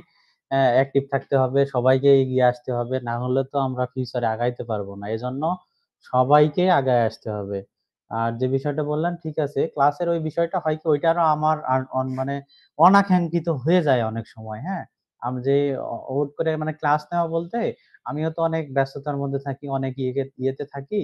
অ্যাক্টিভ থাকতে হবে, সবাইকে এগিয়ে আসতে হবে, না হলে তো আমরা ফিউচারে আগাইতে পারবো না। এজন্য সবাইকে আগায় আসতে হবে। আর যে বিষয়টা বললেন, ঠিক আছে, ক্লাসের ওই বিষয়টা হয় কি, ওইটারও আমার মানে অনাকাঙ্ক্ষিত হয়ে যায় অনেক সময়। হ্যাঁ, আমি যে হুট করে মানে ক্লাস নেওয়া বলতে, আমিও তো অনেক ব্যস্ততার মধ্যে থাকি, অনেক ইয়েতে থাকি।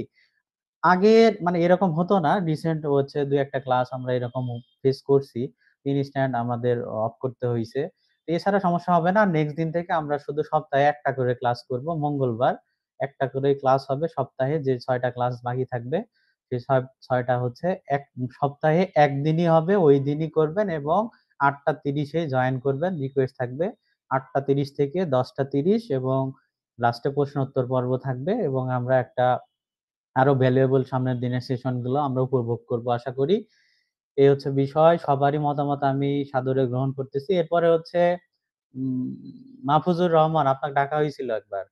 আগে মানে এরকম হতো না, রিসেন্ট হচ্ছে ২-১টা ক্লাস আমরা এরকম ফেস করছি। ইনস্ট্যান্ট আমাদের অফ করতে হইছে। এছাড়া সমস্যা হবে না। নেক্সট দিন থেকে আমরা শুধু সপ্তাহে ১টা করে ক্লাস করব। মঙ্গলবার ১টা করে ক্লাস হবে সপ্তাহে। যে ৬টা ক্লাস বাকি থাকবে, সেই ৬টা হচ্ছে সপ্তাহে ১ দিনই হবে। ওই দিনই করবেন, এবং ৮টা ৩০-এ জয়েন করবেন। রিকোয়েস্ট থাকবে ৮টা ৩০ থেকে ১০টা ৩০, এবং লাস্টে প্রশ্ন উত্তর পর্ব থাকবে, এবং আমরা একটা আরো ভ্যালুয়েবল সামনের দিনের সেশন গুলো আমরা উপভোগ করব আশা করি। এই হচ্ছে বিষয়। সবারই মতামত আমি সাদরে গ্রহণ করতেছি। এরপরে হচ্ছে উম মাহফুজুর রহমান, আপনাকে ডাকা হয়েছিল একবার।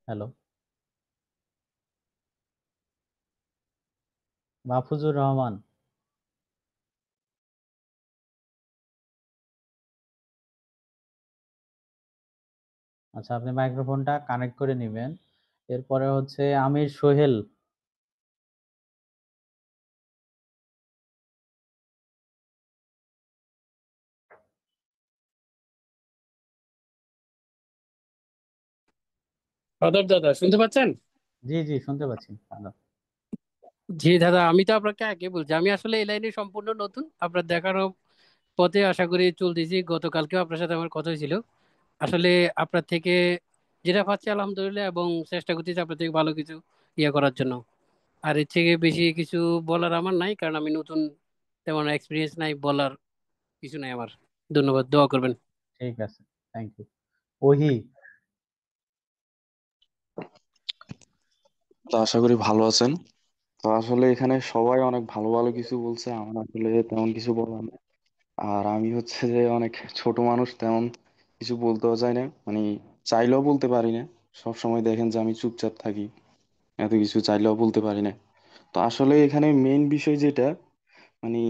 হ্যালো, মাহফুজুর রহমান। আচ্ছা, আপনি মাইক্রোফোনটা কানেক্ট করে নেবেন। এরপরে হচ্ছে আমির সোহেল। আদাব দাদা, শুনতে পাচ্ছেন? জি জি, শুনতে পাচ্ছি দাদা। জি দাদা, আমি তো আপনাকে আগে বলছি আমি আসলে এই লাইনে সম্পূর্ণ নতুন। আপনার দেখানো পথে আশা করি চলতেছি। গতকালকেও আপনার সাথে আমার কথা হয়েছিল। আসলে আপনার থেকে যেটা পাচ্ছি আলহামদুলিল্লাহ, এবং চেষ্টা করতেছি আপনার থেকে ভালো কিছু করার জন্য। আর এর থেকে বেশি কিছু বলার আমার নাই, কারণ আমি নতুন, তেমন এক্সপিরিয়েন্স নাই, বলার কিছু নাই আমার। ধন্যবাদ, দোয়া করবেন। ঠিক আছে, থ্যাংক ইউ। ওহি। তো আশা করি ভালো আছেন। তো আসলে এখানে সবাই অনেক ভালো ভালো কিছু বলছে, আমার আসলে তেমন কিছু বলার নেই। আর আমি হচ্ছে যে অনেক ছোট মানুষ, তেমন কিছু বলতেও চাই না, মানে চাইলেও বলতে পারি না। সব সময় দেখেন যে আমি চুপচাপ থাকি, এত কিছু চাইলেও বলতে পারি না। তো আসলে এখানে মেইন বিষয় যেটা, মানে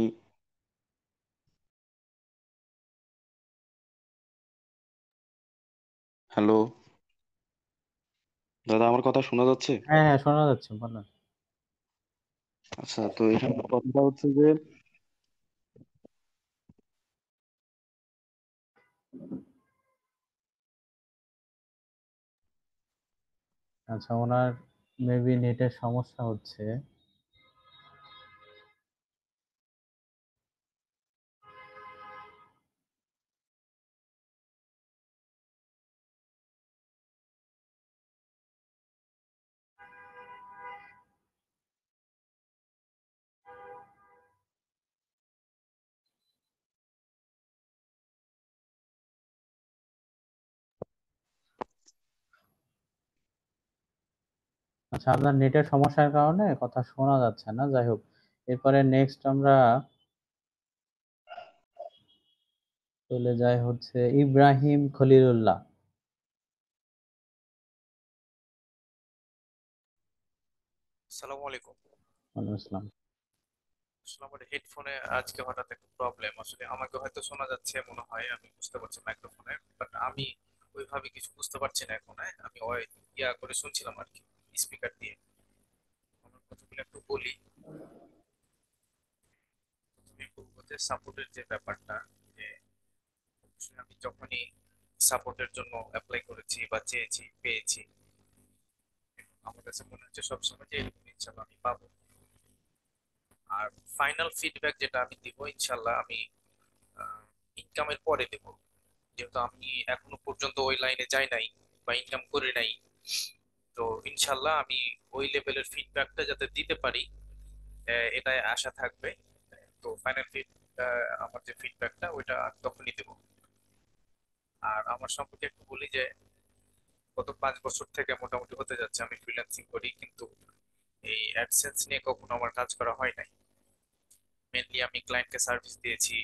হ্যালো দাদা, আমার কথা শোনা যাচ্ছে? হ্যাঁ হ্যাঁ, শোনা যাচ্ছে, বলেন। আচ্ছা, তো এখানে কথাটা হচ্ছে যে আচ্ছা, ওনার মেবি নেটের সমস্যা হচ্ছে। আচ্ছা, আপনার নেটের সমস্যার কারণে কথা শোনা যাচ্ছে না, যাই হোক। এরপরে নেক্সট আমরা চলে যাই হচ্ছে ইব্রাহিম খলিলুল্লাহ। আসসালামু আলাইকুম। ওয়ালাইকুম আসসালাম। আসলে আমার হেডফোনে আজকে হঠাৎ একটা প্রবলেম। আসলে আমাকে হয়তো শোনা যাচ্ছে মনে হয়, আমি বুঝতে পারছি মাইক্রোফোনে, বাট আমি ওইভাবে কিছু বুঝতে পারছি না এখন। হ্যাঁ, আমি ওই করে শুনছিলাম আর কি, স্পিকার দিয়ে। আমার কথাগুলো একটু বলি। তুমি বলবো যে সাপোর্টের যে ব্যাপারটা, যে অবশ্যই আমি যখনই সাপোর্টের জন্য অ্যাপ্লাই করেছি বা চেয়েছি, পেয়েছি, আমার কাছে মনে হচ্ছে সবসময় যে এরকম ইনশাল্লাহ আমি পাবো। আর ফাইনাল ফিডব্যাক যেটা আমি দিব ইনশাল্লাহ আমি ইনকামের পরে দেব, যেহেতু আমি এখনো পর্যন্ত ওই লাইনে যাই নাই বা ইনকাম করি নাই। তো ইনশাল্লাহ আমি ওই লেভেলের ফিডব্যাকটা যাতে দিতে পারি, এটাই আশা থাকবে। তো ফাইনাল আমার যে ফিডব্যাকটা ওইটা আমি তখনই দেবো। আর আমার সম্পর্কে একটু বলি যে গত 5 বছর থেকে মোটামুটি হতে যাচ্ছে আমি ফ্রিল্যান্সিং করি, কিন্তু এই অ্যাডসেন্স নিয়ে কখনো আমার কাজ করা হয় নাই। মেনলি আমি ক্লায়েন্টকে সার্ভিস দিয়েছি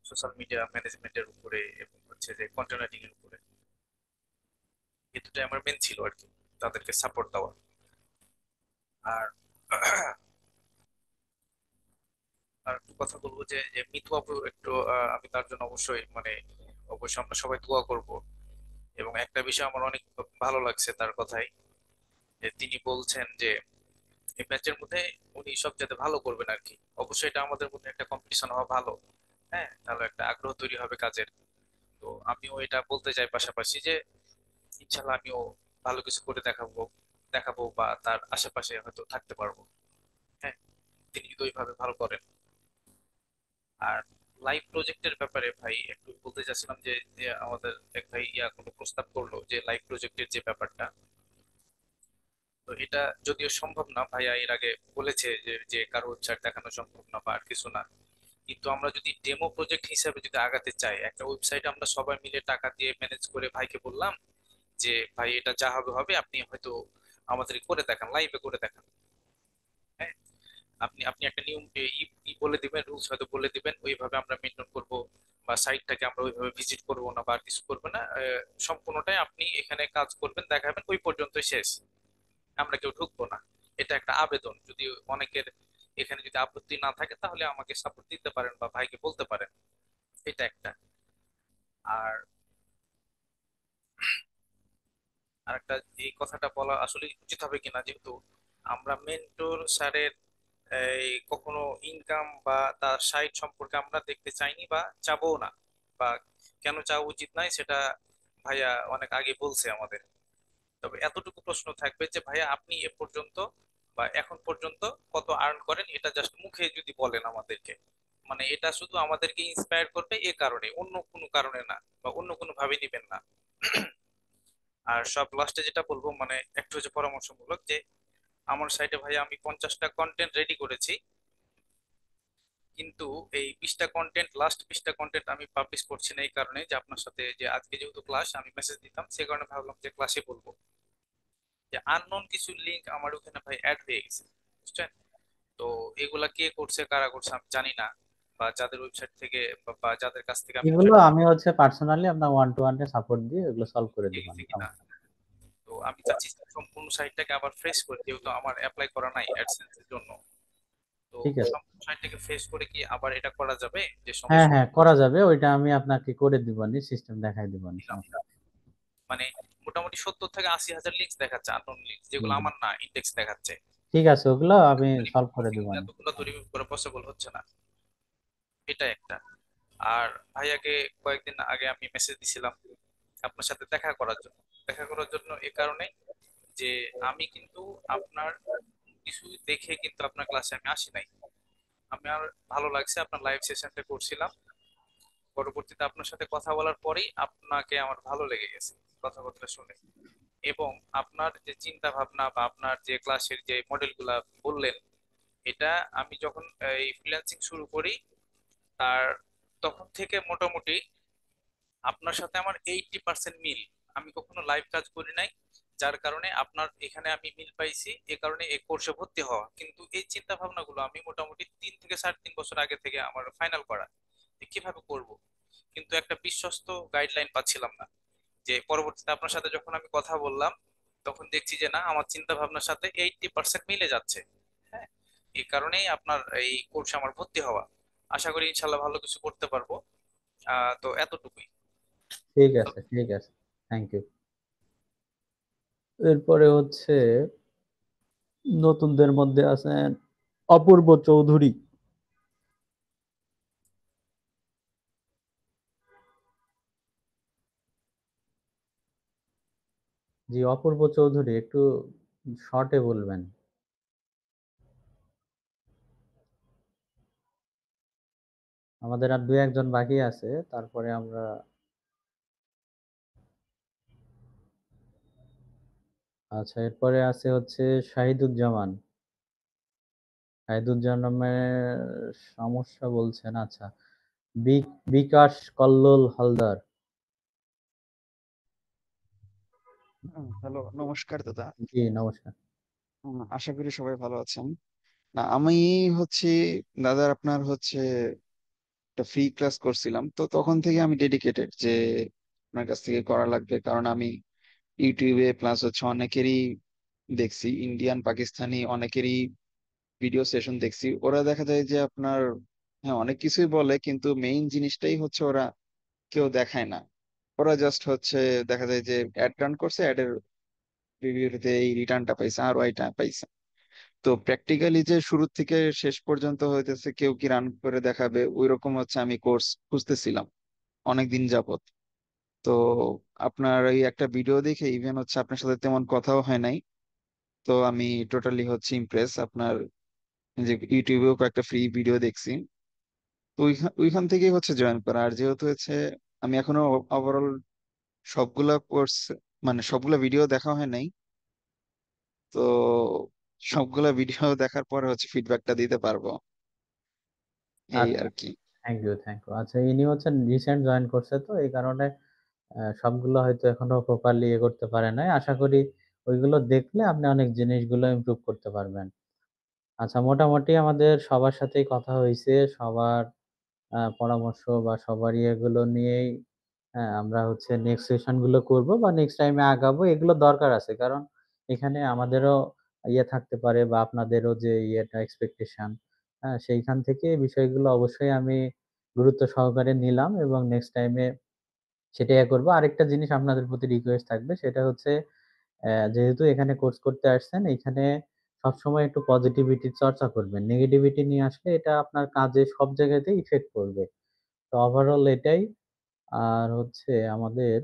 সোশ্যাল মিডিয়া ম্যানেজমেন্টের উপরে এবং হচ্ছে যে কন্টেন্ট রাইটিং এর উপরে। এই দুটোই আমার মেন ছিল আর কি, তাদেরকে সাপোর্ট দেওয়া। আর আর একটু কথা বলবো যে যে মিতু আপু একটু আমি তার জন্য অবশ্যই মানে অবশ্যই আমরা সবাই দোয়া করব। এবং একটা বিষয় আমার অনেক ভালো লাগছে তার কথাই, যে তিনি বলছেন যে এই ম্যাচের মধ্যে উনি সব যাতে ভালো করবেন আর কি। অবশ্যই এটা আমাদের মধ্যে একটা কম্পিটিশন হওয়া ভালো। হ্যাঁ, তাহলে একটা আগ্রহ তৈরি হবে কাজের। তো আমিও এটা বলতে চাই পাশাপাশি যে ইনশাল্লাহ আমিও ভালো কিছু করে দেখাবো দেখাবো বা তার আশেপাশে হয়তো থাকতে পারবো। হ্যাঁ, তিনি যদি ওইভাবে ভালো করেন। আর লাইভ প্রজেক্টের ব্যাপারে ভাই একটু বলতে চাচ্ছিলাম যে যে আমাদের এক ভাই কোনো প্রস্তাব করলো যে লাইভ প্রজেক্টের যে ব্যাপারটা। তো এটা যদিও সম্ভব না, ভাইয়া এর আগে বলেছে যে যে কারো ওয়েবসাইট দেখানো সম্ভব না বা আর কিছু না। কিন্তু আমরা যদি ডেমো প্রজেক্ট হিসাবে যদি আগাতে চাই, একটা ওয়েবসাইট আমরা সবাই মিলে টাকা দিয়ে ম্যানেজ করে ভাইকে বললাম যে ভাই এটা যা হবে হবে, আপনি হয়তো আমাদের করে দেখান, লাইভে করে দেখান। হ্যাঁ, আপনি আপনি একটা নিয়ম বলে দিবেন, রুলস হয়তো বলে দিবেন, ওইভাবে আমরা মেনটেন করব। বা সাইটটাকে আমরা ওইভাবে ভিজিট করব না বা আর কিছু করবো না, সম্পূর্ণটাই আপনি এখানে কাজ করবেন, দেখাবেন, ওই পর্যন্তই শেষ। আমরা কেউ ঢুকবো না। এটা একটা আবেদন, যদি অনেকের এখানে যদি আপত্তি না থাকে তাহলে আমাকে সাপোর্ট দিতে পারেন বা ভাইকে বলতে পারেন। এটা একটা। আর আর একটা এই কথাটা বলা আসলে উচিত হবে কিনা, যেহেতু আমরা মেন্টর স্যারের এই কখনো ইনকাম বা তার সাইট সম্পর্কে আমরা দেখতে চাইনি বা চাবো না, বা কেন চাওয়া উচিত নয় সেটা ভাইয়া অনেক আগে বলছে আমাদের। তবে এতটুকু প্রশ্ন থাকবে যে ভাইয়া আপনি এ পর্যন্ত বা এখন পর্যন্ত কত আর্ন করেন, এটা জাস্ট মুখে যদি বলেন আমাদেরকে, মানে এটা শুধু আমাদেরকে ইন্সপায়ার করবে এ কারণে, অন্য কোনো কারণে না, বা অন্য কোনো ভাবে নিবেন না। আর সব লাস্টে যেটা বলবো, মানে একটু হচ্ছে পরামর্শমূলক, যে আমার সাইটে ভাইয়া আমি 50টা কন্টেন্ট রেডি করেছি, কিন্তু এই 20টা কন্টেন্ট, লাস্ট 20টা কন্টেন্ট আমি পাবলিশ করছি না এই কারণে যে আপনার সাথে যে আজকে যেহেতু ক্লাস আমি মেসেজ দিতাম, সে কারণে ভাবলাম যে ক্লাসে বলবো যে আননোন কিছু লিঙ্ক আমার ওখানে ভাই অ্যাড হয়ে গেছে, বুঝছেন? তো এগুলা কে করছে কারা করছে আমি জানি না, বা যাদের ওয়েবসাইট থেকে বা যাদের কাছ থেকে আমি এগুলো আমি হচ্ছে পার্সোনালি আপনার ওয়ান টু ওয়ানে সাপোর্ট দিয়ে এগুলো সলভ করে দিব। গেছে কিনা। তো আমি চাচ্ছি সম্পূর্ণ সাইটটাকে আবার ফ্রেশ করে, যেহেতু আমার অ্যাপ্লাই করা নাই অ্যাডসেন্স এর জন্য। তো ঠিক আছে। সম্পূর্ণ সাইটটাকে ফ্রেশ করে কি আবার এটা করা যাবে যে হ্যাঁ সমস্যা হ্যাঁ করা যাবে, ওইটা আমি আপনাকে করে দিবানি, সিস্টেম দেখাই দিবানি। মানে মোটামুটি 70 থেকে 80 হাজার লিঙ্কস দেখাচ্ছে, আননোন লিঙ্কস যেগুলো আমার না, ইন্ডেক্স দেখাচ্ছে। ঠিক আছে, ওগুলো আমি সলভ করে দিবানি। এতগুলো তো রিমুভ করা পসিবল হচ্ছে না, এটা একটা। আর ভাইয়াকে কয়েকদিন আগে আমি মেসেজ দিছিলাম আপনার সাথে দেখা করার জন্য, দেখা করার জন্য এ কারণে যে আমি কিন্তু আপনার কিছু দেখে কিন্তু আপনার ক্লাসে আমি আসি নাই। আমার ভালো লাগছে, আপনার লাইভ সেশনটা করছিলাম, পরবর্তীতে আপনার সাথে কথা বলার পরেই আপনাকে আমার ভালো লেগে গেছে কথাবার্তা শুনে। এবং আপনার যে চিন্তা ভাবনা বা আপনার যে ক্লাসের যে মডেলগুলা বললেন, এটা আমি যখন এই ফ্রিল্যান্সিং শুরু করি তার তখন থেকে মোটামুটি আপনার সাথে আমার 80% মিল। আমি কখনো লাইভ কাজ করি নাই, যার কারণে আপনার এখানে আমি মিল পাইছি, এ কারণে এই কোর্সে ভর্তি হওয়া। কিন্তু এই চিন্তা ভাবনাগুলো আমি মোটামুটি 3 থেকে 3.5 বছর আগে থেকে আমার ফাইনাল করা, যে কিভাবে করব, কিন্তু একটা বিশ্বস্ত গাইডলাইন পাচ্ছিলাম না। যে পরবর্তীতে আপনার সাথে যখন আমি কথা বললাম, তখন দেখছি যে না, আমার চিন্তা ভাবনার সাথে 80% মিলে যাচ্ছে। হ্যাঁ, এই কারণেই আপনার এই কোর্সে আমার ভর্তি হওয়া। আশা করি ইনশাল্লাহ ভালো কিছু করতে পারবো। তো এতটুকুই। ঠিক আছে, ঠিক আছে, থ্যাংক ইউ। এরপরে হচ্ছে নতুনদের মধ্যে আছেন অপূর্ব চৌধুরী। জি অপূর্ব চৌধুরী, একটু শর্টে বলবেন। আমাদের আর 2-1 জন বাকি আছে, তারপরে আমরা আচ্ছা এরপরে আছে হচ্ছে শাহিদুজ্জামান। শাহিদুজ্জামানের সমস্যা বলছেন, আচ্ছা বিকাশ কল্লোল হালদার। হ্যালো, নমস্কার দাদা। জি নমস্কার। আশা করি সবাই ভালো আছেন। না আমি হচ্ছে দাদার আপনার হচ্ছে একটা ফ্রি ক্লাস করছিলাম, তো তখন থেকে আমি ডেডিকেটেড যে আপনার কাছ থেকে করা লাগবে, কারণ আমি ইউটিউবে প্লাস হচ্ছে অনেকেরই দেখছি, ইন্ডিয়ান পাকিস্তানি অনেকেরই ভিডিও সেশন দেখছি। ওরা দেখা যায় যে আপনার হ্যাঁ অনেক কিছুই বলে, কিন্তু মেইন জিনিসটাই হচ্ছে ওরা কেউ দেখায় না। ওরা জাস্ট হচ্ছে দেখা যায় যে অ্যাড রান করছে, অ্যাডের রিভিউতে এই রিটার্নটা পাইছে আর ওইটা পাইছে। তো প্র্যাকটিক্যালি যে শুরু থেকে শেষ পর্যন্ত হইতেছে কেউ কি রান করে দেখাবে, ওই রকম হচ্ছে আমি কোর্স খুঁজতেছিলাম অনেকদিন যাবত। তো আপনার এই একটা ভিডিও দেখে ইভেন হচ্ছে আপনার সাথে তেমন কথাও হয় নাই, তো আমি টোটালি হচ্ছে ইমপ্রেস। আপনার যে ইউটিউবেও কয়েকটা ফ্রি ভিডিও দেখছি, তো ওইখান থেকেই হচ্ছে জয়েন করা। আর যেহেতু হচ্ছে আমি এখনো ওভারঅল সবগুলা কোর্স মানে সবগুলা ভিডিও দেখা হয় নাই, তো সবগুলা ভিডিও দেখার পরে হচ্ছে ফিডব্যাকটা দিতে পারবো, এই আচ্ছা আর কি। Thank you, thank you. আচ্ছা ইনি হচ্ছেন রিসেন্ট জয়েন করছে, তো এই কারণে সবগুলো হয়তো এখনো প্রপারলি ইয়ে করতে পারে নাই। আশা করি ওইগুলো দেখলে আপনি অনেক জিনিসগুলো ইমপ্রুভ করতে পারবেন। আচ্ছা মোটামুটি আমাদের সবার সাথেই কথা হয়েছে, সবার পরামর্শ বা সবার ইয়েগুলো নিয়েই আমরা হচ্ছে নেক্সট সেশন গুলো করব বা নেক্সট টাইমে আগাবো, এগুলো দরকার আছে। কারণ এখানে আমাদেরও ইয়ে থাকতে পারে বা আপনাদেরও যে ইয়েটা এক্সপেকটেশন, সেইখান থেকে বিষয়গুলো অবশ্যই আমি গুরুত্ব সহকারে নিলাম এবং নেক্সট টাইমে সেটা ইয়ে করবো। আরেকটা জিনিস আপনাদের প্রতি রিকোয়েস্ট থাকবে, সেটা হচ্ছে যেহেতু এখানে কোর্স করতে আসছেন, এখানে সবসময় একটু পজিটিভিটির চর্চা করবেন। নেগেটিভিটি নিয়ে আসলে এটা আপনার কাজে সব জায়গাতেই ইফেক্ট করবে। তো ওভারঅল এটাই। আর হচ্ছে আমাদের